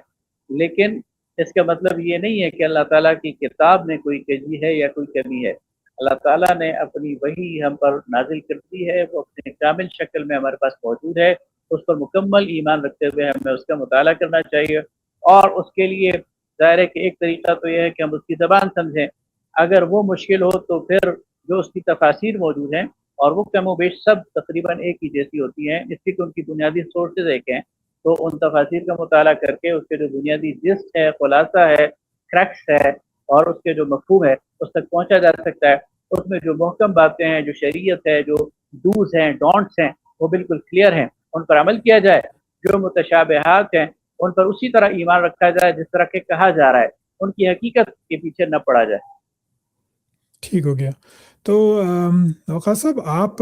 لیکن اس کا مطلب یہ نہیں ہے کہ اللہ تعالیٰ کی کتاب میں کوئی کجی ہے یا کوئی کمی ہے۔ اللہ تعالیٰ نے اپنی وحی ہم پر نازل کر دی ہے، وہ اپنے کامل شکل میں ہمارے پاس موجود ہے، اس پر مکمل ایمان رکھتے ہوئے ہمیں اس کا مطالعہ کرنا چاہیے، اور اس کے لیے ظاہر ہے کہ ایک طریقہ تو یہ ہے کہ ہم اس کی زبان سمجھیں، اگر وہ مشکل ہو تو پھر جو اس کی تفاسیر موجود ہیں، اور وہ کم و بیش سب تقریباً ایک ہی جیسی ہوتی ہیں، اس کی ان کی بنیادی سورسز ایک ہیں، تو ان تفاسیر کا مطالعہ کر کے اس کے جو بنیادی جسٹ ہے، خلاصہ ہے، کریکس ہے، اور اس کے جو مفہوم ہے اس تک پہنچا جا سکتا ہے۔ اس میں جو محکم باتیں ہیں، جو شریعت ہے، جو ڈوز ہیں، ڈونٹس ہیں، وہ بالکل کلیئر ہیں، ان پر عمل کیا جائے۔ جو متشابہات ہیں ان پر اسی طرح ایمان رکھا جائے جس طرح کہ کہا جا رہا ہے، ان کی حقیقت کے پیچھے نہ پڑا جائے۔ ٹھیک ہو گیا۔ تو وقاص صاحب، آپ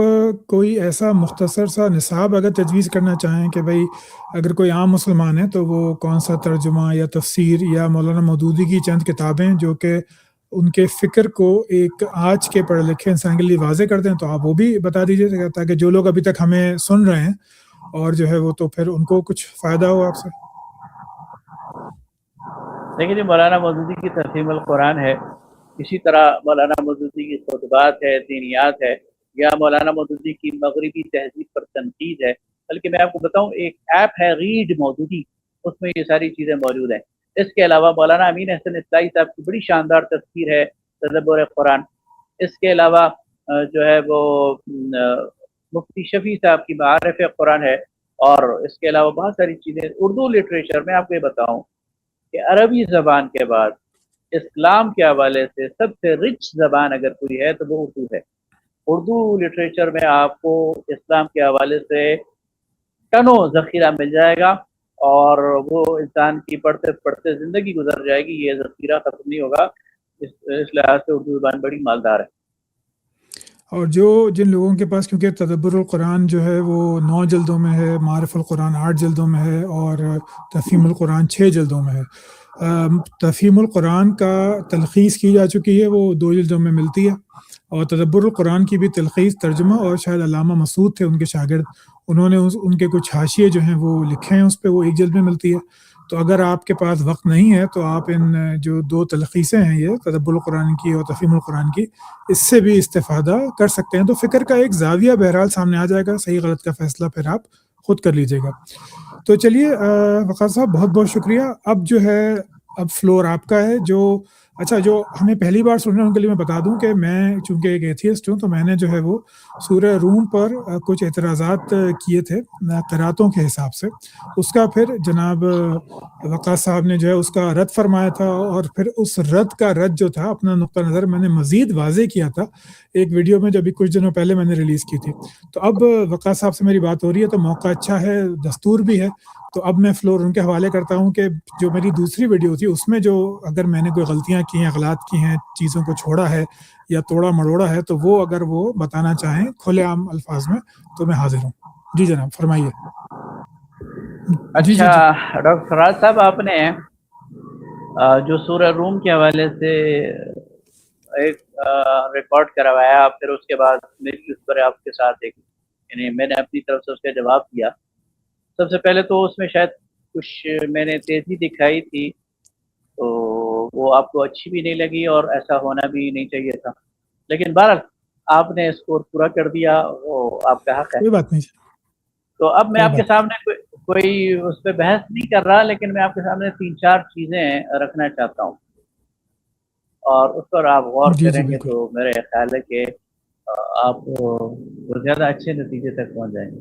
کوئی ایسا مختصر سا نصاب اگر تجویز کرنا چاہیں کہ بھائی اگر کوئی عام مسلمان ہے تو وہ کون سا ترجمہ یا تفسیر یا مولانا مودودی کی چند کتابیں جو کہ ان کے فکر کو ایک آج کے پڑھے لکھے انسان کے لیے واضح کر دیں، تو آپ وہ بھی بتا دیجیے تاکہ جو لوگ ابھی تک ہمیں سن رہے ہیں اور جو ہے وہ تو پھر ان کو کچھ فائدہ ہو آپ سے۔ دیکھیے جی، مولانا مودودی کی تفہیم القرآن ہے، اسی طرح مولانا مودودی کی خطبات ہے، دینیات ہے، یا مولانا مودودی کی مغربی تہذیب پر تنقید ہے۔ بلکہ میں آپ کو بتاؤں، ایک ایپ ہے ریڈ مودودی، اس میں یہ ساری چیزیں موجود ہیں۔ اس کے علاوہ مولانا امین احسن اصلاحی صاحب کی بڑی شاندار تفسیر ہے تدبر قرآن۔ اس کے علاوہ جو ہے وہ مفتی شفیع صاحب کی معارف قرآن ہے، اور اس کے علاوہ بہت ساری چیزیں اردو لٹریچر میں۔ آپ کو یہ بتاؤں کہ عربی زبان کے بعد اسلام کے حوالے سے سب سے رچ زبان اگر کوئی ہے تو وہ اردو ہے۔ اردو لٹریچر میں آپ کو اسلام کے حوالے سے ٹنوں ذخیرہ مل جائے گا، اور وہ انسان کی پڑھتے پڑھتے زندگی گزر جائے گی، یہ ذخیرہ ختم نہیں ہوگا۔ اس لحاظ سے اردو زبان بڑی مالدار ہے۔ اور جن لوگوں کے پاس، کیونکہ تدبر القرآن جو ہے وہ 9 جلدوں میں ہے، معارف القرآن 8 جلدوں میں ہے، اور تفہیم القرآن 6 جلدوں میں ہے۔ تفہیم القرآن کا تلخیص کی جا چکی ہے، وہ 2 جلدوں میں ملتی ہے، اور تدبر القرآن کی بھی تلخیص، ترجمہ، اور شاید علامہ مسعود تھے ان کے شاگرد، انہوں نے ان کے کچھ حاشیے جو ہیں وہ لکھے ہیں اس پہ، وہ 1 جلد میں ملتی ہے۔ تو اگر آپ کے پاس وقت نہیں ہے تو آپ ان جو 2 تلخیصیں ہیں، یہ تدبر القرآن کی اور تفہیم القرآن کی، اس سے بھی استفادہ کر سکتے ہیں۔ تو فکر کا ایک زاویہ بہرحال سامنے آ جائے گا، صحیح غلط کا فیصلہ پھر آپ خود کر لیجئے گا۔ تو چلیے وقاص صاحب، بہت بہت شکریہ۔ اب جو ہے اب فلور آپ کا ہے۔ جو ہمیں پہلی بار سن رہے ہیں ان کے لیے میں بتا دوں کہ میں چونکہ ایک ایتھیسٹ ہوں، تو میں نے جو ہے وہ سورہ روم پر کچھ اعتراضات کیے تھے قراتوں کے حساب سے، اس کا پھر جناب وقاص صاحب نے جو ہے اس کا رد فرمایا تھا، اور پھر اس رد کا رد جو تھا، اپنا نقطہ نظر میں نے مزید واضح کیا تھا ایک ویڈیو میں جو ابھی کچھ دنوں پہلے میں نے ریلیز کی تھی۔ تو اب وقاص صاحب سے میری بات ہو رہی ہے تو موقع اچھا ہے، دستور بھی ہے، تو اب میں فلور ان کے حوالے کرتا ہوں کہ جو میری دوسری ویڈیو تھی اس میں جو اگر میں نے کوئی غلطیاں کی ہیں، اغلاط کی ہیں، چیزوں کو چھوڑا ہے یا توڑا مڑوڑا ہے، تو وہ اگر وہ بتانا چاہیں کھلے عام الفاظ میں تو میں حاضر ہوں۔ جی جناب فرمائیے۔ اچھا ڈاکٹر فراز صاحب، آپ نے جو سورہ روم کے حوالے سے ایک ریکارڈ کروایا، پھر اس کے بعد میری اس پر آپ کے ساتھ ایک، یعنی میں نے اپنی طرف سے اس کا جواب دیا۔ سب سے پہلے تو اس میں شاید کچھ میں نے تیزی دکھائی تھی، تو وہ آپ کو اچھی بھی نہیں لگی اور ایسا ہونا بھی نہیں چاہیے تھا، لیکن بہرحال آپ نے اسکور پورا کر دیا، وہ آپ کا حق ہے۔ کوئی بات نہیں، تو اب میں کوئی آپ کے بات سامنے کوئی اس پہ بحث نہیں کر رہا، لیکن میں آپ کے سامنے 3-4 چیزیں رکھنا چاہتا ہوں اور اس پر آپ غور جی جی کریں گے بالکل۔ تو میرے خیال ہے کہ آپ زیادہ اچھے نتیجے تک پہنچ جائیں گے۔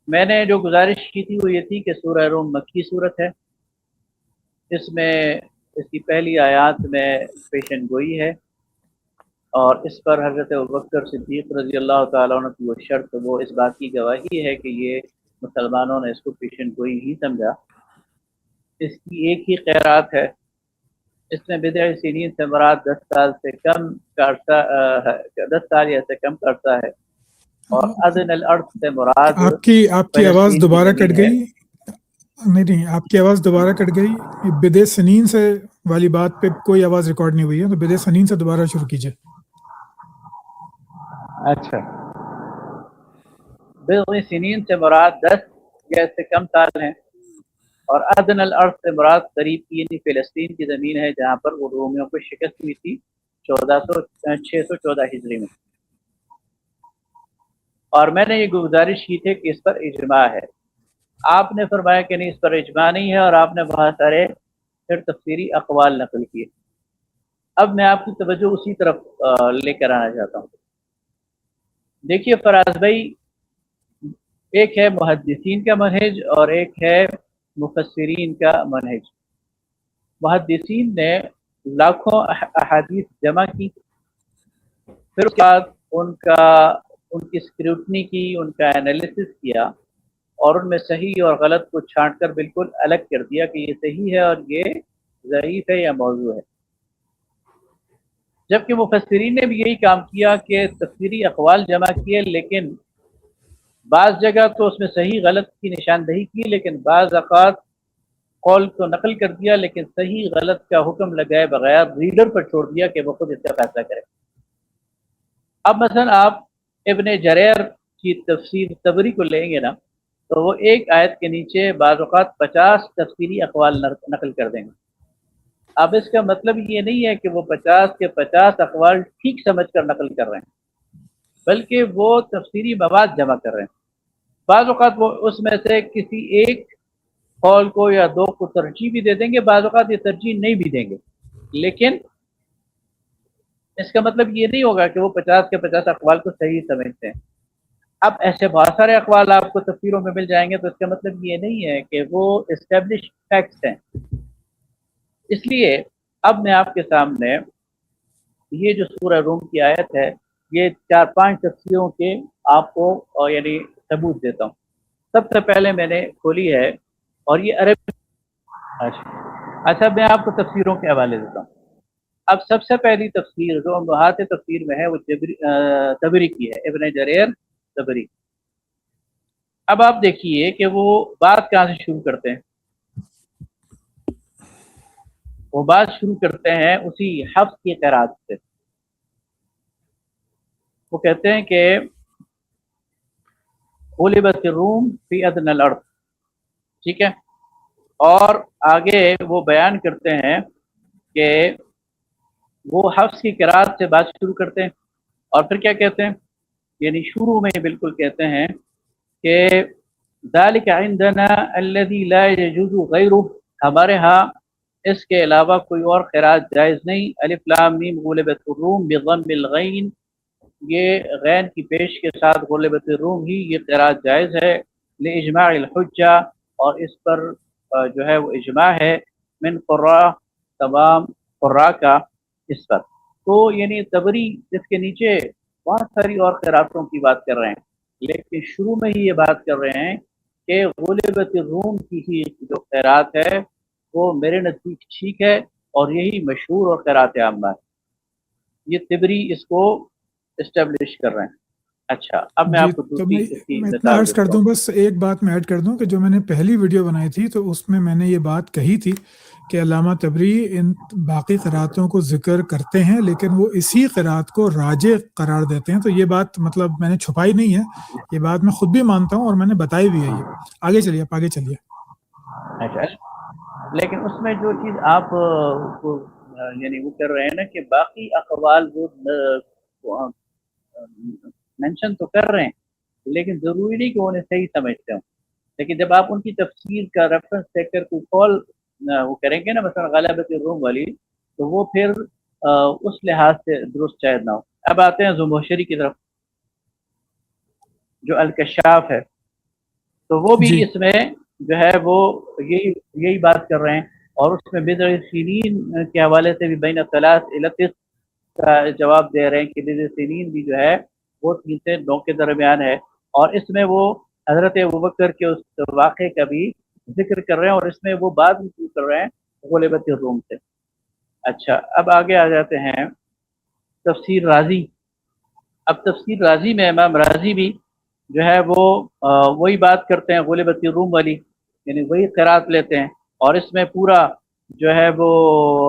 میں نے جو گزارش کی تھی وہ یہ تھی کہ سورہ روم مکی صورت ہے، اس میں اس کی پہلی آیات میں پیشن گوئی ہے، اور اس پر حضرت ابوبکر صدیق رضی اللہ تعالیٰ عنہ کی وہ شرط، وہ اس بات کی گواہی ہے کہ یہ مسلمانوں نے اس کو پیشن گوئی ہی سمجھا۔ اس کی ایک ہی خیرات ہے، اس میں بدع سنین سے مراد 10 سال سے کم کا عرصہ 10 سال یا سے کم کا عرصہ ہے، اور ادن الارض سے مراد آپ کی آواز فلسطین کی دوبارہ کٹ زمین ہے۔ گئی، نہیں آپ کی آواز دوبارہ کٹ گئی، بدع سنین سے والی بات پہ کوئی آواز ریکارڈ نہیں ہوئی ہے، تو بدع سنین سے دوبارہ شروع کیجئے۔ اچھا، بدع سنین سے مراد 10 یا سے کم سال ہیں، اور ادن الارض سے مراد قریب کی یعنی فلسطین کی زمین ہے، جہاں پر وہ رومیوں کو شکست ہوئی تھی 614 ہجری میں۔ اور میں نے یہ گزارش کی تھی کہ اس پر اجماع ہے، آپ نے فرمایا کہ نہیں اس پر اجماع نہیں ہے، اور آپ نے بہت سارے پھر تفسیری اقوال نقل کیے۔ اب میں آپ کی توجہ اسی طرف لے کر آنا چاہتا ہوں۔ دیکھیے فراز بھائی، ایک ہے محدثین کا منہج اور ایک ہے مفسرین کا منہج۔ محدثین نے لاکھوں احادیث جمع کی، پھر اس کے بعد ان کی اسکروٹنی کی، ان کا انالیسس کیا، اور ان میں صحیح اور غلط کو چھانٹ کر بالکل الگ کر دیا کہ یہ صحیح ہے اور یہ ضعیف ہے یا موضوع ہے۔ جبکہ مفسرین نے بھی یہی کام کیا کہ تفسیری اقوال جمع کیے، لیکن بعض جگہ تو اس میں صحیح غلط کی نشاندہی کی، لیکن بعض اوقات قول کو نقل کر دیا لیکن صحیح غلط کا حکم لگائے بغیر ریڈر پر چھوڑ دیا کہ وہ خود اس کا فیصلہ کرے۔ اب مثلا آپ ابن جریر کی تفسیر طبری کو لیں گے نا، تو وہ ایک آیت کے نیچے بعض اوقات 50 تفسیری اقوال نقل کر دیں گے۔ اب اس کا مطلب یہ نہیں ہے کہ وہ 50 کے 50 اقوال ٹھیک سمجھ کر نقل کر رہے ہیں، بلکہ وہ تفسیری مواد جمع کر رہے ہیں۔ بعض اوقات وہ اس میں سے کسی ایک قول کو یا دو کو ترجیح بھی دے دیں گے، بعض اوقات یہ ترجیح نہیں بھی دیں گے، لیکن اس کا مطلب یہ نہیں ہوگا کہ وہ 50 کے 50 اقوال کو صحیح سمجھتے ہیں۔ اب ایسے بہت سارے اقوال آپ کو تفسیروں میں مل جائیں گے، تو اس کا مطلب یہ نہیں ہے کہ وہ اسٹیبلش فیکٹس ہیں۔ اس لیے اب میں آپ کے سامنے یہ جو سورہ روم کی آیت ہے، یہ 4-5 تفسیروں کے آپ کو یعنی ثبوت دیتا ہوں۔ سب سے پہلے میں نے کھولی ہے، اور یہ عربی، اچھا میں آپ کو تفسیروں کے حوالے دیتا ہوں۔ اب سب سے پہلی تفسیر جو امہات تفسیر میں ہے وہ طبری کی ہے، ابن جریر طبری۔ اب آپ دیکھیے کہ وہ بات کہاں سے شروع کرتے ہیں۔ وہ بات شروع کرتے ہیں اسی حفظ کی قرات سے۔ وہ کہتے ہیں کہ غلبت الروم فی ادنی الارض، ٹھیک ہے، اور آگے وہ بیان کرتے ہیں کہ وہ حفظ کی قرات سے بات شروع کرتے ہیں، اور پھر کیا کہتے ہیں، یعنی شروع میں بالکل کہتے ہیں کہ ذالک عندنا الذی لا یجوز غیرہ، ہمارے ہاں اس کے علاوہ کوئی اور قرات جائز نہیں۔ الف لام میم غلبت الروم بضم الغین، یہ غین کی پیش کے ساتھ غلبت الروم ہی یہ قرات جائز ہے۔ لاجماع الحجہ، اور اس پر جو ہے وہ اجماع ہے، من قراء، تمام قراء کا اس پر۔ تو یعنی طبری اس کے نیچے بہت ساری اور قراتوں کی بات کر رہے ہیں، لیکن شروع میں ہی یہ بات کر رہے ہیں کہ غلبت الروم کی ہی جو قرات ہے وہ میرے نزدیک ٹھیک ہے، اور یہی مشہور اور قرات عامہ ہے۔ یہ طبری اس کو اسٹیبلش کر رہے ہیں۔ اچھا اب میں جی، آپ کو تو دوسری میں اتنا مثال عرض کر دیتا دوں، ہوں۔ بس ایک بات میں ایڈ کر دوں کہ جو میں نے پہلی ویڈیو بنائی تھی تو اس میں نے یہ بات کہی تھی کہ علامہ طبری ان باقی قراتوں کو ذکر کرتے ہیں، لیکن وہ اسی قرات کو راجع قرار دیتے ہیں۔ تو یہ بات مطلب میں نے چھپائی نہیں ہے، یہ بات میں خود بھی مانتا ہوں اور میں نے بتائی بھی ہے۔ یہ آگے چلیے، آپ آگے چلیے۔ اچھا لیکن اس میں جو چیز آپ یعنی وہ کر رہے ہیں نا کہ باقی اقوال وہ مینشن تو کر رہے ہیں لیکن ضروری نہیں کہ انہیں صحیح سمجھتے ہوں. لیکن جب آپ ان کی تفسیر کا ریفرنس دیکھ کر کوئی قول وہ کریں گے نا مثلا غلبۃ الروم والی تو وہ پھر اس لحاظ سے درست شاید نہ ہو. اب آتے ہیں زمخشری کی طرف جو الکشاف ہے تو وہ بھی جی اس میں جو ہے وہ یہی بات کر رہے ہیں اور اس میں بضع سنین کے حوالے سے بھی بین ثلاث الی تسع کا جواب دے رہے ہیں کہ بضع سنین بھی جو ہے وہ 3 سے 9 کے درمیان ہے اور اس میں وہ حضرت ابوبکر کے اس واقعے کا بھی ذکر کر رہے ہیں اور اس میں وہ بات بھی کر رہے ہیں غلبۃ الروم سے. اچھا اب آگے آ جاتے ہیں تفسیر رازی. اب تفسیر رازی میں امام رازی بھی جو ہے وہ وہی بات کرتے ہیں غلبۃ الروم والی یعنی وہی قرات لیتے ہیں اور اس میں پورا جو ہے وہ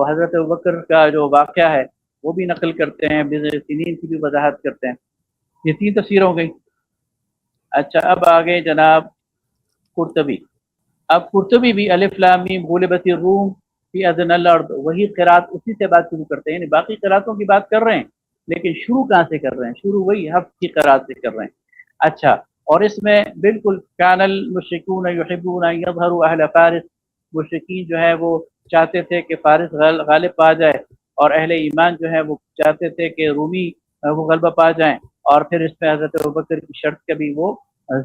حضرت ابوبکر کا جو واقعہ ہے وہ بھی نقل کرتے ہیں بضع سنین کی بھی وضاحت کرتے ہیں. یہ 3 تفسیر ہو گئی. اچھا اب آگے جناب قرطبی. اب قرطبی بھی الف لام میم غلبۃ الروم فی ادنی الارض وہی قرات اسی سے بات شروع کرتے ہیں یعنی باقی قراتوں کی بات کر رہے ہیں لیکن شروع کہاں سے کر رہے ہیں؟ شروع وہی حفظ کی قرات سے کر رہے ہیں. اچھا اور اس میں بالکل کان المشرکون یحبون ان یظہروا اہل فارس مشرکین جو ہے وہ چاہتے تھے کہ فارس غالب پا جائے اور اہل ایمان جو ہے وہ چاہتے تھے کہ رومی وہ غلبہ پا جائیں اور پھر اس میں حضرت ابوبکر کی شرط کا بھی وہ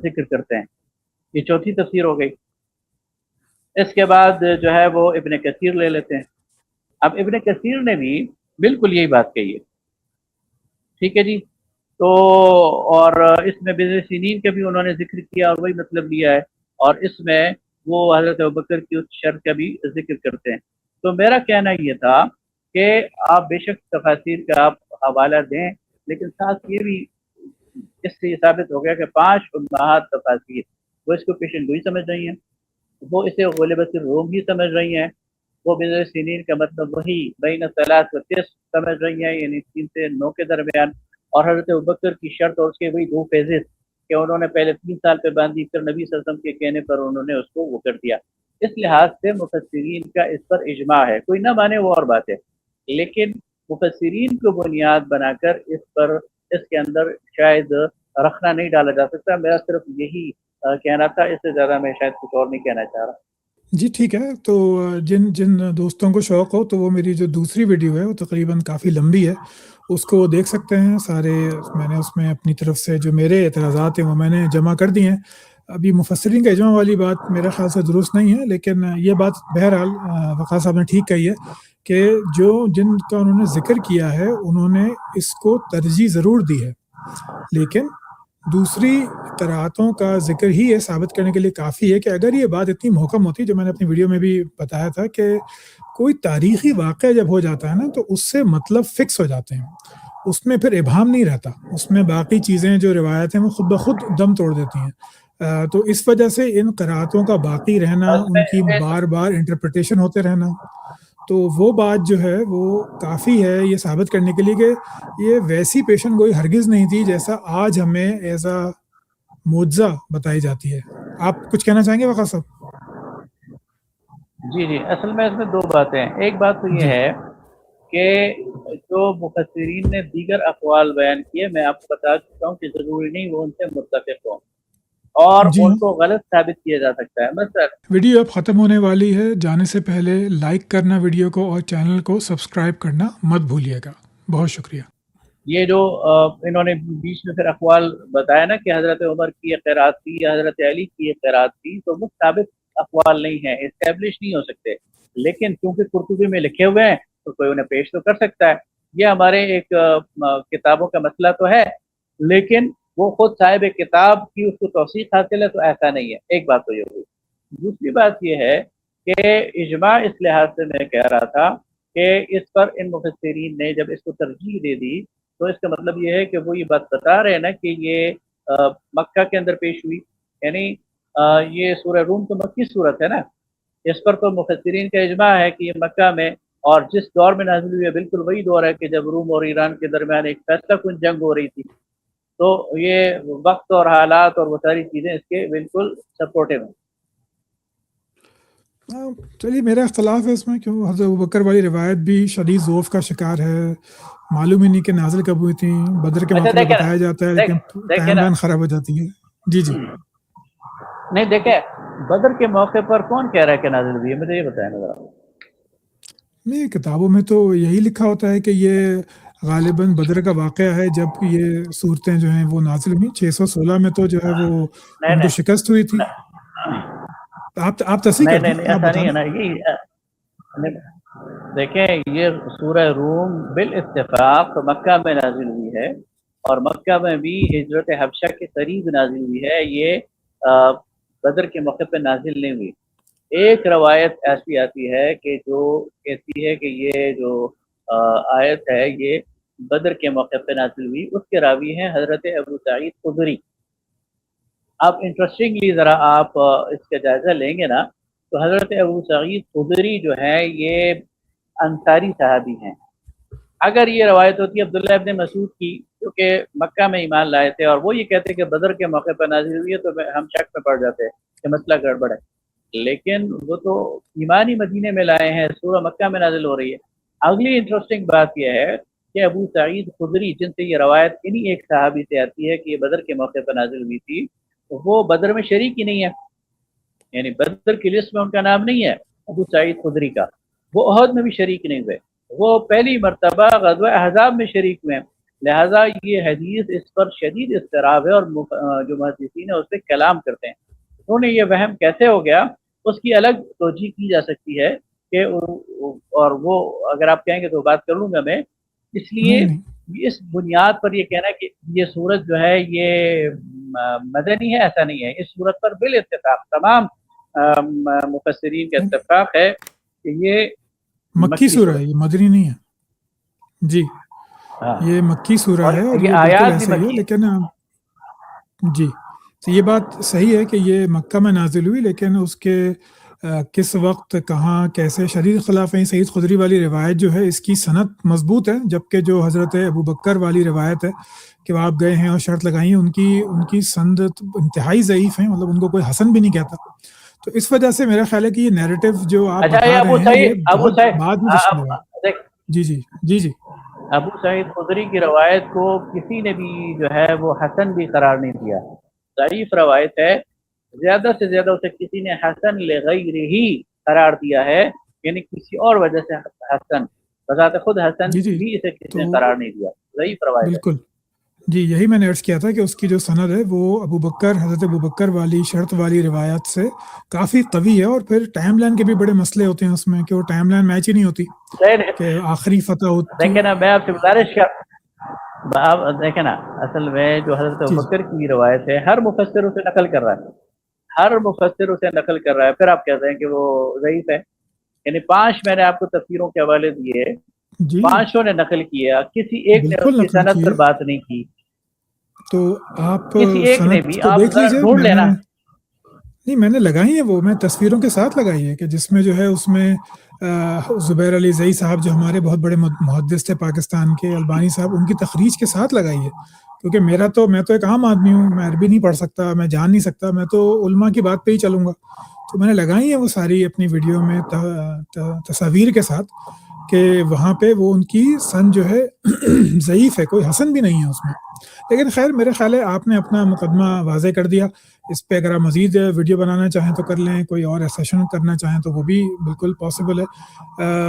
ذکر کرتے ہیں. یہ چوتھی تفسیر ہو گئی. اس کے بعد جو ہے وہ ابن کثیر لے لیتے ہیں. اب ابن کثیر نے بھی بالکل یہی بات کہی ہے. ٹھیک ہے جی. تو اور اس میں بضع سنین کا بھی انہوں نے ذکر کیا اور وہی مطلب لیا ہے اور اس میں وہ حضرت ابوبکر کی اس شرط کا بھی ذکر کرتے ہیں. تو میرا کہنا یہ تھا کہ آپ بے شک تفاسیر کا آپ حوالہ دیں لیکن ساتھ یہ بھی اس سے یہ ثابت ہو گیا کہ 5 امہات تفاسیر وہ اس کو پیشن گوئی سمجھ رہی ہیں وہ اسے غلبۃ الروم ہی سمجھ رہی ہیں وہ بضع سنین کا مطلب وہی بین ثلاث و تسع سمجھ رہی ہیں یعنی 3 سے 9 کے درمیان اور حضرت ابوبکر کی شرط اور اس کے وہی 2 فیزز کہ انہوں نے پہلے 3 سال پہ باندھی پھر نبی صلی اللہ علیہ وسلم کے کہنے پر انہوں نے اس کو وہ کر دیا. اس لحاظ سے مفسرین کا اس پر اجماع ہے. کوئی نہ مانے وہ اور بات ہے لیکن مفسرین کو بنیاد بنا کر اس پر اس کے اندر شاید رکھنا نہیں ڈالا جا سکتا. میرا صرف یہی کہنا تھا. اس سے زیادہ میں شاید کچھ اور نہیں کہنا چاہ رہا. جی ٹھیک ہے. تو جن دوستوں کو شوق ہو تو وہ میری جو دوسری ویڈیو ہے وہ تقریباً کافی لمبی ہے اس کو وہ دیکھ سکتے ہیں. سارے میں نے اس میں اپنی طرف سے جو میرے اعتراضات ہیں وہ میں نے جمع کر دی ہیں. ابھی مفسرین کا اجماع والی بات میرے خیال سے درست نہیں ہے لیکن یہ بات بہرحال وقاص صاحب نے ٹھیک کہی ہے کہ جن کا انہوں نے ذکر کیا ہے انہوں نے اس کو ترجیح ضرور دی ہے لیکن دوسری قراتوں کا ذکر ہی یہ ثابت کرنے کے لیے کافی ہے کہ اگر یہ بات اتنی محکم ہوتی جو میں نے اپنی ویڈیو میں بھی بتایا تھا کہ کوئی تاریخی واقعہ جب ہو جاتا ہے نا تو اس سے مطلب فکس ہو جاتے ہیں اس میں پھر ابہام نہیں رہتا اس میں باقی چیزیں جو روایت ہیں وہ خود بخود دم توڑ دیتی ہیں. تو اس وجہ سے ان قراتوں کا باقی رہنا ان کی بار بار انٹرپریٹیشن ہوتے رہنا تو وہ بات جو ہے وہ کافی ہے یہ ثابت کرنے کے لیے کہ یہ ویسی پیشن گوئی ہرگز نہیں تھی جیسا آج ہمیں ایز اے معجزہ بتائی جاتی ہے. آپ کچھ کہنا چاہیں گے وقاص صاحب؟ جی اصل میں اس میں 2 باتیں ہیں. ایک بات تو یہ جی ہے کہ جو مفسرین نے دیگر اقوال بیان کیے میں آپ کو بتا چکا ہوں کہ ضروری نہیں وہ ان سے متفق ہوں اور جی ان ہاں. کو غلط ثابت کیا جا سکتا ہے. مثلا ویڈیو اب ختم ہونے والی ہے. جانے سے پہلے لائک کرنا ویڈیو کو اور چینل کو سبسکرائب کرنا مت بھولیے گا. بہت شکریہ. یہ جو انہوں نے بیچ میں پھر اقوال بتایا نا کہ حضرت عمر کی یہ قرات تھی یا حضرت علی کی یہ قرات تھی تو وہ ثابت اقوال نہیں ہیں اسٹیبلش نہیں ہو سکتے لیکن کیونکہ قرطبی میں لکھے ہوئے ہیں تو کوئی انہیں پیش تو کر سکتا ہے. یہ ہمارے ایک کتابوں کا مسئلہ تو ہے لیکن وہ خود صاحب کتاب کی اس کو توثیق حاصل ہے تو ایسا نہیں ہے. ایک بات تو یہ ہوئی. دوسری بات یہ ہے کہ اجماع اس لحاظ سے میں کہہ رہا تھا کہ اس پر ان مفسرین نے جب اس کو ترجیح دے دی تو اس کا مطلب یہ ہے کہ وہ یہ بات بتا رہے ہیں نا کہ یہ مکہ کے اندر پیش ہوئی یعنی یہ سورہ روم تو مکی صورت ہے نا. اس پر تو مفسرین کا اجماع ہے کہ یہ مکہ میں اور جس دور میں نازل ہوئی ہے بالکل وہی دور ہے کہ جب روم اور ایران کے درمیان ایک فیصلہ کن جنگ ہو رہی تھی. تو یہ وقت اور حالات اور وہ ساری چیزیں اس کے بالکل سپورٹیو ہیں. چلیے میرا اختلاف ہے اس میں، کیوں حضرت ابوبکر والی روایت بھی شدید ذوف کا شکار ہے، معلوم ہی نہیں کہ نازل کب ہوئی تھیں، بدر کے اچھا موقع پہ دیکھیں نا، بتایا جاتا ہے دیکھ لیکن دیکھیں ٹائم نا، لائن خراب ہو جاتی ہے۔ جی جی نہیں دیکھیں، بدر کے موقع پر کون کہہ رہا ہے کہ نازل ہوئی ہے؟ مجھے یہ بتائیں ذرا۔ نہیں، کتابوں میں تو یہی لکھا ہوتا ہے کہ یہ غالباً بدر کا واقعہ ہے جب یہ صورتیں جو ہیں وہ نازل ہوئیں، 616 میں تو جو ہے وہ نہیں ان کو نہیں شکست ہوئی تھی۔ آپ تصحیح نہیں کر نہیں دیں، نہیں، آپ ایسا بتا نہیں ہے دیں۔ نا، نہیں، دیکھیں یہ سورہ روم بالاتفاق مکہ میں نازل ہوئی ہے، اور مکہ میں بھی ہجرت حبشہ کے قریب نازل ہوئی ہے، یہ بدر کے موقع پہ نازل نہیں ہوئی۔ ایک روایت ایسی آتی ہے کہ جو کہتی ہے کہ یہ جو آیت ہے یہ بدر کے موقع پہ نازل ہوئی، اس کے راوی ہیں حضرت ابو سعید خدری۔ اب انٹرسٹنگلی ذرا آپ اس کا جائزہ لیں گے نا، تو حضرت ابو سعید خدری جو ہے یہ انصاری صحابی ہیں۔ اگر یہ روایت ہوتی ہے عبداللہ ابن مسعود کی جو کہ مکہ میں ایمان لائے تھے، اور وہ یہ کہتے کہ بدر کے موقع پر نازل ہوئی ہے، تو ہم شک میں پڑ جاتے کہ مسئلہ گڑبڑ ہے، لیکن وہ تو ایمان ہی مدینے میں لائے ہیں، سورہ مکہ میں نازل ہو رہی ہے۔ اگلی انٹرسٹنگ بات یہ ہے کہ ابو سعید خدری جن سے یہ روایت انہی ایک صحابی سے آتی ہے کہ یہ بدر کے موقع پر نازل ہوئی تھی، وہ بدر میں شریک ہی نہیں ہے، یعنی بدر کی لسٹ میں ان کا نام نہیں ہے ابو سعید خدری کا، وہ احد میں بھی شریک نہیں ہوئے، وہ پہلی مرتبہ غزوہ احزاب میں شریک ہوئے ہیں۔ لہٰذا یہ حدیث اس پر شدید اضطراب ہے، اور جو محدثین ہیں اس پہ کلام کرتے ہیں۔ انہوں نے یہ وہم کیسے ہو گیا، اس کی الگ توجہ کی جا سکتی ہے کہ اور وہ اگر آپ کہیں گے تو بات کر لوں گا میں، اس لیے نہیں نہیں اس بنیاد پر یہ کہنا کہ یہ صورت جو ہے یہ مدنی ہے، ایسا نہیں ہے۔ اس صورت پر بالاتفاق تمام مفسرین کا نہیں، اتفاق ہے کہ یہ مکی مکی سورہ ہے، صورت، یہ مدنی نہیں ہے۔ جی، ہاں، یہ مکی سورہ اور ہے اور یہ یہ بالکل آیات بھی ایسا ہی ہے، مکی لیکن جی، تو یہ بات صحیح ہے کہ یہ مکہ میں نازل ہوئی، لیکن اس کے کس وقت کہاں کیسے شدید خلاف ہیں۔ سعید خدری والی روایت جو ہے اس کی سند مضبوط ہے، جبکہ جو حضرت ابوبکر والی روایت ہے کہ وہ آپ گئے ہیں اور شرط لگائی ہیں، ان کی سند انتہائی ضعیف ہیں، مطلب ان کو کوئی حسن بھی نہیں کہتا۔ تو اس وجہ سے میرا خیال ہے کہ یہ نیریٹو جو آپ اچھا، یہ بتا رہے ہیں یہ ابو بہت سعید بعد میں تشکیل ہوا ہے۔ دیکھ، جی جی جی جی ابو سعید خدری کی روایت کو کسی نے بھی جو ہے وہ حسن بھی قرار نہیں دیا، ضعیف روایت ہے، زیادہ سے زیادہ اسے کسی نے حسن لغیرہ ہی قرار دیا ہے، یعنی کسی اور وجہ سے حسن، بذات خود حسن جی جی بھی اسے کسی تو نے قرار نہیں دیا، ضعیف روایت ہے۔ بالکل، جی یہی میں نے عرض کیا تھا کہ اس کی جو سند ہے وہ حضرت ابوبکر والی شرط والی روایت سے کافی قوی ہے، اور پھر ٹائم لائن کے بھی بڑے مسئلے ہوتے ہیں اس میں کہ وہ ٹائم لائن میچ ہی نہیں ہوتی کہ آخری فتح ہوتی دیکھیں نا، میں آپ سے گزارش کر، آپ دیکھیں نا، اصل میں جو حضرت جی ابوبکر کی روایت ہے ہر مفسر اسے نقل کر رہا ہے، ہر مفسر اسے نقل کر رہا ہے، پھر آپ کہتے ہیں کہ وہ ضعیف ہے؟ یعنی 5 میں نے آپ کو تفسیروں کے حوالے دیے، جی 5 نے نقل کیا، کسی ایک نے اس بالکل کی نقل صنعت کی پر ہے، بات نہیں کی، تو آپ کسی ایک نے سند بھی، کو آپ دیکھ ذرا لیجئے، ڈھونڈ لینا۔ نہیں میں نے لگائی ہے، وہ میں تصویروں کے ساتھ لگائی ہے کہ جس میں جو ہے اس میں زبیر علی زئی صاحب جو ہمارے بہت بڑے محدث تھے پاکستان کے، البانی صاحب، ان کی تخریج کے ساتھ لگائی ہے، کیونکہ میں تو ایک عام آدمی ہوں، میں عربی نہیں پڑھ سکتا، میں جان نہیں سکتا، میں تو علماء کی بات پہ ہی چلوں گا، تو میں نے لگائی ہیں وہ ساری اپنی ویڈیو میں تصاویر کے ساتھ کہ وہاں پہ وہ ان کی سن جو ہے ضعیف ہے، کوئی حسن بھی نہیں ہے اس میں، لیکن خیر میرے خیال ہے آپ نے اپنا مقدمہ واضح کر دیا۔ اس پہ اگر آپ مزید ویڈیو بنانا چاہیں تو کر لیں، کوئی اور سیشن کرنا چاہیں تو وہ بھی بالکل پاسبل ہے۔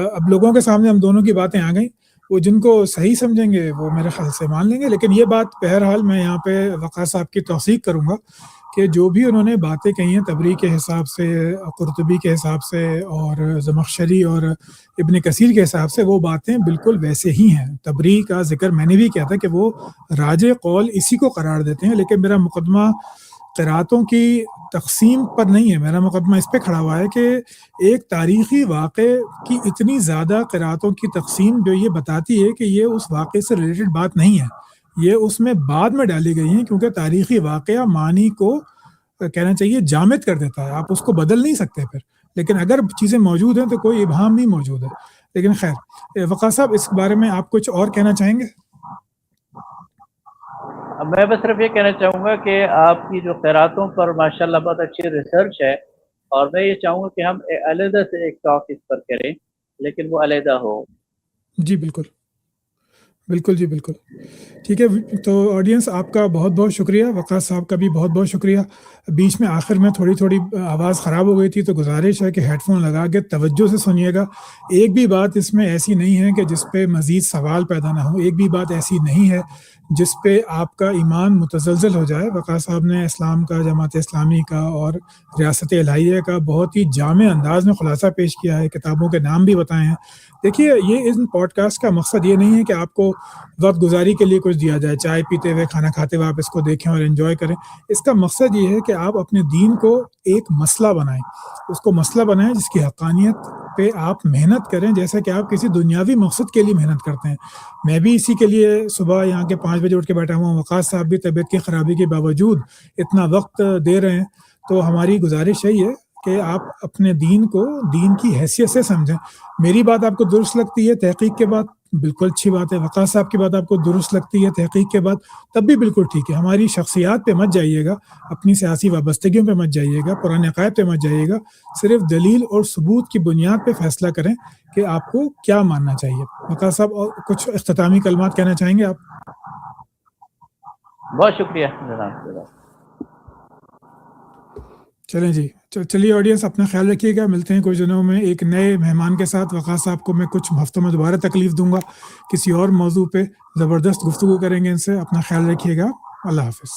اب لوگوں کے سامنے ہم دونوں کی باتیں آ گئیں، وہ جن کو صحیح سمجھیں گے وہ میرے خیال سے مان لیں گے، لیکن یہ بات بہرحال میں یہاں پہ وقاص صاحب کی توثیق کروں گا کہ جو بھی انہوں نے باتیں کہی ہیں تبری کے حساب سے، قرطبی کے حساب سے، اور زمخشری اور ابن کثیر کے حساب سے، وہ باتیں بالکل ویسے ہی ہیں۔ تبری کا ذکر میں نے بھی کیا تھا کہ وہ راجع قول اسی کو قرار دیتے ہیں، لیکن میرا مقدمہ قراتوں کی تقسیم پر نہیں ہے، میرا مقدمہ اس پہ کھڑا ہوا ہے کہ ایک تاریخی واقعے کی اتنی زیادہ قراتوں کی تقسیم جو یہ بتاتی ہے کہ یہ اس واقعے سے ریلیٹڈ بات نہیں ہے، یہ اس میں بعد میں ڈالی گئی ہیں، کیونکہ تاریخی واقعہ معنی کو کہنا چاہیے جامد کر دیتا ہے، آپ اس کو بدل نہیں سکتے پھر، لیکن اگر چیزیں موجود ہیں تو کوئی ابہام نہیں موجود ہے۔ لیکن خیر، وقاص صاحب اس بارے میں آپ کچھ اور کہنا چاہیں گے؟ میں بس صرف یہ کہنا چاہوں گا کہ آپ کی جو قراتوں پر ماشاءاللہ بہت اچھی ریسرچ ہے، اور میں یہ چاہوں گا کہ ہم علیحدہ سے ایک ٹاک اس پر کریں، لیکن وہ علیحدہ ہو۔ جی بالکل بالکل جی بالکل ٹھیک ہے۔ تو آڈینس آپ کا بہت بہت شکریہ، وقاص صاحب کا بھی بہت بہت شکریہ۔ بیچ میں آخر میں تھوڑی آواز خراب ہو گئی تھی، تو گزارش ہے کہ ہیڈ فون لگا کے توجہ سے سنیے گا۔ ایک بھی بات اس میں ایسی نہیں ہے کہ جس پہ مزید سوال پیدا نہ ہو، ایک بھی بات ایسی نہیں ہے جس پہ آپ کا ایمان متزلزل ہو جائے۔ وقاص صاحب نے اسلام کا، جماعت اسلامی کا اور ریاست الہیہ کا بہت ہی جامع انداز میں خلاصہ پیش کیا ہے، کتابوں کے نام بھی بتائے ہیں۔ دیکھیے، یہ ان پوڈ کاسٹ کا مقصد یہ نہیں ہے کہ آپ کو وقت گزاری کے لیے کچھ دیا جائے، چائے پیتے ہوئے، کھانا کھاتے ہوئے آپ اس کو دیکھیں اور انجوائے کریں۔ اس کا مقصد یہ ہے کہ آپ اپنے دین کو ایک مسئلہ بنائیں، اس کو مسئلہ بنائیں جس کی حقانیت پہ آپ محنت کریں، جیسا کہ آپ کسی دنیاوی مقصد کے لیے محنت کرتے ہیں۔ میں بھی اسی کے لیے صبح یہاں کے 5 بجے اٹھ کے بیٹھا ہوں، وقاص صاحب بھی طبیعت کی خرابی کے باوجود اتنا وقت دے رہے ہیں۔ تو ہماری گزارش یہی ہے کہ آپ اپنے دین کو دین کی حیثیت سے سمجھیں۔ میری بات آپ کو درست لگتی ہے تحقیق کے بعد، بالکل اچھی بات ہے۔ وقاص صاحب کی بات آپ کو درست لگتی ہے تحقیق کے بعد، تب بھی بالکل ٹھیک ہے۔ ہماری شخصیات پہ مت جائیے گا، اپنی سیاسی وابستگیوں پہ مت جائیے گا، پرانے عقائد پہ مت جائیے گا۔ صرف دلیل اور ثبوت کی بنیاد پہ فیصلہ کریں کہ آپ کو کیا ماننا چاہیے۔ وقاص صاحب، اور کچھ اختتامی کلمات کہنا چاہیں گے آپ؟ بہت شکریہ جناب۔ چلیں جی، چلیے آڈینس، اپنا خیال رکھیے گا۔ ملتے ہیں کچھ دنوں میں ایک نئے مہمان کے ساتھ۔ وقاص صاحب کو میں کچھ ہفتوں میں دوبارہ تکلیف دوں گا، کسی اور موضوع پہ زبردست گفتگو کریں گے ان سے۔ اپنا خیال رکھیے گا۔ اللہ حافظ۔